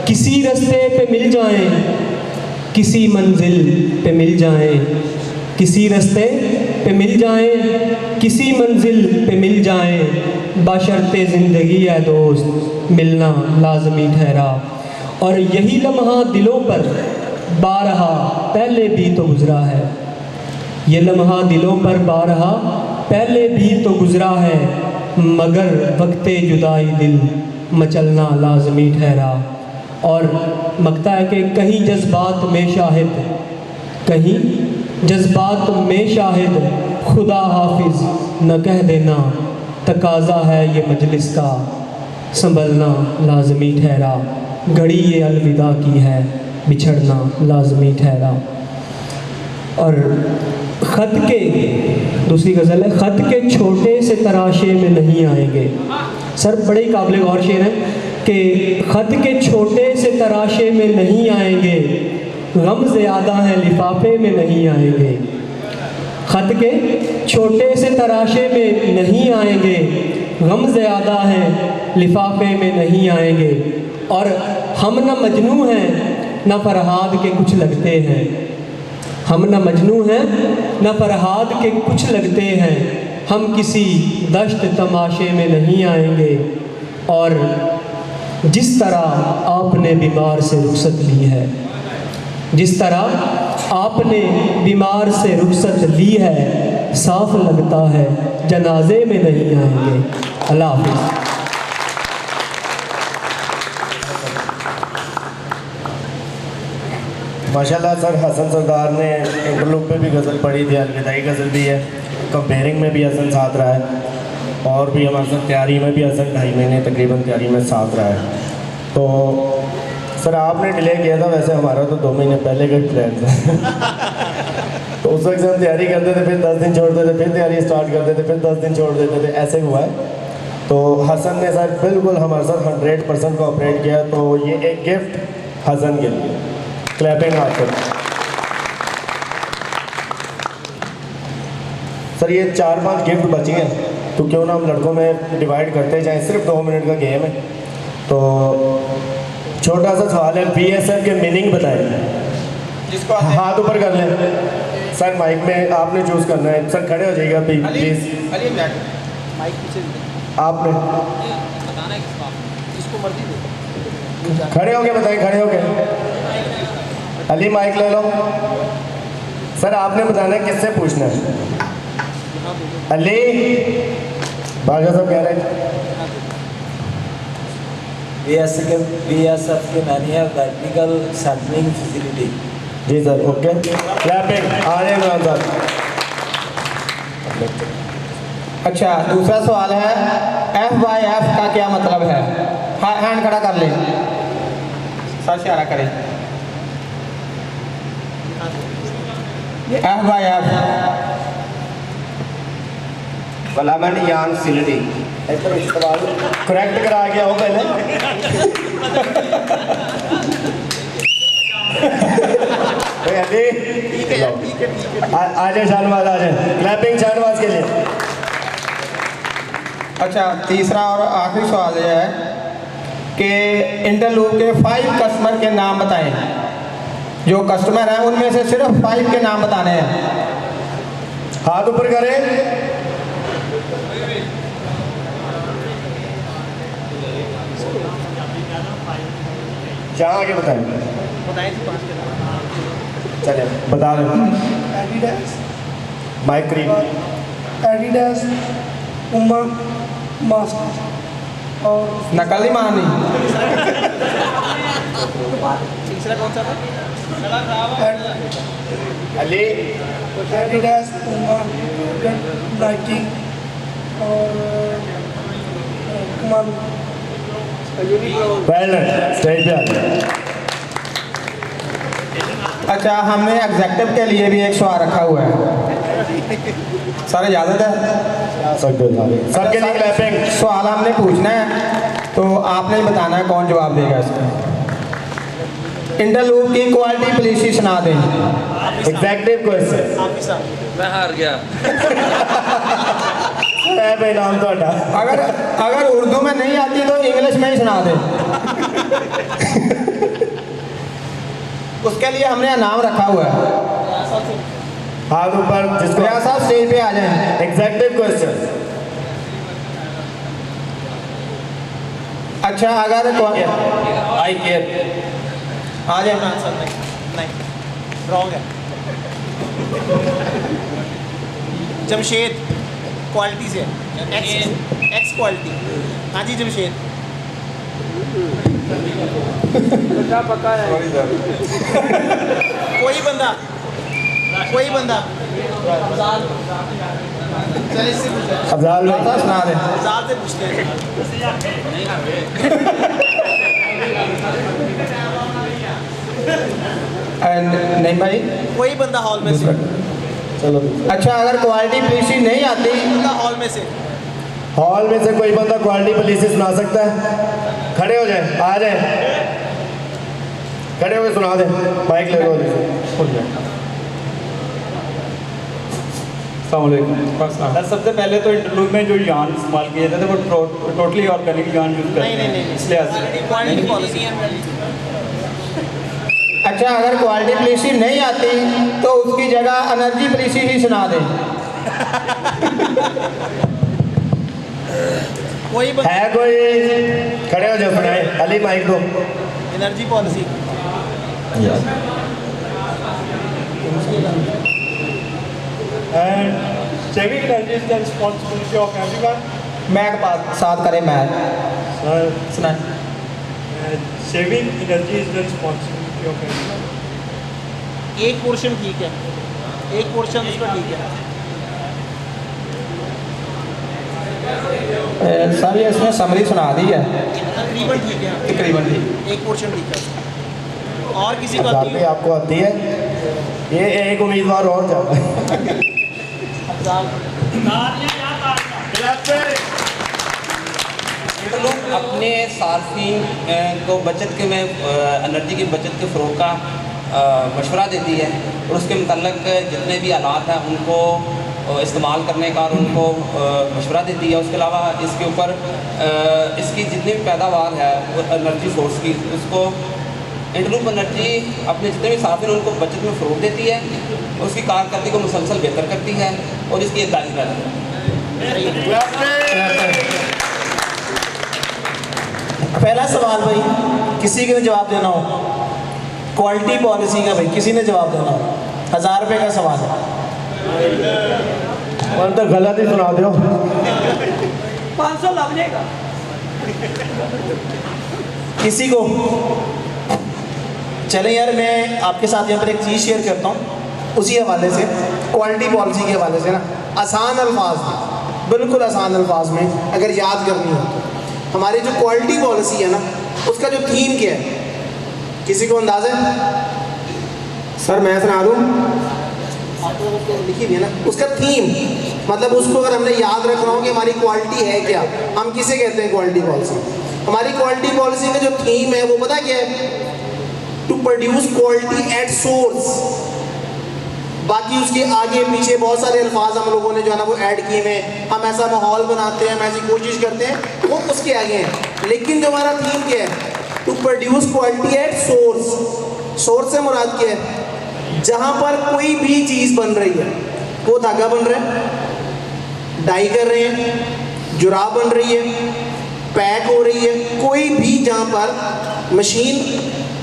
किसी रास्ते पे मिल जाएं, किसी मंजिल पे मिल जाएं, किसी रास्ते पे मिल जाएं, किसी मंजिल पे मिल जाएं, बशर्ते ज़िंदगी है दोस्त मिलना लाजमी ठहरा। और यही लम्हा दिलों पर बारहा पहले भी तो गुज़रा है, ये लम्हा दिलों पर बारहा पहले भी तो गुज़रा है, मगर वक्ते जुदाई दिल मचलना लाजमी ठहरा। और मकता है कि कहीं जज्बात में शाहिद, कहीं जज्बात में शाहिद, खुदा हाफिज़ न कह देना, तकाज़ा है ये मजलिस का संभलना लाजमी ठहरा। घड़ी ये अलविदा की है, बिछड़ना लाजमी ठहरा। और ख़त के दूसरी गज़ल है, ख़त के छोटे से तराशे में नहीं आएंगे। सर बड़े ही काबिल गौर शेर है कि ख़त के छोटे से तराशे में नहीं आएंगे, गम ज़्यादा है लिफाफे में नहीं आएंगे। ख़त के छोटे से तराशे में नहीं आएंगे, गम ज़्यादा है लिफाफे में नहीं आएंगे। और हम न मजनू हैं न फरहाद के कुछ लगते हैं, हम न मजनू हैं न फरहाद के कुछ लगते हैं, हम किसी दश्त तमाशे में नहीं आएंगे। और जिस तरह आपने बीमार से रुखसत ली है, जिस तरह आपने बीमार से रुखसत ली है, साफ लगता है जनाजे में नहीं आएंगे। अल्लाह हाफ़िज़। माशाल्लाह सर हसन सरदार ने इंटरलूप पे भी गज़ल पढ़ी थी, अलविदाई गज़ल भी है, कंपेयरिंग में भी हसन साथ रहा है, और भी हमारे साथ तैयारी में भी हसन 2.5 महीने तकरीबन तैयारी में साथ रहा है। तो सर आपने डिले किया था, वैसे हमारा तो 2 महीने पहले का प्लान था तो उस वक्त हम तैयारी करते थे, फिर 10 दिन छोड़ देते, फिर तैयारी स्टार्ट करते थे, फिर 10 दिन छोड़ देते थे, ऐसे हुआ है। तो हसन ने सर बिल्कुल हमारे साथ 100% कोऑपरेट किया, तो ये एक गिफ्ट हसन के लिए, क्लैपिंग आपको। सर ये 4-5 गिफ्ट बची हैं, तो क्यों ना हम लड़कों में डिवाइड करते जाएं, सिर्फ 2 मिनट का गेम है। तो छोटा सा सवाल है, BSF के मीनिंग बताएं, जिसको हाथ ऊपर कर लें। सर माइक में आपने चूज़ करना है, सर खड़े हो जाइएगा प्लीज़। आपने खड़े हो गए, बताएं खड़े हो गए। अली माइक ले लो। सर आपने बताना है किससे पूछना है। अली बाजा साहब कह रहे हैं BSF के मैंने है वर्टिकल सैम्पलिंग फैसिलिटी। जी सर, ओके क्लैपिंग। आगे सर। अच्छा दूसरा सवाल है, FYF का क्या मतलब है? हैंड खड़ा कर ले, सर इशारा करें। FYF वलामन यान सिलडी करेक्ट करा के आओ पहले आ जाए शाहनवाज, आ जाए क्लैपिंग शाहनवाज के लिए। अच्छा, तीसरा और आखिरी सवाल यह है कि इंटरलूप के 5 कस्टमर के नाम बताएं। जो कस्टमर हैं उनमें से सिर्फ 5 के नाम बताने हैं। हाथ ऊपर करें। जहाँ आगे बताएं। चलिए बता रहे। एडिडास, माइक क्रीम, एडिडास, पुमा, मास्क और नकल नहीं मारनी। तीसरा कौन सा था? अली, एडिडास, पुमा, नाइकी और कुमार। वेल डन, स्टेज पे आ जाए। अच्छा, हमने एग्जेक्टिव के लिए भी एक सवाल रखा हुआ है। सारे इजाज़त है? सबके लिए क्लैपिंग। सवाल हमने पूछना है तो आपने ही बताना है कौन जवाब देगा इसका। इंटरलूप की क्वालिटी पॉलिसी सुना दें। Executive question. मैं हार गया। भाई नाम तो अगर उर्दू में नहीं आती तो इंग्लिश में ही सुना दें। उसके लिए हमने नाम रखा हुआ है। हाथ ऊपर जिसको रियाज साहब स्टेज पे आ जाएं। Executive question. अच्छा, अगर आई केयर आ जाए। नहीं, रॉन्ग है। जमशेद क्वालिटी से एक्स क्वालिटी। हाँ जी जमशेद। पका है। कोई बंदा चल इससे अफजाल भाई सुना दे। अफजाल से पूछते हैं। नहीं भाई, कोई बंदा हॉल में से। चलो। अच्छा, अगर क्वालिटी पॉलिसी नहीं आती बंदा हॉल में से कोई बंदा क्वालिटी पॉलिसी सुना सकता है? खड़े हो जाए, आ जाए, खड़े होकर सुना दे। माइक ले लो। सर, सबसे पहले तो इंटरलूप में जो यान इस्तेमाल किए जाते थे वो टोटली ऑर्गेनिक यान यूज़ करते हैं। नहीं। इसलिए क्वालिटी पॉलिसी। अच्छा, अगर क्वालिटी पॉलिसी नहीं आती तो उसकी जगह एनर्जी पॉलिसी ही सुना दें। कोई है कोई? खड़े हो जाओ, सुनाए। अली माइक दो। Energy policy. And saving energy is the responsibility of everyone. मैं के पास साथ करें मैं सुना। Saving energy is the responsibility of everyone. एक पोर्शन ठीक है, एक पोर्शन उसका ठीक है। सर ये इसमें समरी सुना दी है। तकरीबन ठीक है। तकरीबन ठीक। एक पोर्शन ठीक है। और किसी को आती है? आपको आती है? ये एक उम्मीदवार और जा अपने सार्फिन को बचत के में एनर्जी की बचत के फ़रोग़ का मशवरा देती है और उसके मतलब जितने भी आलात हैं उनको इस्तेमाल करने का और उनको मशवरा देती है। उसके अलावा इसके ऊपर इसकी जितनी भी पैदावार है वो एनर्जी सोर्स की, उसको इंटरलूप एनर्जी अपने जितने भी सार्फिन उनको बचत में फ़रोग़ देती है, उसकी कारकर्दगी को मुसलसल बेहतर करती है और इसकी एक दायरा है। पहला सवाल भाई किसी के जवाब देना हो, क्वालिटी पॉलिसी का भाई किसी ने जवाब देना हो, 1000 रुपये का सवाल है। और तो गलत ही सुना दो। 500 लग जाएगा किसी को। चले यार, मैं आपके साथ यहाँ पर एक चीज़ शेयर करता हूँ उसी हवाले से, क्वालिटी पॉलिसी के हवाले से ना, आसान अल्फाज में, बिल्कुल आसान अल्फाज में अगर याद करनी हो तो, हमारी जो क्वालिटी पॉलिसी है ना उसका जो थीम क्या है, किसी को अंदाज़ा है? सर मैं सुना दूँ। लिखी हुई है ना, उसका थीम, मतलब उसको अगर हमने याद रखना हो कि हमारी क्वालिटी है क्या, हम किसे कहते हैं क्वालिटी पॉलिसी। हमारी क्वालिटी पॉलिसी का जो थीम है वो पता क्या है, to produce quality at source. बाकी उसके आगे पीछे बहुत सारे अल्फाज हम लोगों ने जो है ना वो ऐड किए हैं, हम ऐसा माहौल बनाते हैं, हम ऐसी कोशिश करते हैं, वो उसके आगे हैं। लेकिन जो हमारा थीम क्या है, to produce quality at source. Source से मुराद क्या है, जहाँ पर कोई भी चीज़ बन रही है, वो धागा बन रहा है, डाई कर रहे हैं, जुराब बन रही है, पैक हो रही है, कोई भी जहाँ पर मशीन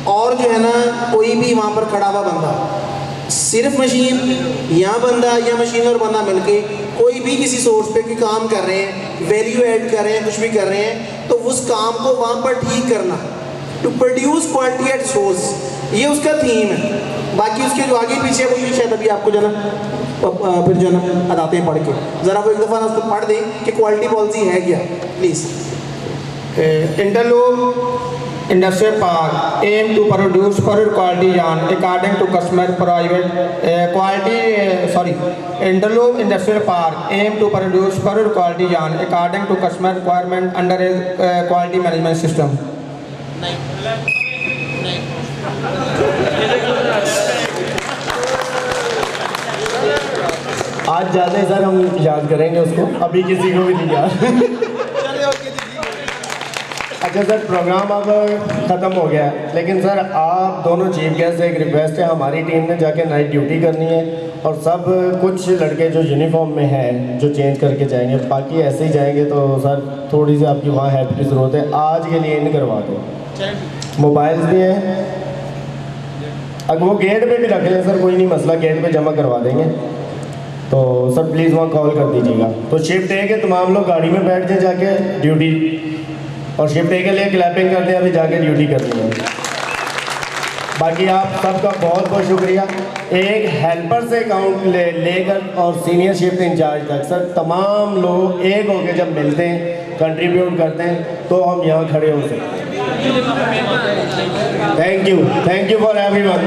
और जो है ना कोई भी वहाँ पर खड़ा हुआ बंदा, सिर्फ मशीन या बंदा या मशीन और बंदा मिलके कोई भी किसी सोर्स पे कोई काम कर रहे हैं, वैल्यू ऐड कर रहे हैं, कुछ भी कर रहे हैं, तो उस काम को वहाँ पर ठीक करना, to produce quality at source, ये उसका थीम है। बाकी उसके जो आगे पीछे वो ये शायद अभी आपको जो ना फिर जो ना बताते हैं पढ़ के, ज़रा वो एक दफ़ा ना उसको पढ़ दें कि क्वालिटी पॉलिसी है क्या please. Interlube industrial park aim to produce for quality yarn according to customer private quality Interlube industrial park aim to produce for quality yarn according to customer requirement under a quality management system. आज ज़्यादा sir हम याद करेंगे उसको, अभी किसी को भी नहीं याद। अच्छा सर, प्रोग्राम अब ख़त्म हो गया है, लेकिन सर आप दोनों चीफ गेस्ट से एक रिक्वेस्ट है, हमारी टीम ने जाके नाइट ड्यूटी करनी है और सब कुछ लड़के जो यूनिफॉर्म में हैं जो चेंज करके जाएंगे, बाकी ऐसे ही जाएंगे तो सर थोड़ी सी आपकी वहाँ हेल्प की ज़रूरत है। आज के लिए इन करवा दो, मोबाइल्स भी हैं, अगर वो गेट पे भी रख लें सर, कोई नहीं मसला, गेट पे जमा करवा देंगे। तो सर प्लीज़ वहाँ कॉल कर दीजिएगा। तो शिफ्ट ए के तमाम लोग गाड़ी में बैठ जाए जाके ड्यूटी, और शिफ्ट ए के लिए क्लैपिंग करते हैं, अभी जाके ड्यूटी करनी है। बाकी आप सबका बहुत बहुत शुक्रिया। एक हेल्पर से अकाउंट लेकर और सीनियर शिफ्ट इंचार्ज तक सर तमाम लोग एक होकर जब मिलते हैं, कंट्रीब्यूट करते हैं, तो हम यहाँ खड़े हो सकते हैं। Thank you for everyone.